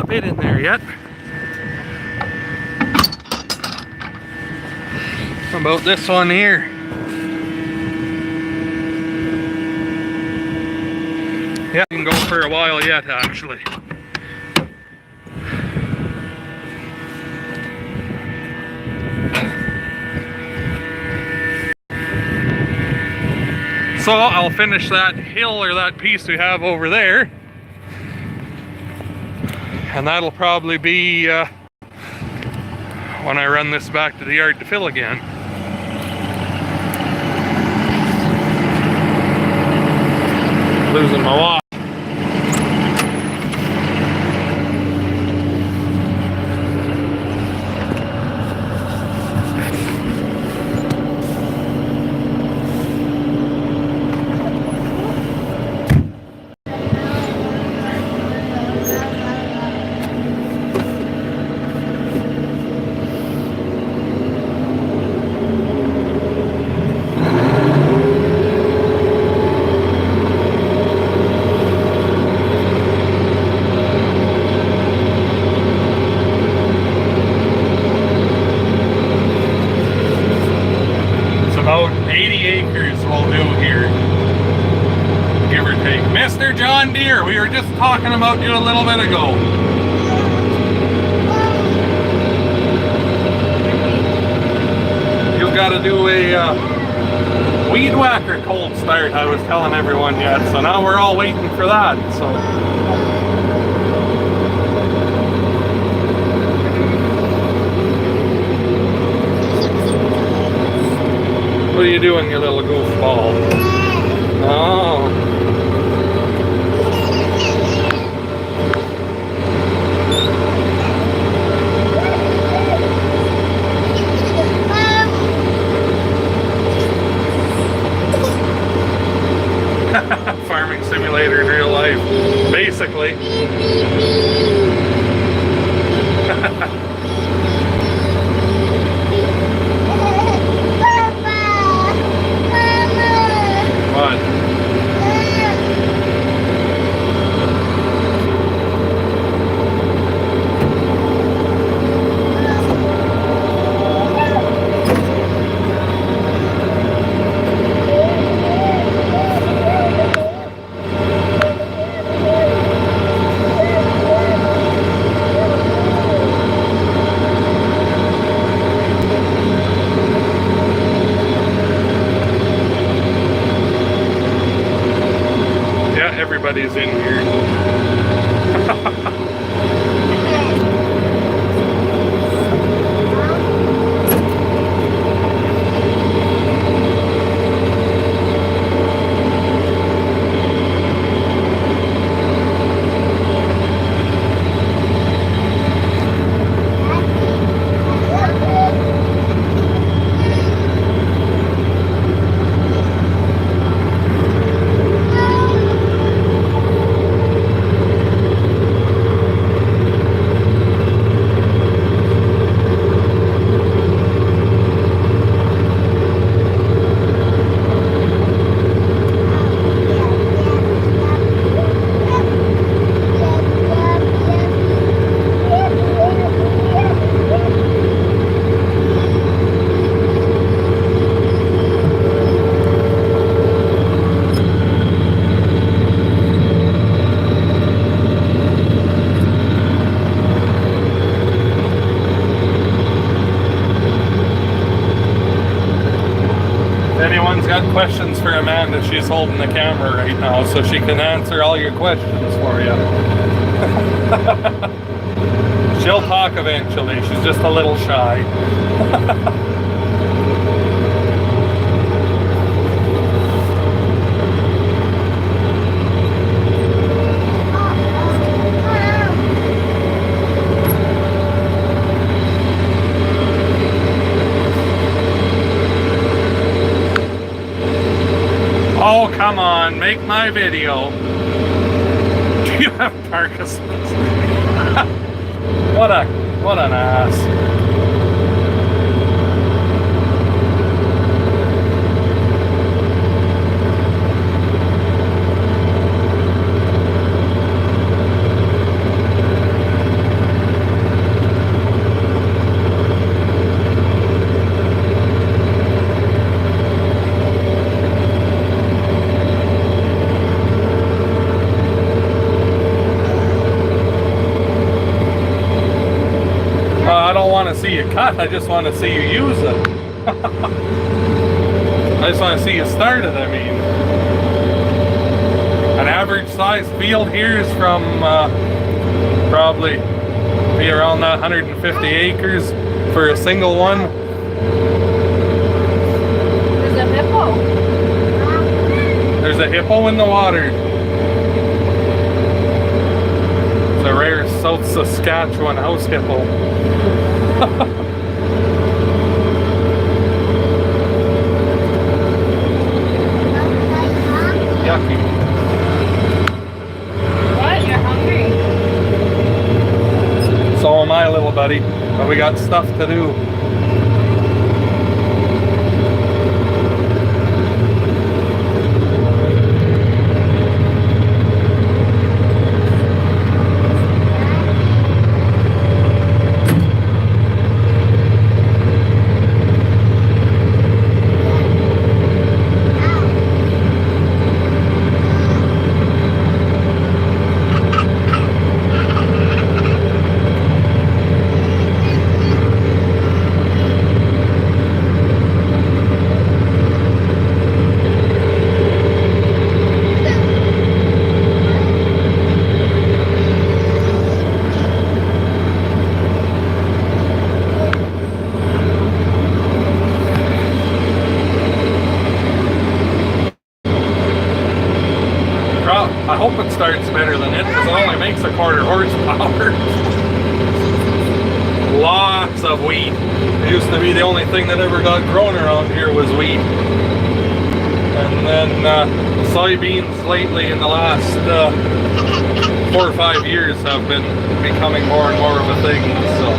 a bit in there yet. How about this one here? Yeah, it can go for a while yet, actually. So I'll finish that hill or that piece we have over there, and that'll probably be when I run this back to the yard to fill again. Losing my watch. About 80 acres we'll do here, give or take. Mr. John Deere, we were just talking about you a little bit ago. You've got to do a weed whacker cold start, I was telling everyone yet, so now we're all waiting for that. So what are you doing, you little goofball? Oh. Farming simulator in real life, basically. What? John's got questions for Amanda. She's holding the camera right now, so she can answer all your questions for you. She'll talk eventually. She's just a little shy. Oh, come on, make my video. Do you have Parkinson's? What an ass. See you cut, I just want to see you use it. I just want to see you start it, I mean. An average size field here is from probably be around that 150 acres for a single one. There's a hippo. There's a hippo in the water. It's a rare South Saskatchewan house hippo. Yucky. What? You're hungry? So am I, little buddy. But we got stuff to do. I hope it starts better than it, because it only makes a quarter horsepower. Lots of wheat. It used to be the only thing that ever got grown around here was wheat. And then soybeans lately in the last 4 or 5 years have been becoming more and more of a thing. So.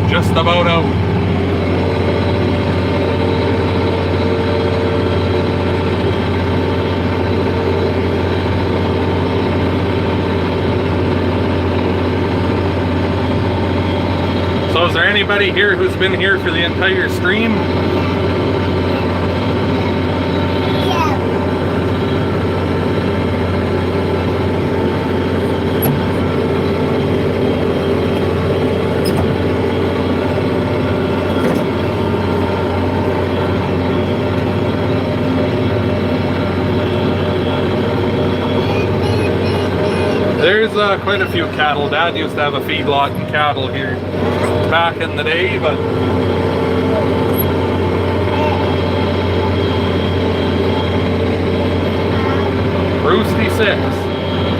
Just about out. So is there anybody here who's been here for the entire stream? There's quite a few cattle. Dad used to have a feedlot and cattle here back in the day, but Roosty 6,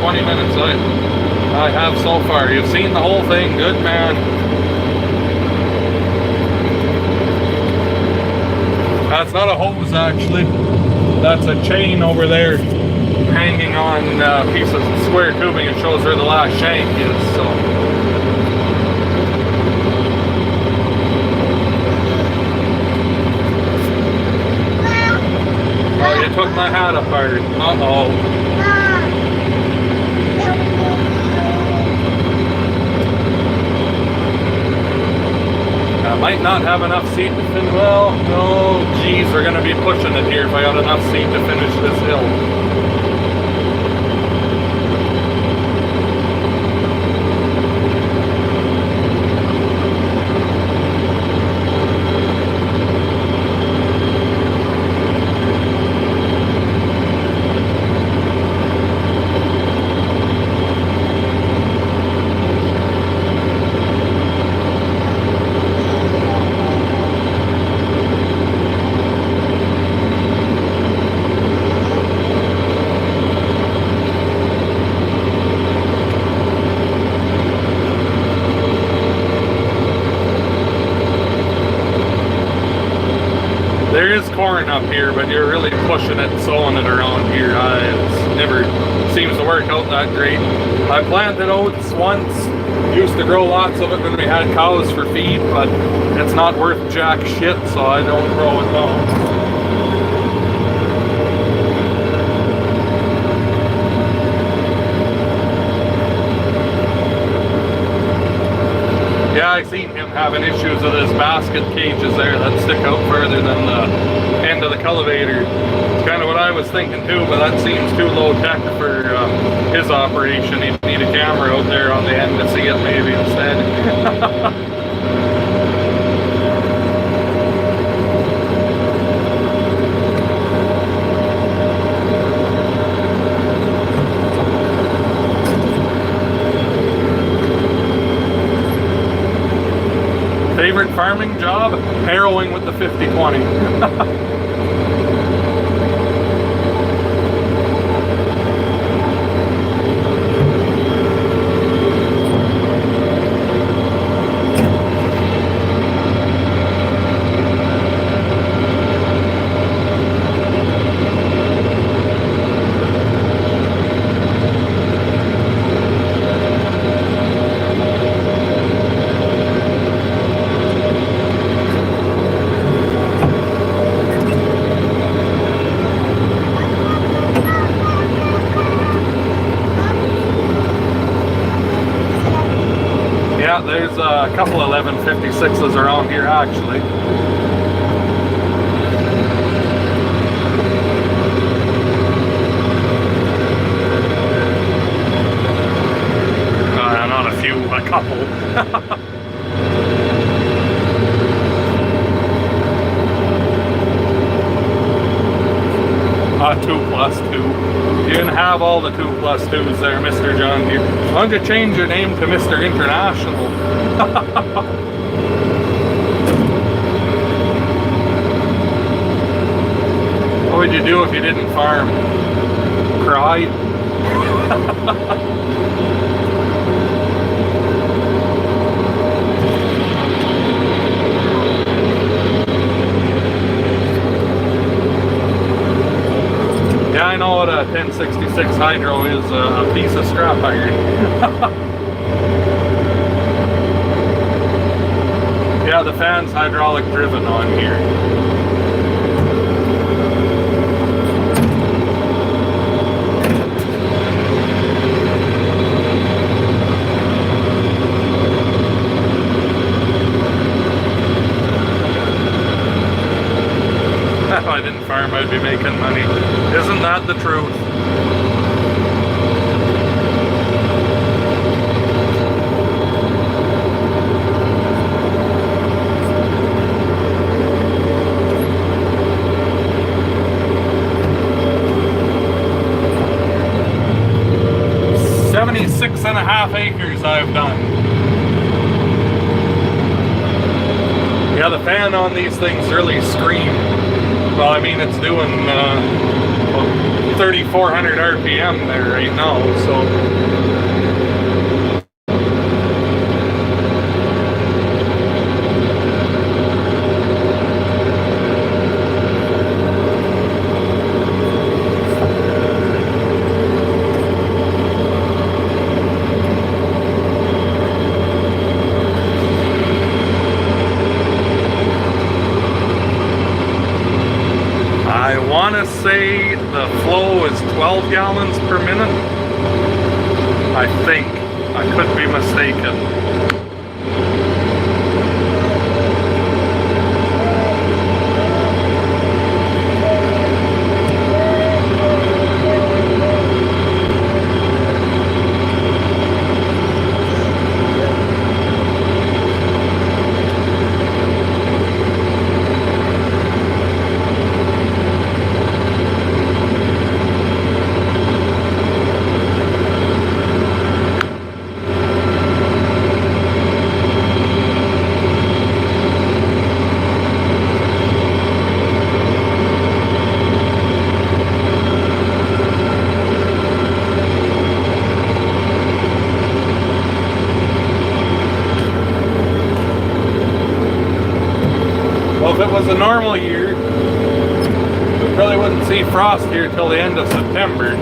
20 minutes I have so far. You've seen the whole thing, good man. That's not a hose actually, that's a chain over there hanging on a piece of square tubing. It shows where the last shank is. So oh, took my hat apart. Uh-oh. I might not have enough seat to finish. Well, no, geez, we're gonna be pushing it here if I got enough seat to finish this hill. There is corn up here, but you're really pushing it, sowing it around here. It never seems to work out that great. I planted oats once, used to grow lots of it when we had cows for feed, but it's not worth jack shit, so I don't grow it now. Yeah, I seen him having issues with his basket cages there that stick out further than the end of the cultivator. It's kind of what I was thinking too, but that seems too low tech for his operation. He'd need a camera out there on the end to see it maybe instead. Favorite farming job? Harrowing with the 50-20. There's a couple 1156s around here actually. Not a few, a couple. 2+2. You can have all the 2+2s there, Mr. John Deere. Why don't you change your name to Mr. International? What would you do if you didn't farm? Cry? Yeah, I know what a 1066 hydro is, a piece of scrap iron. Yeah, the fan's hydraulic driven on here. If I didn't farm, I'd be making money. Isn't that the truth? .5 acres I've done. Yeah, the fan on these things really scream. Well, I mean, it's doing 3,400 RPM there right now, so. I want to say the flow is 12 gallons per minute. I think. I could be mistaken. Well, if it was a normal year, we probably wouldn't see frost here till the end of September.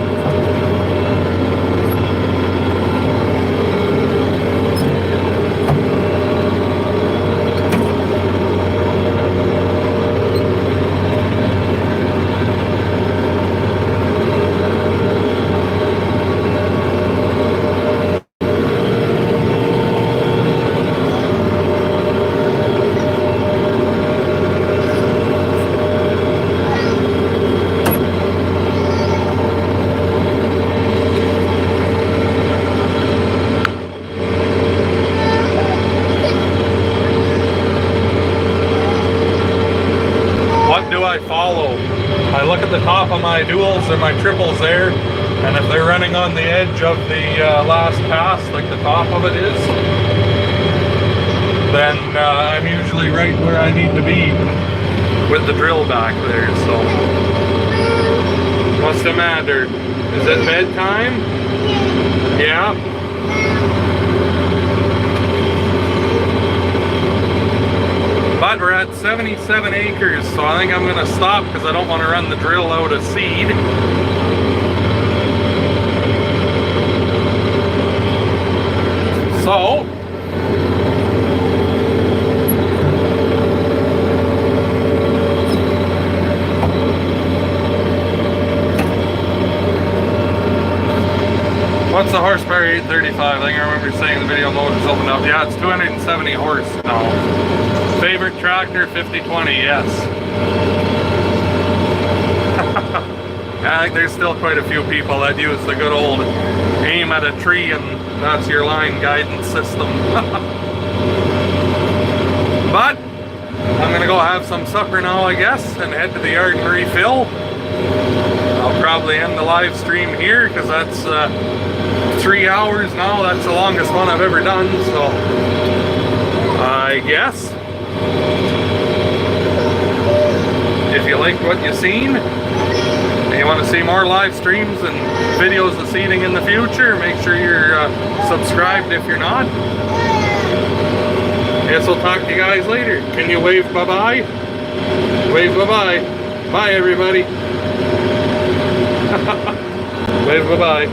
Follow. I look at the top of my duals or my triples there, and if they're running on the edge of the last pass, like the top of it is, then I'm usually right where I need to be with the drill back there. So what's the matter? Is it bedtime? Yeah. But we're at 77 acres, so I think I'm going to stop because I don't want to run the drill out of seed. So, what's the horsepower 835? I think I remember saying the video motor's opened up. Yeah, it's 270 horse now. Favorite tractor, 5020, yes. I think there's still quite a few people that use the good old aim at a tree and that's your line guidance system. But I'm gonna go have some supper now, I guess, and head to the yard and refill. I'll probably end the live stream here because that's 3 hours now. That's the longest one I've ever done, so I guess if you liked what you've seen and you want to see more live streams and videos of seeding in the future, make sure you're subscribed if you're not. Guess I'll talk to you guys later. Can you wave bye-bye? Wave bye-bye. Bye, everybody. Wave bye-bye.